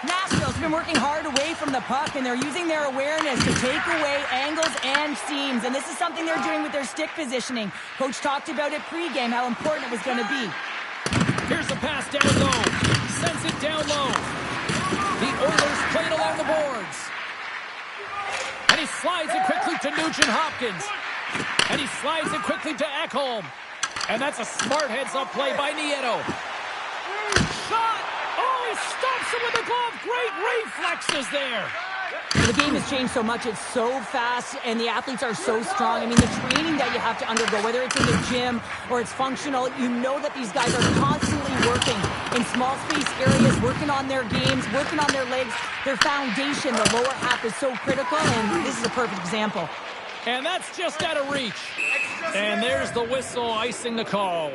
Nashville's been working hard away from the puck, and they're using their awareness to take away angles and seams. And this is something they're doing with their stick positioning. Coach talked about it pregame, how important it was going to be. Here's a pass down low. Sends it down low. The Oilers play it along the boards. And he slides it quickly to Nugent Hopkins. And he slides it quickly to Ekholm. And that's a smart heads-up play by Nieto. Shot! Oh, he stops it with a glove. Great reflexes there. The game has changed so much. It's so fast, and the athletes are so strong. I mean, the training that you have to undergo, whether it's in the gym or it's functional, you know that these guys are constantly working in small space areas, working on their games, working on their legs. Their foundation, the lower half, is so critical, and this is a perfect example. And that's just out of reach. And there's the whistle icing the call.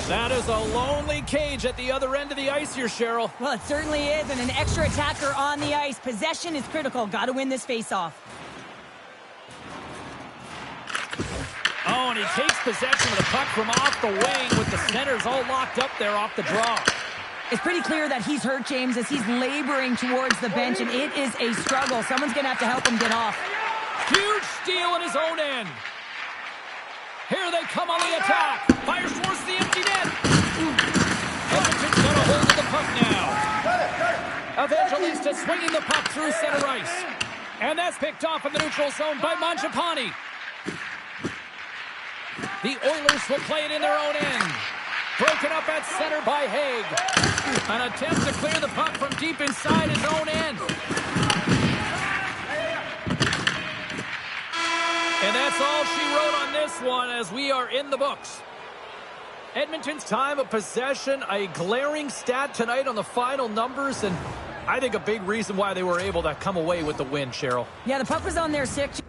That is a lonely cage at the other end of the ice here, Cheryl. Well, it certainly is, and an extra attacker on the ice. Possession is critical. Got to win this faceoff. Oh, and he takes possession of the puck from off the wing with the centers all locked up there off the draw. It's pretty clear that he's hurt, James, as he's laboring towards the bench, and it is a struggle. Someone's going to have to help him get off. Huge steal in his own end. Here they come on the attack. Fires towards the empty net. Edmonton's got a hold of the puck now. Evangelista swinging the puck through center ice. And that's picked off in the neutral zone by Mangiapane. The Oilers will play it in their own end. Broken up at center by Haig. An attempt to clear the puck from deep inside his own end. And that's all she wrote on this one as we are in the books. Edmonton's time of possession, a glaring stat tonight on the final numbers, and I think a big reason why they were able to come away with the win, Cheryl. Yeah, the puck was on their 6.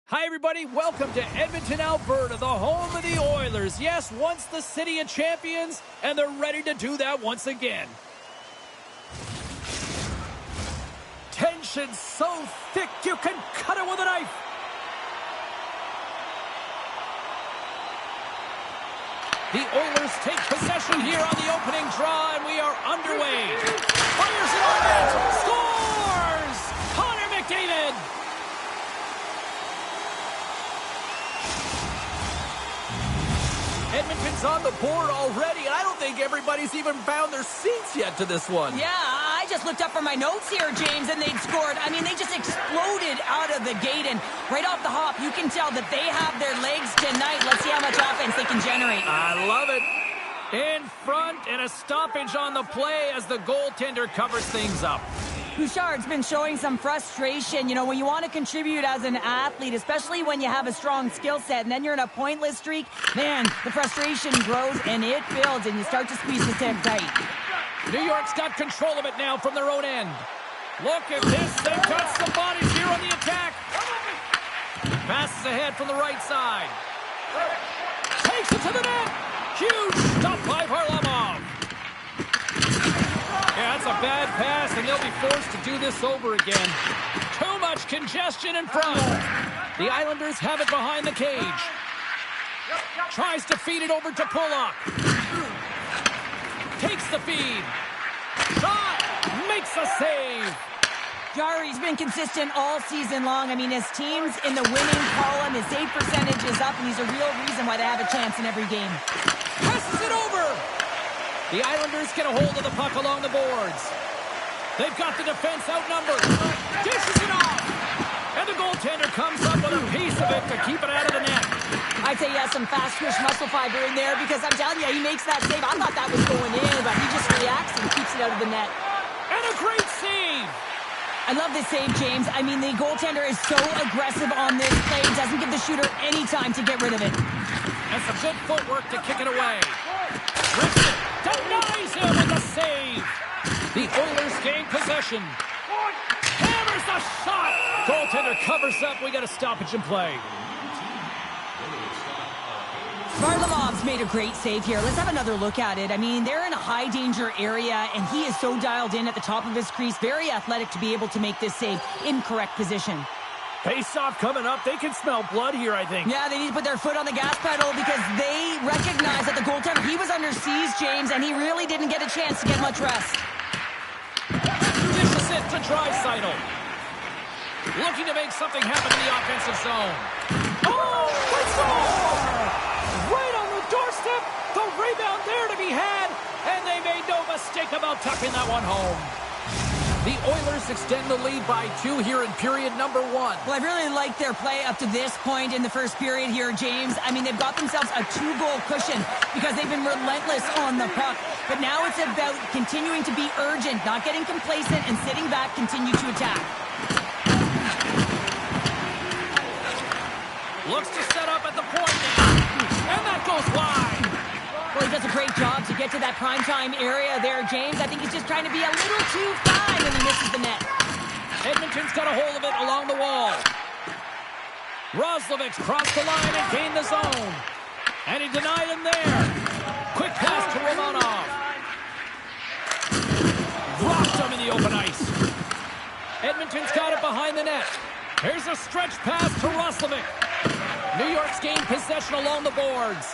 Hi, everybody. Welcome to Edmonton, Alberta, the home of the Oilers. Yes, once the city of champions, and they're ready to do that once again. Tension so thick you can cut it with a knife. The Oilers take possession here on the opening draw, and we are underway. Fires it on net. Scores! Connor McDavid! Edmonton's on the board already, and I don't think everybody's even found their seats yet to this one. Yeah, I just looked up from my notes here, James, and they'd scored. I mean, they just exploded out of the gate, and right off the hop, you can tell that they have their legs tonight. Let's see how much offense they can generate. I love it. In front, and a stoppage on the play as the goaltender covers things up. Bouchard's been showing some frustration. You know, when you want to contribute as an athlete, especially when you have a strong skill set, and then you're in a pointless streak, man, the frustration grows and it builds, and you start to squeeze the tip tight. New York's got control of it now from their own end. Look at this. They've got some bodies here on the attack. Passes ahead from the right side. Takes it to the net. Huge stop by Varlamov. Yeah, that's a bad pass, and they'll be forced to do this over again. Too much congestion in front. The Islanders have it behind the cage. Tries to feed it over to Pulock. Takes the feed. Shot! Makes a save. Jari's been consistent all season long. I mean, his team's in the winning column. His save percentage is up, and he's a real reason why they have a chance in every game. Passes it over. The Islanders get a hold of the puck along the boards. They've got the defense outnumbered. Dishes it off. And the goaltender comes up with a piece of it to keep it out of the net. I'd say he has some fast twitch muscle fiber in there, because I'm telling you, he makes that save. I thought that was going in, but he just reacts and keeps it out of the net. And a great save. I love this save, James. I mean, the goaltender is so aggressive on this play. He doesn't give the shooter any time to get rid of it. And some good footwork to kick it away. Rips it. Denies him with the save. The Oilers gain possession. Hammers the shot. Goaltender covers up. We got a stoppage in play. Varlamov's made a great save here. Let's have another look at it. I mean, they're in a high-danger area, and he is so dialed in at the top of his crease. Very athletic to be able to make this save in correct position. Face-off coming up. They can smell blood here, I think. Yeah, they need to put their foot on the gas pedal, because they recognize that the goaltender, he was under siege, James, and he really didn't get a chance to get much rest. Dishes it to Draisaitl. Looking to make something happen in the offensive zone. Oh, let's go! Right on the doorstep. The rebound there to be had, and they made no mistake about tucking that one home. The Oilers extend the lead by 2 here in period number 1. Well, I really like their play up to this point in the first period here, James. I mean, they've got themselves a 2-goal cushion because they've been relentless on the puck. But now it's about continuing to be urgent, not getting complacent, and sitting back, continue to attack. Looks to set up at the point now. And that goes wide. Well, he does a great job to get to that primetime area there, James. I think he's just trying to be a little too fine, and he misses the net. Edmonton's got a hold of it along the wall. Roslovic's crossed the line and gained the zone. And he denied him there. Quick pass to Romanov. Dropped him in the open ice. Edmonton's got it behind the net. Here's a stretch pass to Roslovic. New York's gained possession along the boards.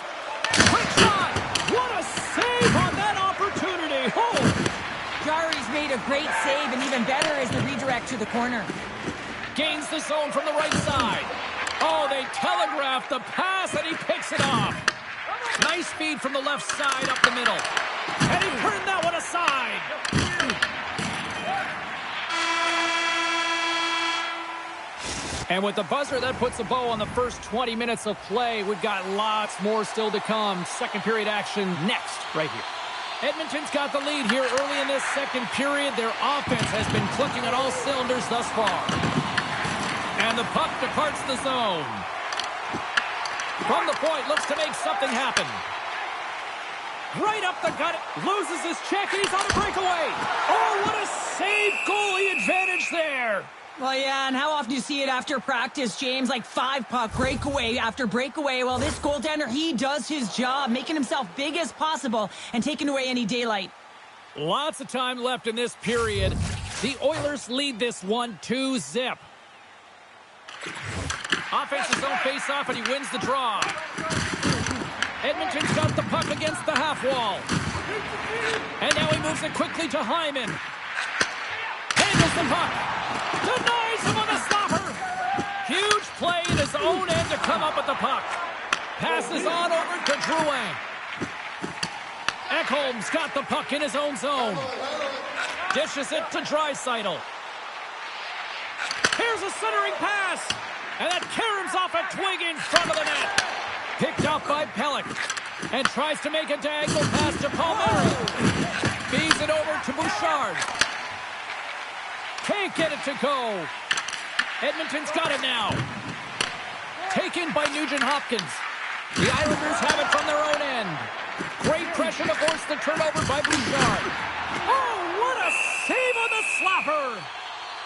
what a save on that opportunity. Oh! Jari's made a great save, and even better is the redirect to the corner. Gains the zone from the right side. Oh, they telegraphed the pass, and he picks it off. Nice feed from the left side up the middle. And he turned that one aside. And with the buzzer, that puts a bow on the first 20 minutes of play. We've got lots more still to come. Second period action next, right here. Edmonton's got the lead here early in this second period. Their offense has been clicking on all cylinders thus far. And the puck departs the zone. From the point, looks to make something happen. Right up the gut, loses his check, and he's on a breakaway. Oh, what a save, goalie advantage there. Well, yeah, and how often do you see it after practice, James? Like 5-puck breakaway after breakaway. Well, this goaltender, he does his job, making himself big as possible and taking away any daylight. Lots of time left in this period. The Oilers lead this one 2-0. Offensive zone face-off, and he wins the draw. Edmonton's got the puck against the half wall. And now he moves it quickly to Hyman. Handles the puck. Denies him on the stopper. Huge play in his own end to come up with the puck. Passes on over to Drouin. Ekholm's got the puck in his own zone. Dishes it to Draisaitl. Here's a centering pass. And that caroms off a twig in front of the net. Picked up by Pelech. And tries to make a diagonal pass to Palmieri. Feeds it over to Bouchard. Can't get it to go. Edmonton's got it now. Taken by Nugent-Hopkins. The Islanders have it from their own end. Great pressure to force the turnover by Bouchard. Oh, what a save on the slapper.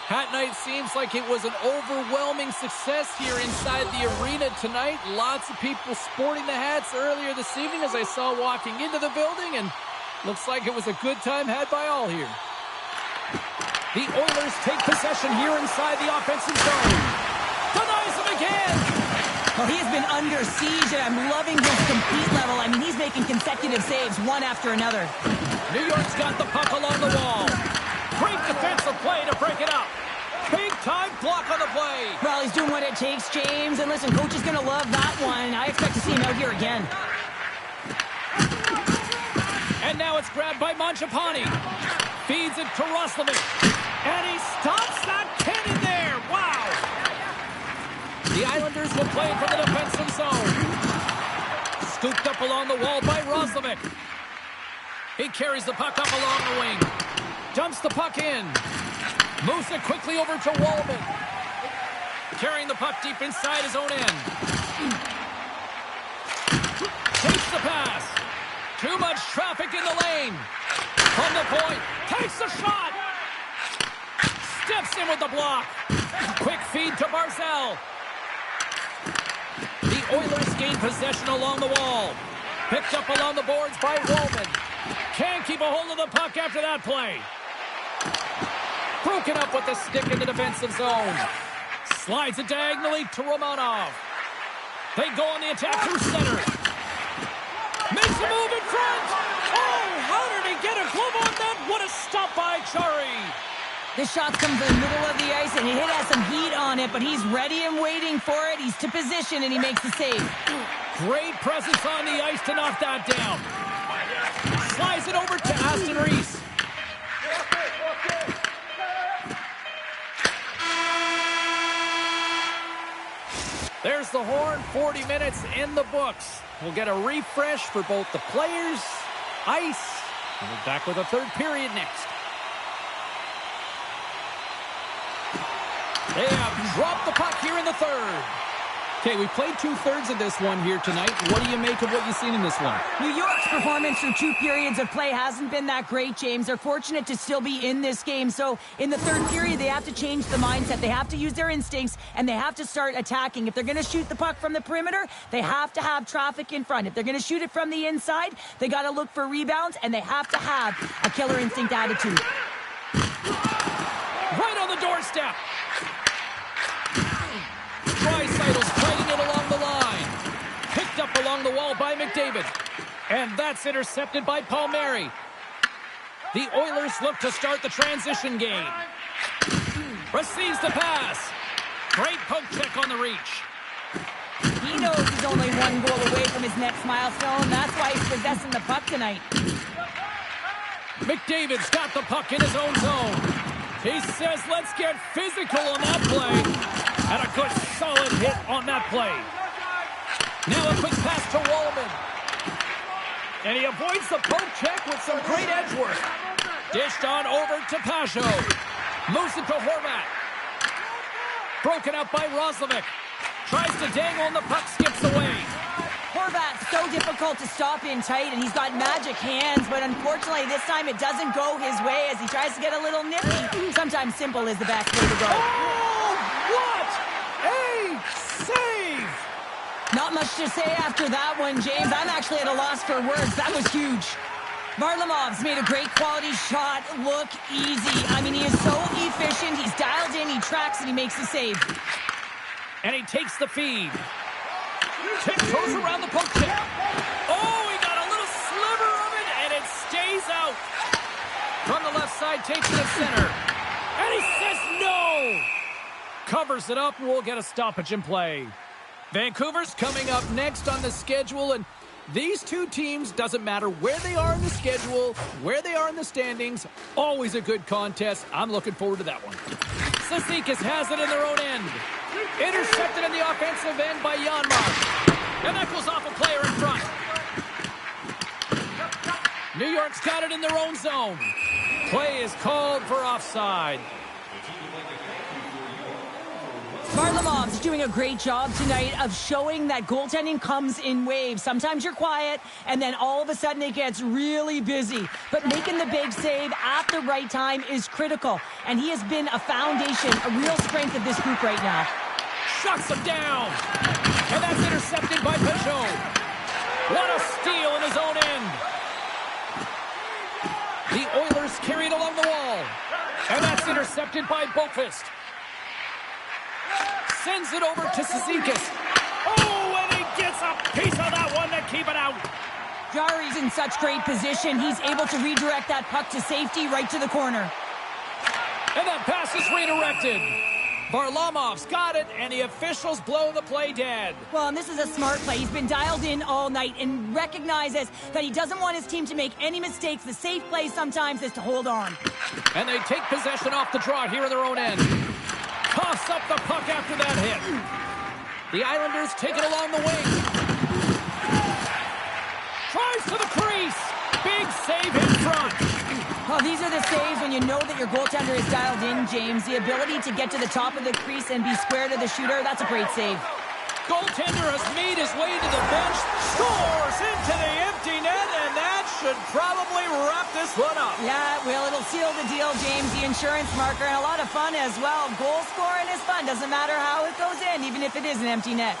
Hat night seems like it was an overwhelming success here inside the arena tonight. Lots of people sporting the hats earlier this evening as I saw walking into the building, and looks like it was a good time had by all here. The Oilers take possession here inside the offensive zone. Denies him again. Well, he has been under siege, and I'm loving his compete level. I mean, he's making consecutive saves, one after another. New York's got the puck along the wall. Great defensive play to break it up. Big-time block on the play. Well, he's doing what it takes, James. And listen, coach is going to love that one. I expect to see him out here again. And now it's grabbed by Mangiapane. Feeds it to Roslovic. And he stops that cannon there. Wow. The Islanders will play from the defensive zone. Scooped up along the wall by Roslovic. He carries the puck up along the wing. Dumps the puck in. Moves it quickly over to Wallman. Carrying the puck deep inside his own end. Takes the pass. Too much traffic in the lane. From the point. Takes the shot. Steps in with the block. Quick feed to Barzal. The Oilers gain possession along the wall. Picked up along the boards by Wallman. Can't keep a hold of the puck after that play. Broken up with the stick in the defensive zone. Slides it diagonally to Romanov. They go on the attack through center. Makes a move in front. Oh, how did he get a glove on that? What a stop by Chari. This shot's come from the middle of the ice, and he has some heat on it, but he's ready and waiting for it. He's to position, and he makes the save. Great presence on the ice to knock that down. Slides it over to Aston Reese. There's the horn, 40 minutes in the books. We'll get a refresh for both the players, ice, and we're back with a third period next. They have dropped the puck here in the third. Okay, we played 2/3 of this one here tonight. What do you make of what you've seen in this one? New York's performance through 2 periods of play hasn't been that great, James. They're fortunate to still be in this game. So in the third period, they have to change the mindset. They have to use their instincts, and they have to start attacking. If they're going to shoot the puck from the perimeter, they have to have traffic in front. If they're going to shoot it from the inside, they got to look for rebounds, and they have to have a killer instinct attitude. Right on the doorstep. Draisaitl's fighting it along the line. Picked up along the wall by McDavid. And that's intercepted by Palmieri. The Oilers look to start the transition game. Receives the pass. Great poke check on the reach. He knows he's only one goal away from his next milestone. That's why he's possessing the puck tonight. McDavid's got the puck in his own zone. He says, let's get physical on that play. And a good solid hit on that play. Now a quick pass to Wallman. And he avoids the poke check with some great edge work. Dished on over to Pajot. Moves it to Horvat. Broken up by Roslovic. Tries to dangle and the puck skips away. Horvat's so difficult to stop in tight, and he's got magic hands, but unfortunately this time it doesn't go his way as he tries to get a little nifty. Sometimes simple is the best way to go. Oh, what a save! Not much to say after that one, James. I'm actually at a loss for words. That was huge. Varlamov's made a great quality shot look easy. I mean, he is so efficient. He's dialed in, he tracks, and he makes the save. And he takes the feed. Tiptoes around the poke check. Oh, he got a little sliver of it, and it stays out. From the left side, takes it to center. And he says no! Covers it up, and we'll get a stoppage in play. Vancouver's coming up next on the schedule, and these two teams, doesn't matter where they are in the schedule, where they are in the standings, always a good contest. I'm looking forward to that one. Cizikas has it in their own end. Intercepted in the offensive end by Janmark. And that goes off a player in front. New York's got it in their own zone. Play is called for offside. Varlamov's doing a great job tonight of showing that goaltending comes in waves. Sometimes you're quiet, and then all of a sudden it gets really busy. But making the big save at the right time is critical. And he has been a foundation, a real strength of this group right now. Shuts him down. And that's intercepted by Pajot. What a steal in his own end. The Oilers carry it along the wall. And that's intercepted by Boqvist. Sends it over to Cizikas. Oh, and he gets a piece of that one to keep it out. Jari's in such great position. He's able to redirect that puck to safety right to the corner. And that pass is redirected. Varlamov's got it, and the officials blow the play dead. Well, and this is a smart play. He's been dialed in all night and recognizes that he doesn't want his team to make any mistakes. The safe play sometimes is to hold on. And they take possession off the draw here in their own end. Toss up the puck after that hit. The Islanders take it along the wing. Tries to the crease. Big save in front. Well, these are the saves when you know that your goaltender is dialed in, James. The ability to get to the top of the crease and be square to the shooter, that's a great save. Goaltender has made his way to the bench, scores into the empty net, and that should probably wrap this one up. Yeah, it will. It'll seal the deal, James. The insurance marker, and a lot of fun as well. Goal scoring is fun. Doesn't matter how it goes in, even if it is an empty net.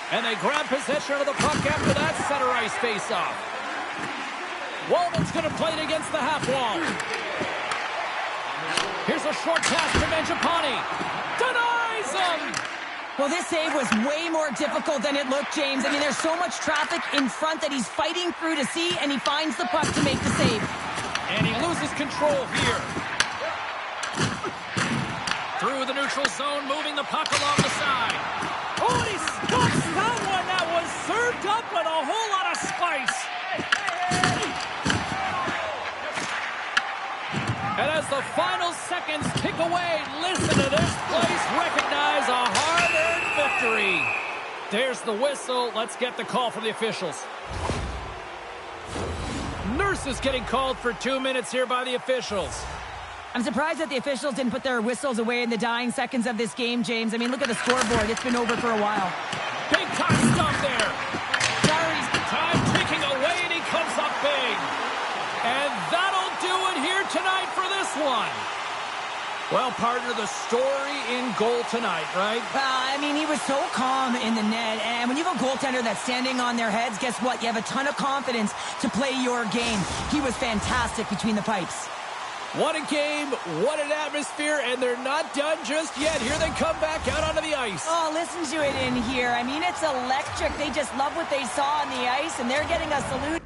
And they grab possession of the puck after that center ice face-off. Wallman's going to play it against the half wall. Here's a short pass to Mangiapane. Denies him! Well, this save was way more difficult than it looked, James. I mean, there's so much traffic in front that he's fighting through to see, and he finds the puck to make the save. And he loses control here. Through the neutral zone, moving the puck along the side. Oh, and he stops that one. That was served up with a whole lot of spice. And as the final seconds tick away, listen to this place recognize a hard-earned victory. There's the whistle. Let's get the call from the officials. Nurse is getting called for 2 minutes here by the officials. I'm surprised that the officials didn't put their whistles away in the dying seconds of this game, James. I mean, look at the scoreboard. It's been over for a while. Big time stop there. Jari's time ticking away, and he comes up big. And that'll do it here tonight for this one. Well, partner, the story in goal tonight, right? I mean, he was so calm in the net. And when you have a goaltender that's standing on their heads, guess what? You have a ton of confidence to play your game. He was fantastic between the pipes. What a game, what an atmosphere, and they're not done just yet. Here they come back out onto the ice. Oh, listen to it in here. I mean, it's electric. They just love what they saw on the ice, and they're getting a salute.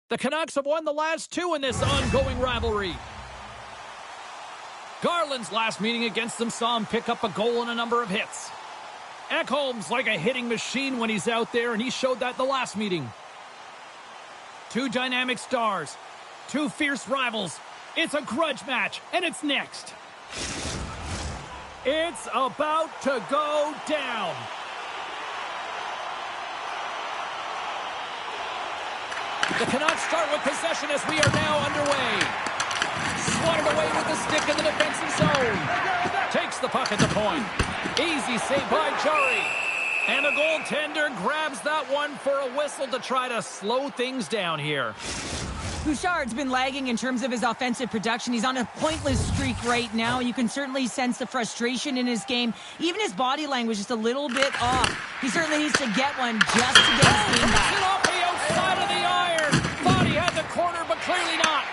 The Canucks have won the last two in this ongoing rivalry. Garland's last meeting against them saw him pick up a goal and a number of hits. Ekholm's like a hitting machine when he's out there, and he showed that the last meeting. Two dynamic stars, two fierce rivals. It's a grudge match, and it's next. It's about to go down. The Canucks start with possession as we are now underway. Swatted away with the stick in the defensive zone. Takes the puck at the point. Easy save by Jari. And the goaltender grabs that one for a whistle to try to slow things down here. Bouchard's been lagging in terms of his offensive production. He's on a pointless streak right now. You can certainly sense the frustration in his game. Even his body language is just a little bit off. He certainly needs to get one just to get his game back. Off the outside of the iron. Thought he had the corner, but clearly not.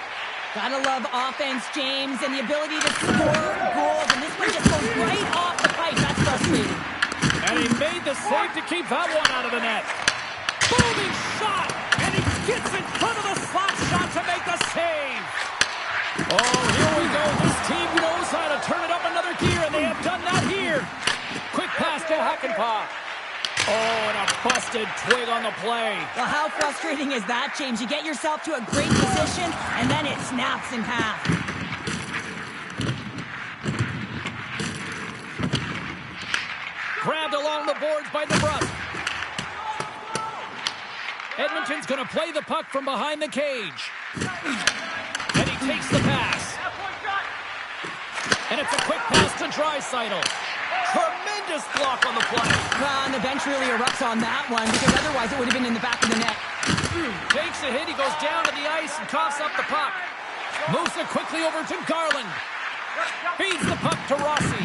Gotta love offense, James, and the ability to score goals. And this one just goes right off the pipe. That's frustrating. And he made the save to keep that one out of the net. Booming shot! And he gets in front of the slot shot to make the save. Oh, here we go. This team knows how to turn it up another gear, and they have done that here. Quick pass to Hakanpää. Oh, and a busted twig on the play. Well, how frustrating is that, James? You get yourself to a great position, and then it snaps in half. Grabbed along the boards by DeBrusk. Edmonton's going to play the puck from behind the cage. And he takes the pass. And it's a quick pass to Draisaitl. Tremendous block on the play. Well, and the bench really erupts on that one, because otherwise it would have been in the back of the net. Takes a hit. He goes down to the ice and coughs up the puck. Moves it quickly over to Garland. Feeds the puck to Rossi.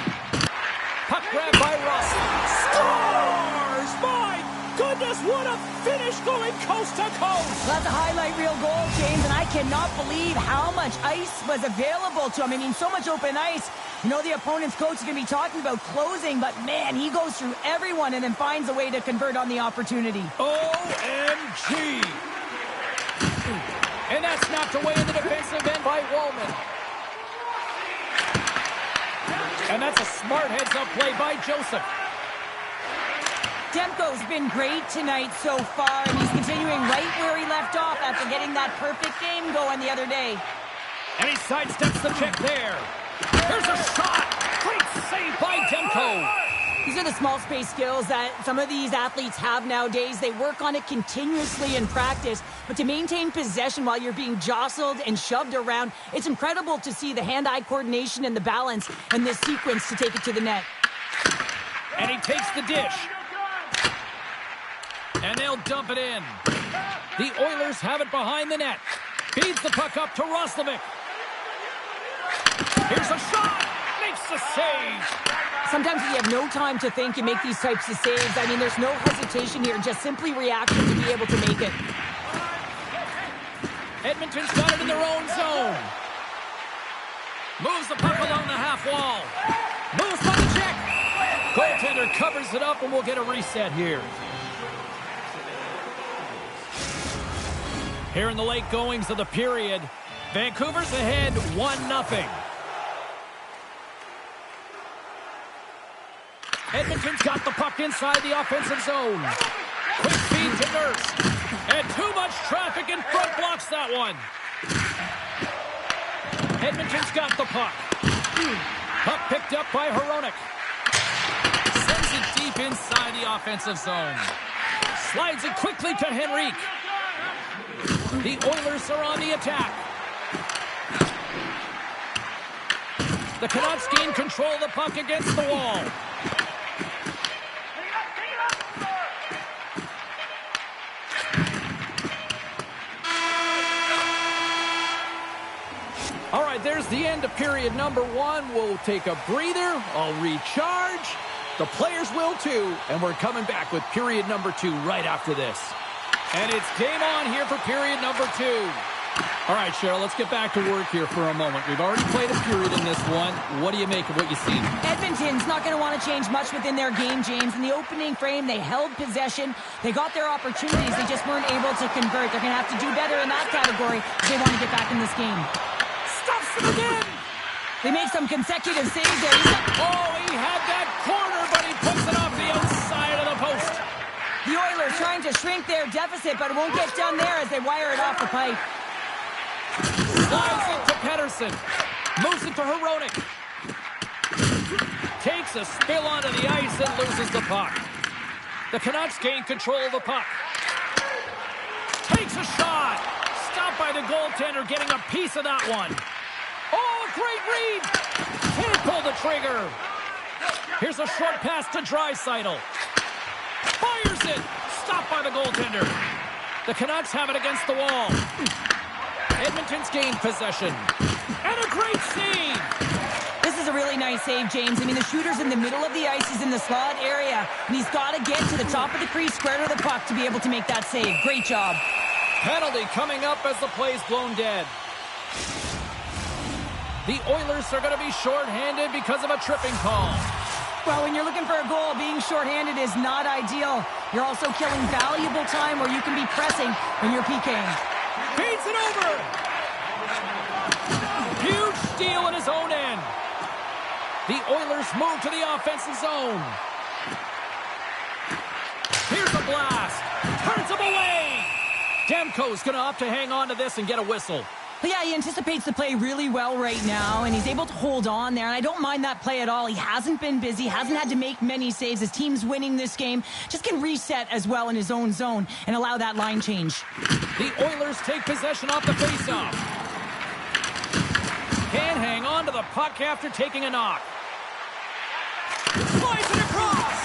Puck grab by Rossi. Scores! My goodness, what a finish going coast to coast! That's a highlight reel goal, James, and I cannot believe how much ice was available to him. I mean, so much open ice. You know the opponent's coach is going to be talking about closing, but man, he goes through everyone and then finds a way to convert on the opportunity. OMG! And that's knocked away in the defensive end by Wallman. And that's a smart heads-up play by Joseph. Demko's been great tonight so far, and he's continuing right where he left off after getting that perfect game going the other day. And he sidesteps the check there. There's a shot. Great save by Demko. These are the small space skills that some of these athletes have nowadays. They work on it continuously in practice, but to maintain possession while you're being jostled and shoved around, it's incredible to see the hand-eye coordination and the balance in this sequence to take it to the net. And he takes the dish. And they'll dump it in. The Oilers have it behind the net. Feeds the puck up to Roslovic. Here's a shot. Makes the save. Sometimes if you have no time to think, you make these types of saves. I mean, there's no hesitation here, just simply reaction to be able to make it. Edmonton's got it in their own zone. Moves the puck along the half wall. Moves by the check. Goaltender covers it up, and we'll get a reset here. Here in the late goings of the period, Vancouver's ahead 1-0. Edmonton's got the puck inside the offensive zone. Quick feed to Nurse. And too much traffic in front blocks that one. Edmonton's got the puck. Puck picked up by Hronek. Sends it deep inside the offensive zone. Slides it quickly to Henrique. The Oilers are on the attack. The Canucks gain control of the puck against the wall. All right, there's the end of period number 1. We'll take a breather. I'll recharge. The players will too. And we're coming back with period number 2 right after this. And it's game on here for period number 2. All right, Cheryl, let's get back to work here for a moment. We've already played a period in this one. What do you make of what you see? Edmonton's not going to want to change much within their game, James. In the opening frame, they held possession. They got their opportunities. They just weren't able to convert. They're going to have to do better in that category if they want to get back in this game. Stuffs them again! They made some consecutive saves there. Oh, he had that corner, but he puts it off the outside of the post. The Oilers trying to shrink their deficit, but it won't get done there as they wire it off the pipe. Slides it to Pettersson. Moves it to Hronek. Takes a spill onto the ice and loses the puck. The Canucks gain control of the puck. Takes a shot. Stopped by the goaltender, getting a piece of that one. Oh, a great read. Can't pull the trigger. Here's a short pass to Draisaitl. Fires it. Stopped by the goaltender. The Canucks have it against the wall. Edmonton's gained possession. And a great save. This is a really nice save, James. I mean, the shooter's in the middle of the ice. He's in the slot area. And he's got to get to the top of the crease, square to the puck to be able to make that save. Great job. Penalty coming up as the play's blown dead. The Oilers are going to be shorthanded because of a tripping call. Well, when you're looking for a goal, being shorthanded is not ideal. You're also killing valuable time where you can be pressing when you're PKing. Feeds it over. Huge steal in his own end. The Oilers move to the offensive zone. Here's a blast. Turns him away. Demko's going to opt to hang on to this and get a whistle. But yeah, he anticipates the play really well right now, and he's able to hold on there, and I don't mind that play at all. He hasn't been busy, hasn't had to make many saves. His team's winning this game. Just can reset as well in his own zone and allow that line change. The Oilers take possession off the faceoff. Can't hang on to the puck after taking a knock. Slides it across.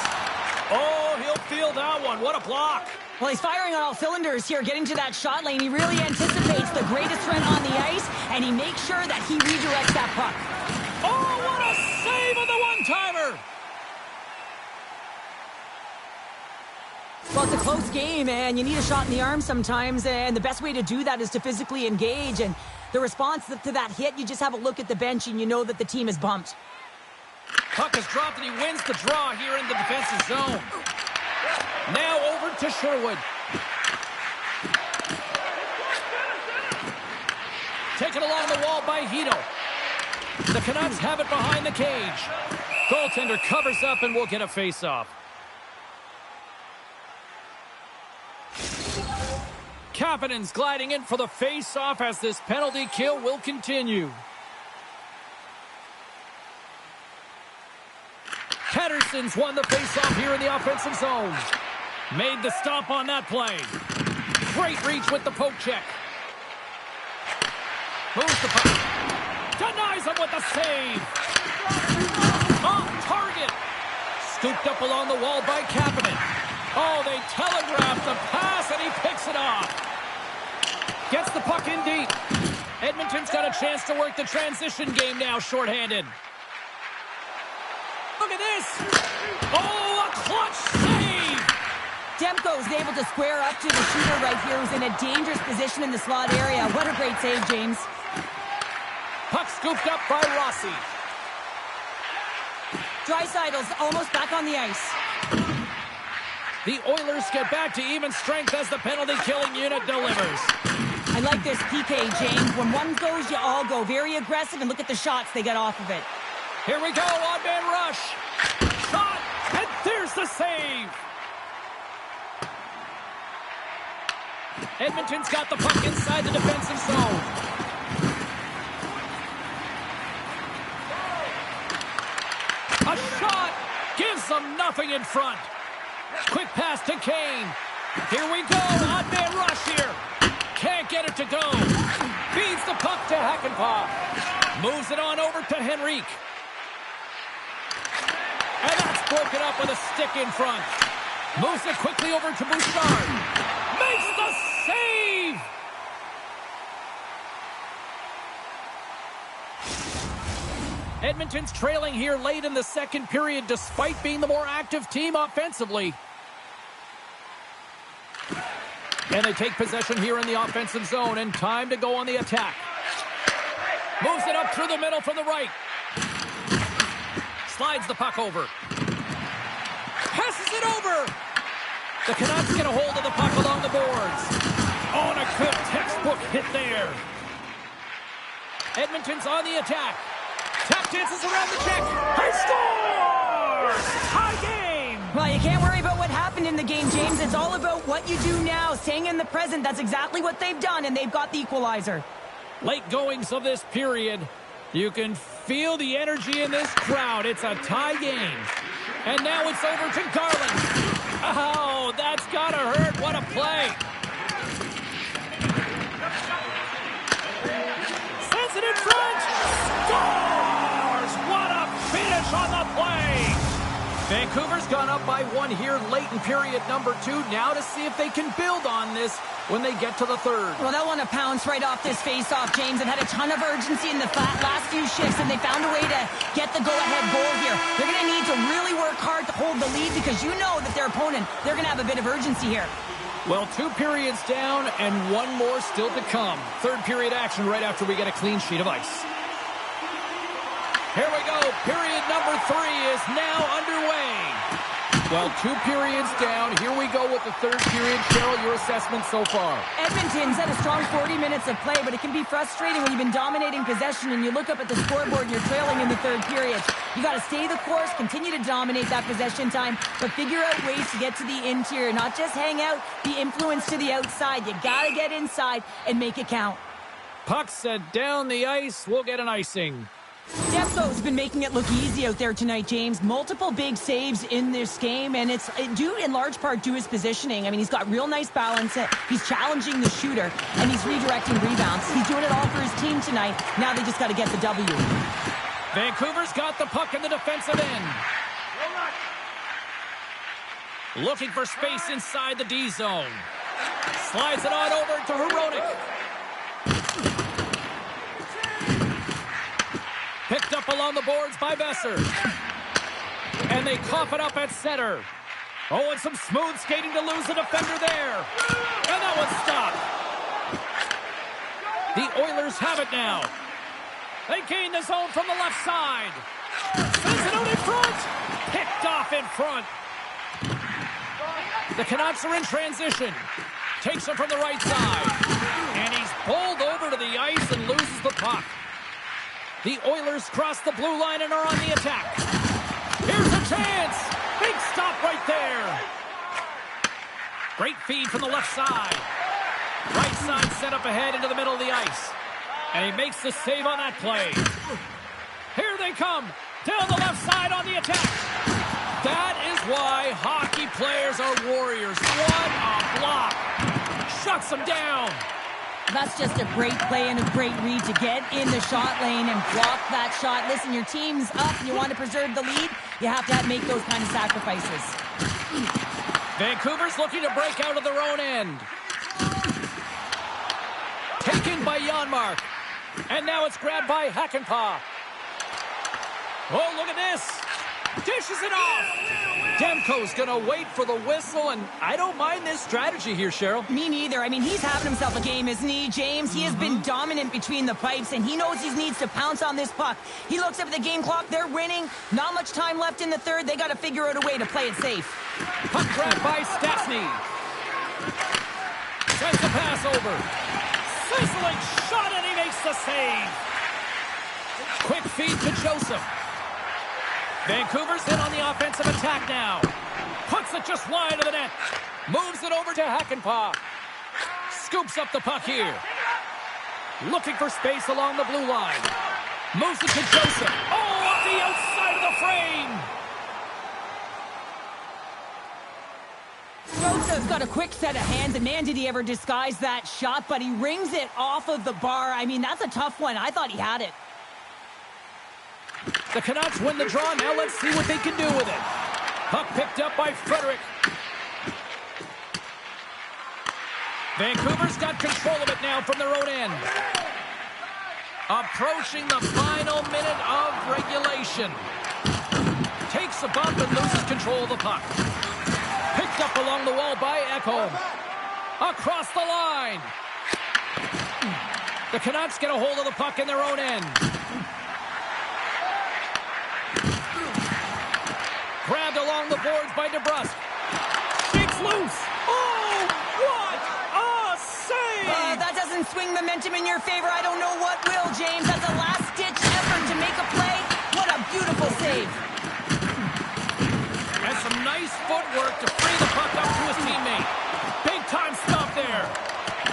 Oh, he'll feel that one. What a block. Well, he's firing on all cylinders here, getting to that shot lane. He really anticipates the greatest threat on the ice, and he makes sure that he redirects that puck. Oh, what a save of the one-timer! Well, it's a close game, and you need a shot in the arm sometimes, and the best way to do that is to physically engage, and the response to that hit, you just have a look at the bench, and you know that the team is bumped. Puck is dropped, and he wins the draw here in the defensive zone. Now over to Sherwood. Taken along the wall by Hito. The Canucks have it behind the cage. Goaltender covers up and will get a face-off. Kapanen's gliding in for the face-off as this penalty kill will continue. Pettersson's won the face-off here in the offensive zone. Made the stop on that play. Great reach with the poke check. Moves the puck. Denies him with the save. Off target. Scooped up along the wall by Kapanen. Oh, they telegraphed the pass, and he picks it off. Gets the puck in deep. Edmonton's got a chance to work the transition game now, shorthanded. Look at this. Oh, a clutch save. Demko is able to square up to the shooter right here, who's in a dangerous position in the slot area. What a great save, James. Puck scooped up by Rossi. Draisaitl's almost back on the ice. The Oilers get back to even strength as the penalty-killing unit delivers. I like this PK, James. When one goes, you all go. Very aggressive, and look at the shots they get off of it. Here we go, on-man rush. Shot, and there's the save. Edmonton's got the puck inside the defensive zone. A shot gives them nothing in front. Quick pass to Kane. Here we go. Odd man rush here. Can't get it to go. Feeds the puck to Hakanpää. Moves it on over to Henrique. And that's broken up with a stick in front. Moves it quickly over to Bouchard. Makes the save! Edmonton's trailing here late in the second period despite being the more active team offensively. And they take possession here in the offensive zone and time to go on the attack. Moves it up through the middle from the right. Slides the puck over. Passes it over. The Canucks get a hold of the puck along the boards. Oh, and a good textbook hit there. Edmonton's on the attack. Tap dances around the check. He scores! Tie game! Well, you can't worry about what happened in the game, James. It's all about what you do now. Staying in the present, that's exactly what they've done, and they've got the equalizer. Late goings of this period. You can feel the energy in this crowd. It's a tie game. And now it's over to Garland. Oh, that's gotta hurt. What a play. Sends it in front. Scores! What a finish on the play. Vancouver's gone up by one here late in period number 2. Now to see if they can build on this when they get to the third. Well, they'll want to pounce right off this face-off, James. They've had a ton of urgency in the last few shifts, and they found a way to get the go-ahead goal here. They're going to need to really work hard to hold the lead because you know that their opponent, they're going to have a bit of urgency here. Well, 2 periods down and 1 more still to come. Third period action right after we get a clean sheet of ice. Here we go. Period number 3 is now underway. Well, 2 periods down. Here we go with the third period. Cheryl, your assessment so far? Edmonton's had a strong 40 minutes of play, but it can be frustrating when you've been dominating possession and you look up at the scoreboard and you're trailing in the third period. You got to stay the course, continue to dominate that possession time, but figure out ways to get to the interior, not just hang out, be influenced to the outside. You got to get inside and make it count. Puck set down the ice. We'll get an icing. Demko's been making it look easy out there tonight, James. Multiple big saves in this game, and it's due in large part to his positioning. I mean, he's got real nice balance. He's challenging the shooter, and he's redirecting rebounds. He's doing it all for his team tonight. Now they just got to get the W. Vancouver's got the puck in the defensive end. Looking for space inside the D zone. Slides it on over to Hronek. Picked up along the boards by Besser. And they cough it up at center. Oh, and some smooth skating to lose the defender there. And that one's stopped. The Oilers have it now. They gain the zone from the left side. Sends it out in front. Picked off in front. The Canucks are in transition. Takes it from the right side. And he's bowled over to the ice and loses the puck. The Oilers cross the blue line and are on the attack. Here's a chance. Big stop right there. Great feed from the left side. Right side set up ahead into the middle of the ice. And he makes the save on that play. Here they come. Down the left side on the attack. That is why hockey players are warriors. What a block. Shuts them down. That's just a great play and a great read to get in the shot lane and block that shot. Listen, your team's up and you want to preserve the lead. You have to make those kind of sacrifices. Vancouver's looking to break out of their own end. Taken by Janmark. And now it's grabbed by Hakanpää. Oh, look at this. Dishes it off. Demko's going to wait for the whistle, and I don't mind this strategy here, Cheryl. Me neither. I mean, he's having himself a game, isn't he, James? He has been dominant between the pipes, and he knows he needs to pounce on this puck. He looks up at the game clock. They're winning. Not much time left in the third. They got to figure out a way to play it safe. Puck grab by Stastny. Sends the pass over. Sizzling shot, and he makes the save. Quick feed to Joseph. Vancouver's in on the offensive attack now. Puts it just wide of the net. Moves it over to Hakanpää. Scoops up the puck here. Looking for space along the blue line. Moves it to Joseph. Oh, off the outside of the frame. Strosa's got a quick set of hands, and man, did he ever disguise that shot, but he rings it off of the bar. I mean, that's a tough one. I thought he had it. The Canucks win the draw. Now let's see what they can do with it. Puck picked up by Frederick. Vancouver's got control of it now from their own end. Approaching the final minute of regulation. Takes a bump and loses control of the puck. Picked up along the wall by Ekholm. Across the line. The Canucks get a hold of the puck in their own end. Grabbed along the boards by DeBrusk. Shakes loose. Oh, what a save! That doesn't swing momentum in your favor. I don't know what will, James. That's a last-ditch effort to make a play. What a beautiful save. And some nice footwork to free the puck up to his teammate. Big-time stop there.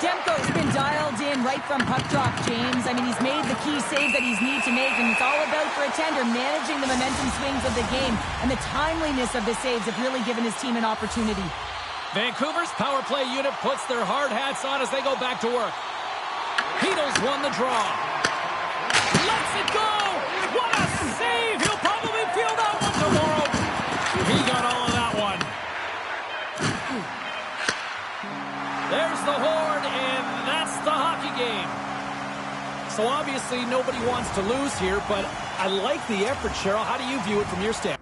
Demko's been dialed in right from puck drop, James. I mean, he's made the key save that he's need to make, and it's all about, for a tender, managing the momentum swings of the game, and the timeliness of the saves have really given his team an opportunity. Vancouver's power play unit puts their hard hats on as they go back to work. Heedles won the draw. Lets it go! What a save! He'll probably feel that one tomorrow. He got all of that one. There's the horn, and that's the hockey game. So obviously nobody wants to lose here, but I like the effort, Cheryl. How do you view it from your standpoint?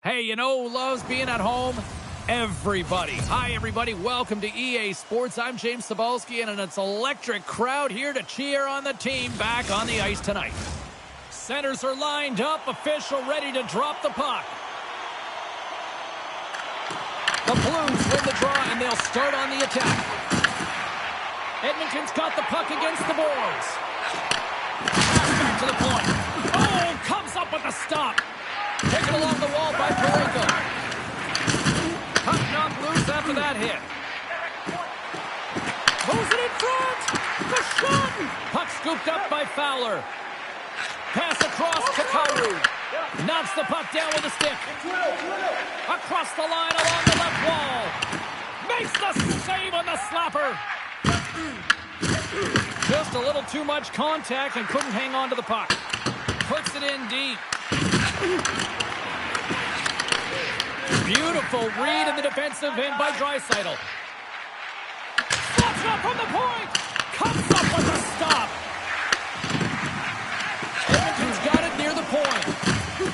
Hey, you know who loves being at home? Everybody. Hi, everybody. Welcome to EA Sports. I'm James Cebulski, and it's an electric crowd here to cheer on the team back on the ice tonight. Centers are lined up, official ready to drop the puck. The Blues win the draw, and they'll start on the attack. Edmonton's got the puck against the boards. Pass back to the point. Oh, comes up with a stop. Taken along the wall by Parayko. Puck knocked loose after that hit. Moves it in front. The shot. Puck scooped up by Fowler. Pass across to Karu. Knocks the puck down with a stick. Across the line along the left wall. Makes the save on the slapper. Just a little too much contact and couldn't hang on to the puck. Puts it in deep. Beautiful read in the defensive end by Draisaitl. Slots up from the point. Comes up with a stop. Edmonton's got it near the point.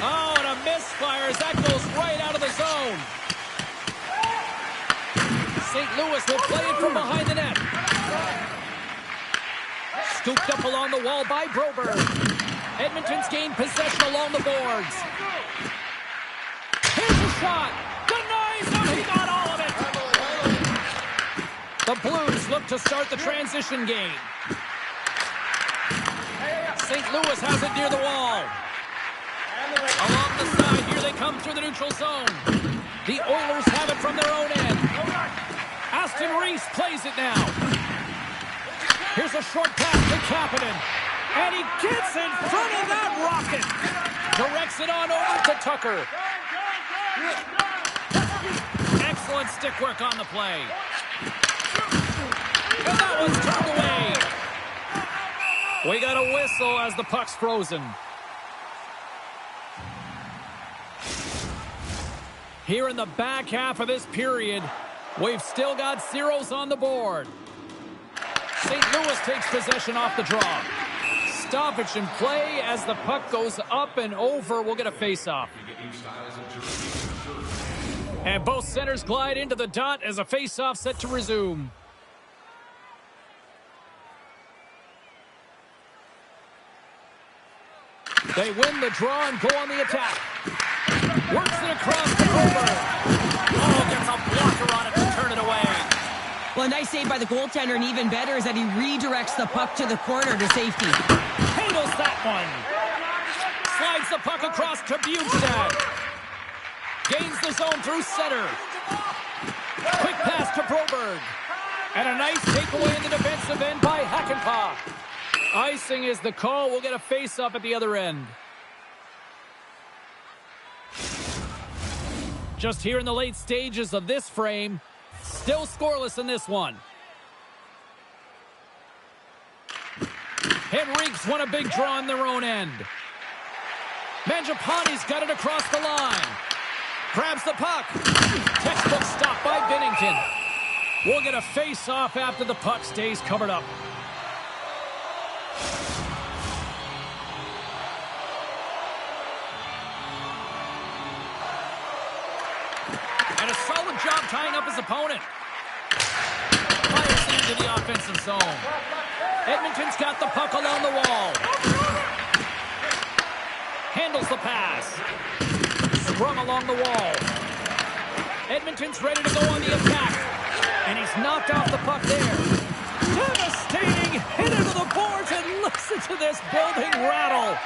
Oh, and a misfire as that goes right out of the zone. St. Louis will play it from behind the net. Scooped up along the wall by Broberg. Edmonton's gained possession along the boards. Here's a shot. Denies him. He got all of it. The Blues look to start the transition game. St. Louis has it near the wall. Along the side, here they come through the neutral zone. The Oilers have it from their own end. Aston Reese plays it now. Here's a short pass to Kapanen. And he gets in front of that rocket. Directs it on over to Tucker. Excellent stick work on the play. And that one's turned away. We got a whistle as the puck's frozen. Here in the back half of this period, we've still got zeros on the board. St. Louis takes possession off the draw. stoppage in play as the puck goes up and over. We'll get a face-off. And both centers glide into the dot as a face-off set to resume. They win the draw and go on the attack. Works it across the over. Oh, gets a blocker on it to turn it away. Well, a nice save by the goaltender, and even better is that he redirects the puck to the corner to safety. Handles that one. Slides the puck across to Bjugstad. Gains the zone through center. Quick pass to Broberg. And a nice takeaway in the defensive end by Hakanpää. Icing is the call. We'll get a face-up at the other end. Just here in the late stages of this frame. Still scoreless in this one. Henrique's won a big draw on their own end. Mangiapane's got it across the line. Grabs the puck. Textbook stop by Binnington. We'll get a face-off after the puck stays covered up. And a solid job tying up his opponent. Fires into the offensive zone. Edmonton's got the puck along the wall. Handles the pass. Scrum along the wall. Edmonton's ready to go on the attack. And he's knocked off the puck there. Devastating hit into the boards, and listen to this building rattle.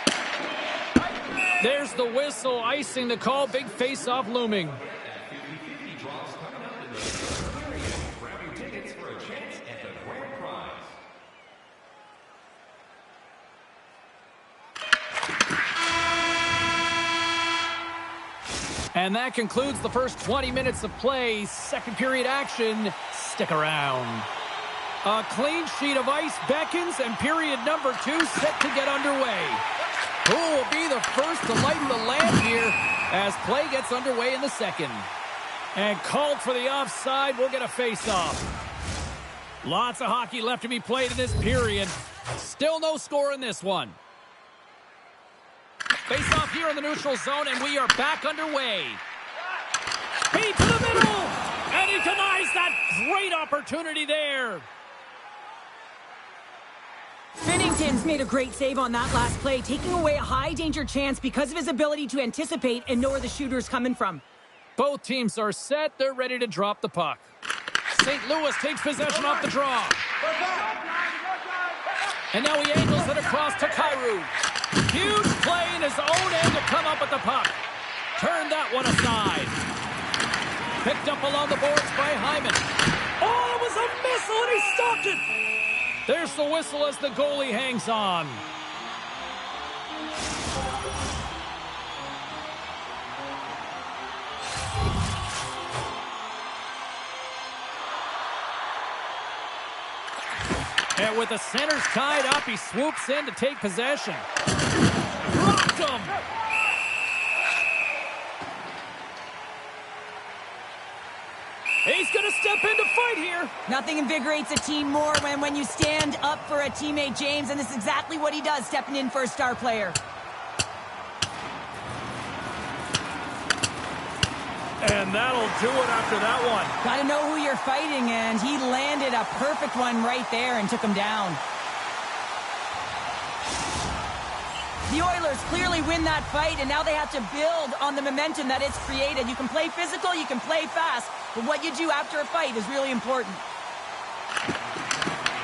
There's the whistle, icing the call. Big face-off looming. And that concludes the first 20 minutes of play. Second period action. Stick around. A clean sheet of ice beckons, and period number 2 set to get underway. Who will be the first to light the lamp here as play gets underway in the second? And called for the offside. We'll get a face-off. Lots of hockey left to be played in this period. Still no score in this one. Face-off here in the neutral zone, and we are back underway. Feet to the middle, and he denies that great opportunity there. Binnington's made a great save on that last play, taking away a high-danger chance because of his ability to anticipate and know where the shooter's coming from. Both teams are set. They're ready to drop the puck. St. Louis takes possession off the draw. And now he angles it across to Kyrou. Huge play in his own end to come up with the puck. Turn that one aside. Picked up along the boards by Hyman. Oh, it was a missile, and he stopped it. There's the whistle as the goalie hangs on. And with the centers tied up, he swoops in to take possession. Rocked him! He's going to step in to fight here. Nothing invigorates a team more when you stand up for a teammate, James, and this is exactly what he does, stepping in for a star player. And that'll do it after that one. Got to know who you're fighting, and he landed a perfect one right there and took him down. The Oilers clearly win that fight, and now they have to build on the momentum that it's created. You can play physical, you can play fast, but what you do after a fight is really important.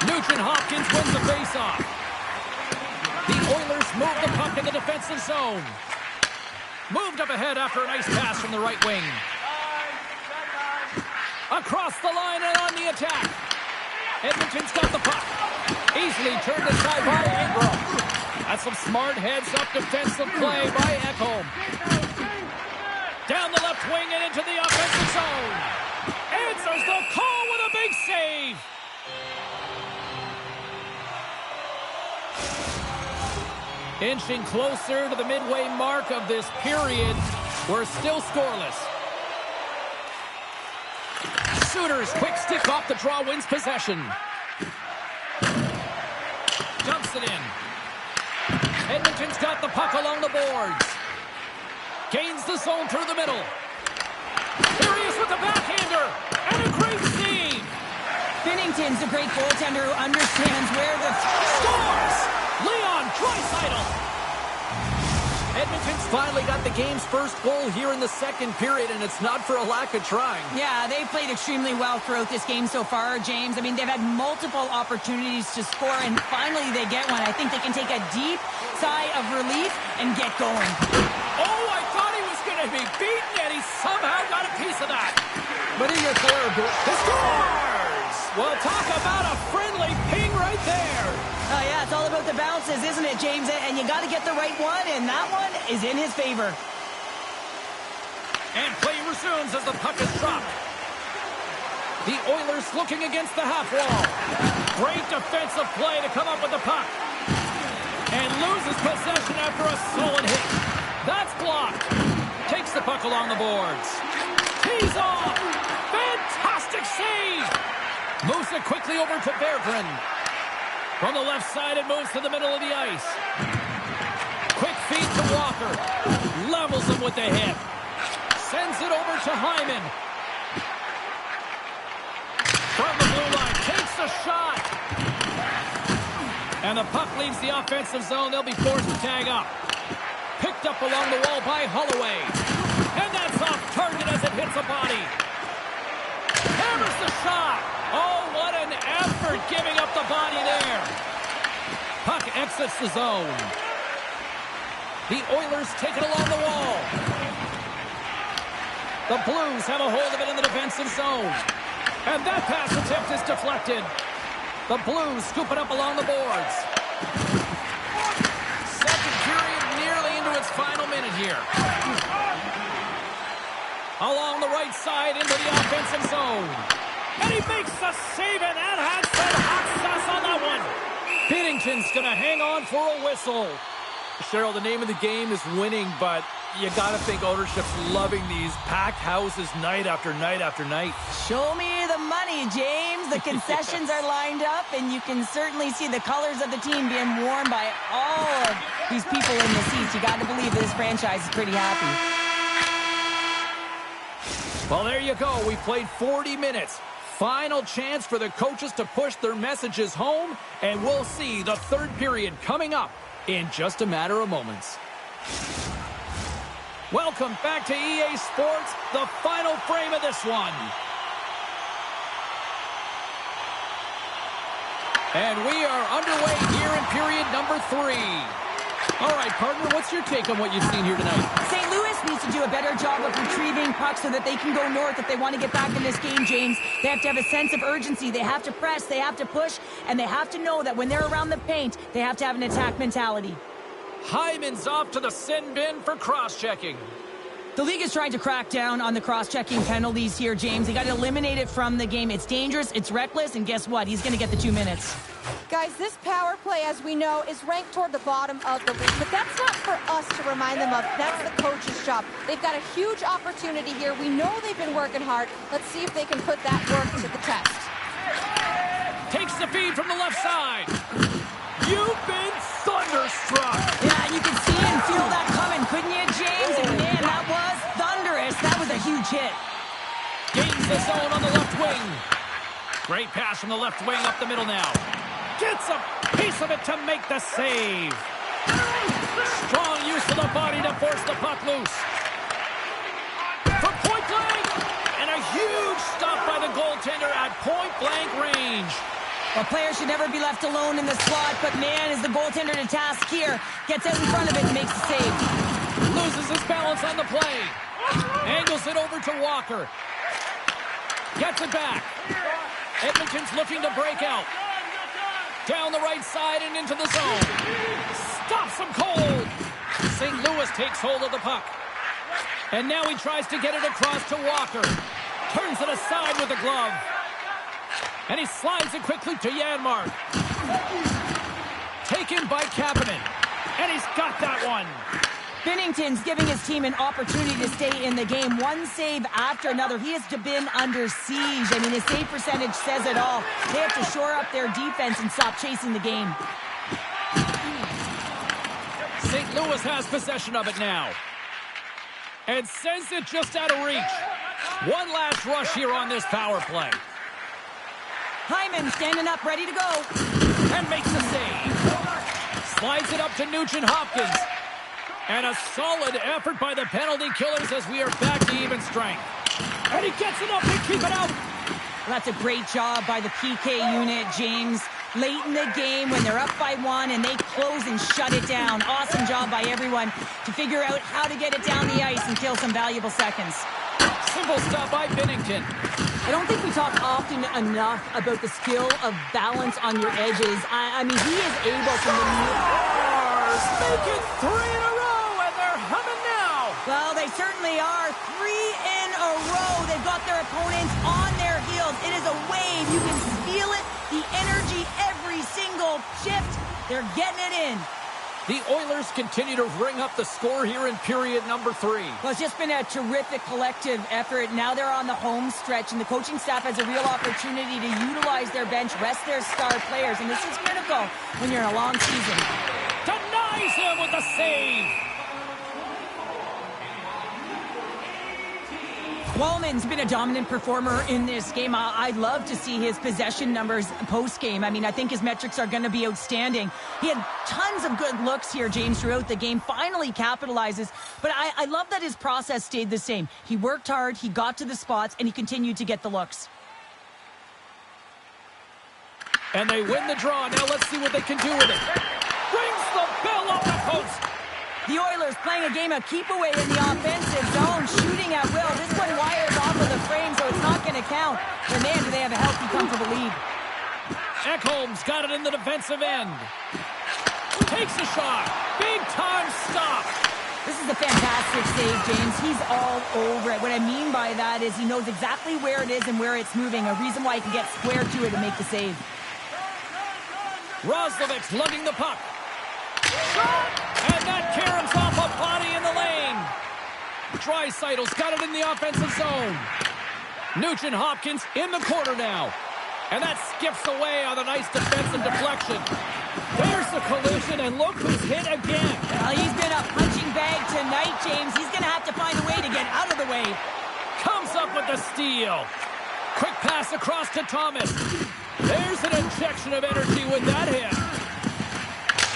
Nugent-Hopkins wins the faceoff. The Oilers move the puck in the defensive zone. Moved up ahead after a nice pass from the right wing. Across the line and on the attack. Edmonton's got the puck. Easily turned aside by Ingram. That's some smart heads-up defensive play by Ekholm. Down the left wing and into the offensive zone. Answers the call with a big save. Inching closer to the midway mark of this period. We're still scoreless. Sooners, quick stick off the draw, wins possession. Dumps it in. Edmonton's got the puck along the boards. Gains the zone through the middle. Here he is with the backhander. And a great save. Binnington's a great goaltender who understands where the... Scores! Leon Draisaitl. Edmonton's finally got the game's first goal here in the second period, and it's not for a lack of trying. Yeah, they've played extremely well throughout this game so far, James. I mean, they've had multiple opportunities to score, and finally they get one. I think they can take a deep sigh of relief and get going. Oh, I thought he was going to be beaten, and he somehow got a piece of that. But he gets there. He scores! Well, talk about a friendly ping right there. Oh, yeah, it's all about the bounces, isn't it, James? And you got to get the right one, and that one is in his favor. And play resumes as the puck is dropped. The Oilers looking against the half wall. Great defensive play to come up with the puck. And loses possession after a solid hit. That's blocked. Takes the puck along the boards. Tees off. Fantastic save. Moves it quickly over to Berggren. From the left side, it moves to the middle of the ice. Quick feed to Walker. Levels him with the hit. Sends it over to Hyman. From the blue line, takes the shot. And the puck leaves the offensive zone. They'll be forced to tag up. Picked up along the wall by Holloway. And that's off target as it hits a body. Hammers the shot. Oh, what an effort giving up the body there. Puck exits the zone. The Oilers take it along the wall. The Blues have a hold of it in the defensive zone. And that pass attempt is deflected. The Blues scoop it up along the boards. Second period nearly into its final minute here. Along the right side into the offensive zone. And he makes the save, and that had some hot sauce on that one. Binnington's going to hang on for a whistle. Cheryl, the name of the game is winning, but you got to think ownership's loving these packed houses night after night after night. Show me the money, James. The concessions are lined up, and you can certainly see the colors of the team being worn by all of these people in the seats. You got to believe this franchise is pretty happy. Well, there you go. We played 40 minutes. Final chance for the coaches to push their messages home, and we'll see the third period coming up in just a matter of moments. Welcome back to EA Sports, the final frame of this one. And we are underway here in period number 3. All right, partner, what's your take on what you've seen here tonight? St. Louis needs to do a better job of retrieving pucks so that they can go north if they want to get back in this game, James. They have to have a sense of urgency. They have to press, they have to push, and they have to know that when they're around the paint, they have to have an attack mentality. Hyman's off to the sin bin for cross-checking. The league is trying to crack down on the cross-checking penalties here, James. They got to eliminate it from the game. It's dangerous, it's reckless, and guess what? He's going to get the 2 minutes. Guys, this power play, as we know, is ranked toward the bottom of the league. But that's not for us to remind them of. That's the coach's job. They've got a huge opportunity here. We know they've been working hard. Let's see if they can put that work to the test. Takes the feed from the left side. You've been thunderstruck. Yeah, you can see and feel that coming, couldn't you, James? And man, that was thunderous. That was a huge hit. Gains the zone on the left wing. Great pass from the left wing up the middle now. Gets a piece of it to make the save. Strong use of the body to force the puck loose. From point blank. And a huge stop by the goaltender at point blank range. Well, players should never be left alone in the slot, but man, is the goaltender to task here. Gets out in front of it and makes the save. Loses his balance on the play. Angles it over to Walker. Gets it back. Edmonton's looking to break out. Down the right side and into the zone. Stops him cold. St. Louis takes hold of the puck. And now he tries to get it across to Walker. Turns it aside with the glove. And he slides it quickly to Janmark. Taken by Kapanen. And he's got that one. Binnington's giving his team an opportunity to stay in the game. One save after another. He has been under siege. I mean, his save percentage says it all. They have to shore up their defense and stop chasing the game. St. Louis has possession of it now. And sends it just out of reach. One last rush here on this power play. Hyman standing up, ready to go. And makes the save. Slides it up to Nugent-Hopkins. And a solid effort by the penalty killers as we are back to even strength. And he gets it up and keep it out. Well, that's a great job by the PK unit, James. Late in the game when they're up by 1 and they close and shut it down. Awesome job by everyone to figure out how to get it down the ice and kill some valuable seconds. Simple stop by Binnington. I don't think we talk often enough about the skill of balance on your edges. I mean, he is able to Stars make it 3 in a row, and they're humming now. Well, they certainly are. 3 in a row. They've got their opponents on their heels. It is a wave. You can feel it. The energy every single shift. They're getting it in. The Oilers continue to ring up the score here in period number 3. Well, it's just been a terrific collective effort. Now they're on the home stretch, and the coaching staff has a real opportunity to utilize their bench, rest their star players, and this is critical when you're in a long season. Denies him with the save. Wallman's been a dominant performer in this game. I'd love to see his possession numbers post-game. I mean, I think his metrics are going to be outstanding. He had tons of good looks here, James, throughout the game. Finally capitalizes. But I love that his process stayed the same. He worked hard, he got to the spots, and he continued to get the looks. And they win the draw. Now let's see what they can do with it. Brings the bell off the post. The Oilers playing a game of keep away in the offensive zone, shooting at will. This one wires off of the frame, so it's not going to count. But man, do they have a healthy, comfortable lead. Ekholm's got it in the defensive end. Takes a shot. Big time stop. This is a fantastic save, James. He's all over it. What I mean by that is he knows exactly where it is and where it's moving. A reason why he can get square to it and make the save. Roslovic's lugging the puck. And that caroms off a body in the lane. Draisaitl's got it in the offensive zone. Nugent-Hopkins in the corner now. And that skips away on a nice defensive deflection. There's the collision, and look who's hit again. Well, he's been a punching bag tonight, James. He's going to have to find a way to get out of the way. Comes up with the steal. Quick pass across to Thomas. There's an injection of energy with that hit.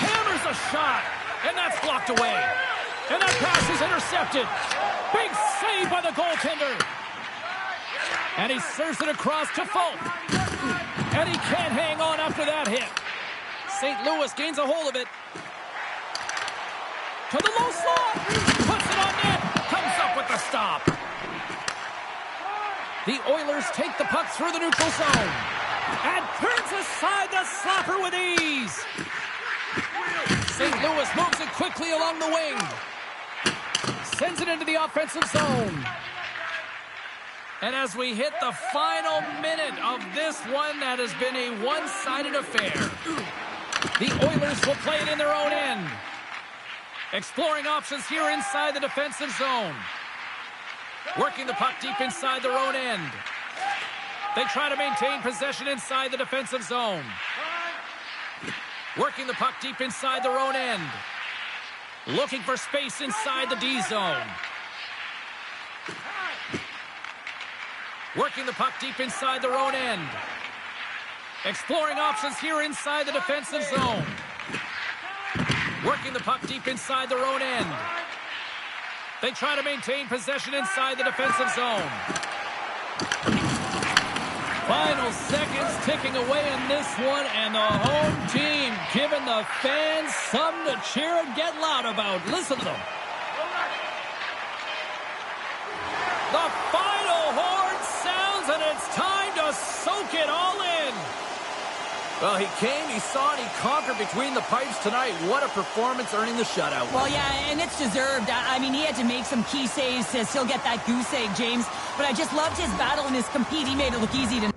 Hammers a shot, and that's blocked away. And that pass is intercepted. Big save by the goaltender. And he serves it across to Fulton. And he can't hang on after that hit. St. Louis gains a hold of it. To the low slot. Puts it on net. Comes up with the stop. The Oilers take the puck through the neutral zone. And turns aside the slapper with ease. St. Louis moves it quickly along the wing. Sends it into the offensive zone. And as we hit the final minute of this one, that has been a one-sided affair. The Oilers will play it in their own end. Exploring options here inside the defensive zone. Working the puck deep inside their own end. They try to maintain possession inside the defensive zone. Working the puck deep inside their own end. Looking for space inside the D zone. Working the puck deep inside their own end. Exploring options here inside the defensive zone. Working the puck deep inside their own end. They try to maintain possession inside the defensive zone. Final seconds ticking away in this one, and the home team giving the fans something to cheer and get loud about. Listen to them. The final horn sounds, and it's time to soak it all in. Well, he came, he saw, and he conquered between the pipes tonight. What a performance, earning the shutout. Well, yeah, and it's deserved. I mean, he had to make some key saves to still get that goose egg, James. But I just loved his battle and his compete. He made it look easy tonight.